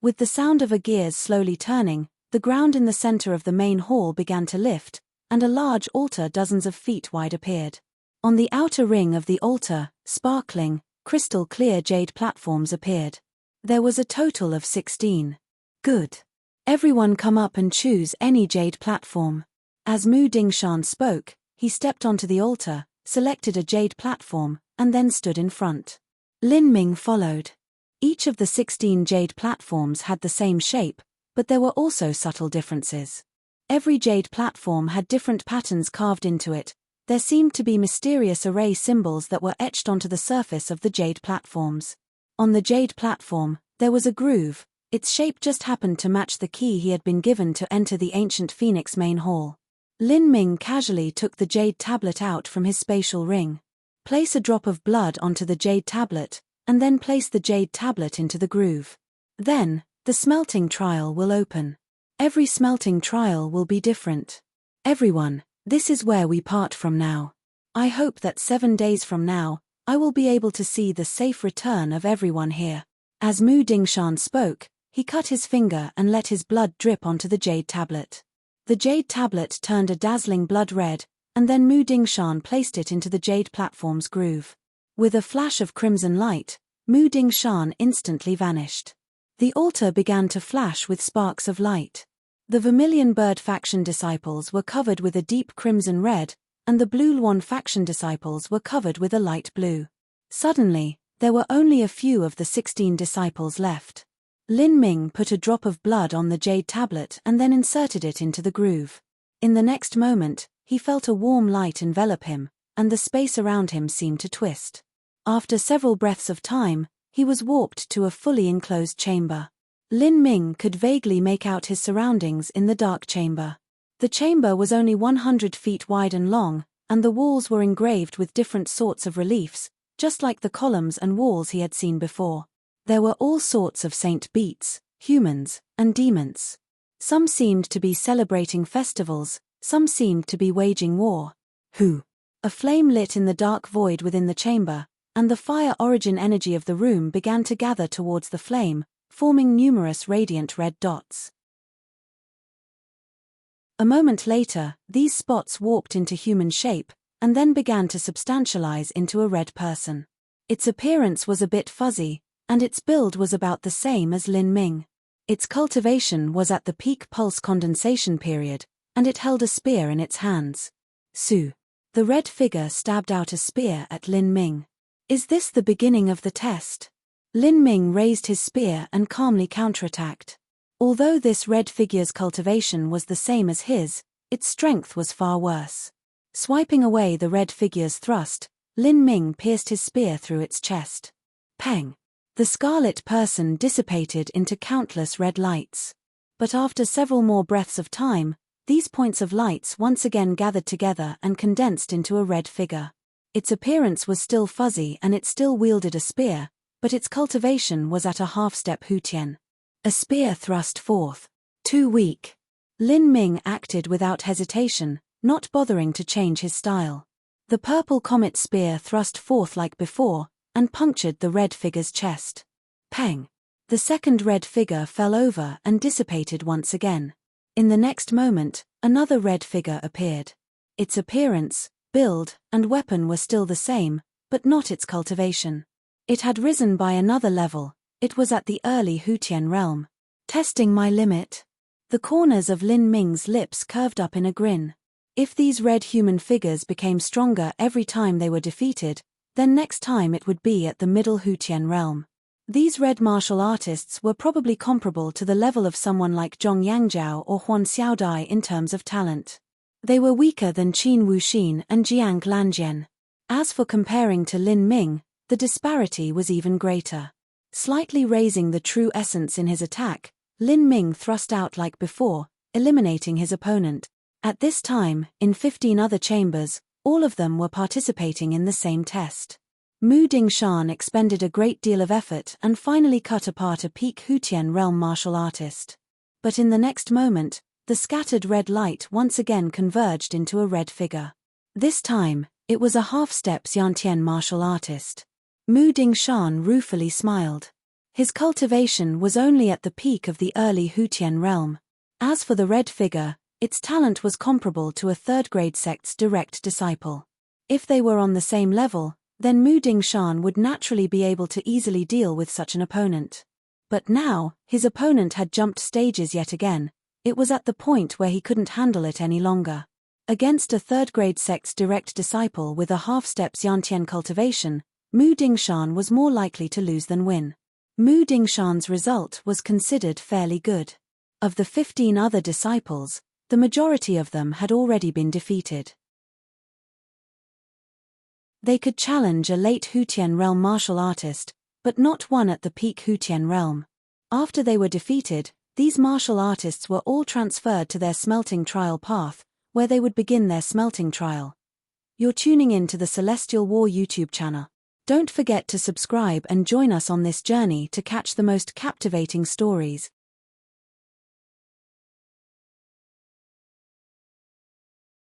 With the sound of a gears slowly turning, the ground in the center of the main hall began to lift, and a large altar dozens of feet wide appeared. On the outer ring of the altar, sparkling, crystal-clear jade platforms appeared. There was a total of 16. Good. Everyone come up and choose any jade platform. As Mu Dingshan spoke, he stepped onto the altar, selected a jade platform, and then stood in front. Lin Ming followed. Each of the 16 jade platforms had the same shape, but there were also subtle differences. Every jade platform had different patterns carved into it. There seemed to be mysterious array symbols that were etched onto the surface of the jade platforms. On the jade platform, there was a groove. Its shape just happened to match the key he had been given to enter the ancient Phoenix Main Hall. Lin Ming casually took the jade tablet out from his spatial ring. Place a drop of blood onto the jade tablet, and then place the jade tablet into the groove. Then, the smelting trial will open. Every smelting trial will be different. Everyone, this is where we part from now. I hope that 7 days from now, I will be able to see the safe return of everyone here. As Mu Dingshan spoke, he cut his finger and let his blood drip onto the jade tablet. The jade tablet turned a dazzling blood red, and then Mu Dingshan placed it into the jade platform's groove. With a flash of crimson light, Mu Dingshan instantly vanished. The altar began to flash with sparks of light. The Vermilion Bird faction disciples were covered with a deep crimson red, and the Blue Luan faction disciples were covered with a light blue. Suddenly, there were only a few of the 16 disciples left. Lin Ming put a drop of blood on the jade tablet and then inserted it into the groove. In the next moment, he felt a warm light envelop him, and the space around him seemed to twist. After several breaths of time, he was warped to a fully enclosed chamber. Lin Ming could vaguely make out his surroundings in the dark chamber. The chamber was only 100 feet wide and long, and the walls were engraved with different sorts of reliefs, just like the columns and walls he had seen before. There were all sorts of saint beats, humans, and demons. Some seemed to be celebrating festivals, some seemed to be waging war. Who? A flame lit in the dark void within the chamber, and the fire origin energy of the room began to gather towards the flame, forming numerous radiant red dots. A moment later, these spots warped into human shape, and then began to substantialize into a red person. Its appearance was a bit fuzzy, and its build was about the same as Lin Ming. Its cultivation was at the peak pulse condensation period, and it held a spear in its hands. Su. The red figure stabbed out a spear at Lin Ming. Is this the beginning of the test? Lin Ming raised his spear and calmly counterattacked. Although this red figure's cultivation was the same as his, its strength was far worse. Swiping away the red figure's thrust, Lin Ming pierced his spear through its chest. Peng! The scarlet person dissipated into countless red lights. But after several more breaths of time, these points of lights once again gathered together and condensed into a red figure. Its appearance was still fuzzy and it still wielded a spear, but its cultivation was at a half-step Hutian. A spear thrust forth. Too weak. Lin Ming acted without hesitation, not bothering to change his style. The purple comet spear thrust forth like before, and punctured the red figure's chest. Peng! The second red figure fell over and dissipated once again. In the next moment, another red figure appeared. Its appearance, build, and weapon were still the same, but not its cultivation. It had risen by another level. It was at the early Hutian realm. Testing my limit. The corners of Lin Ming's lips curved up in a grin. If these red human figures became stronger every time they were defeated, then next time it would be at the middle Hutian realm. These red martial artists were probably comparable to the level of someone like Zhong Yangzhao or Huan Xiaodai in terms of talent. They were weaker than Qin Wuxin and Jiang Lanjian. As for comparing to Lin Ming, the disparity was even greater. Slightly raising the true essence in his attack, Lin Ming thrust out like before, eliminating his opponent. At this time, in 15 other chambers, all of them were participating in the same test. Mu Dingshan expended a great deal of effort and finally cut apart a peak Hutian realm martial artist. But in the next moment, the scattered red light once again converged into a red figure. This time, it was a half-step Xiantian martial artist. Mu Dingshan ruefully smiled. His cultivation was only at the peak of the early Hutian realm. As for the red figure, its talent was comparable to a third-grade sect's direct disciple. If they were on the same level, then Mu Dingshan would naturally be able to easily deal with such an opponent. But now, his opponent had jumped stages yet again. It was at the point where he couldn't handle it any longer. Against a third-grade sect's direct disciple with a half-step Xiantian cultivation, Mu Dingshan was more likely to lose than win. Mu Dingshan's result was considered fairly good. Of the 15 other disciples, the majority of them had already been defeated. They could challenge a late Hutian realm martial artist, but not one at the peak Hutian realm. After they were defeated, these martial artists were all transferred to their smelting trial path, where they would begin their smelting trial. You're tuning in to the Celestial War YouTube channel. Don't forget to subscribe and join us on this journey to catch the most captivating stories.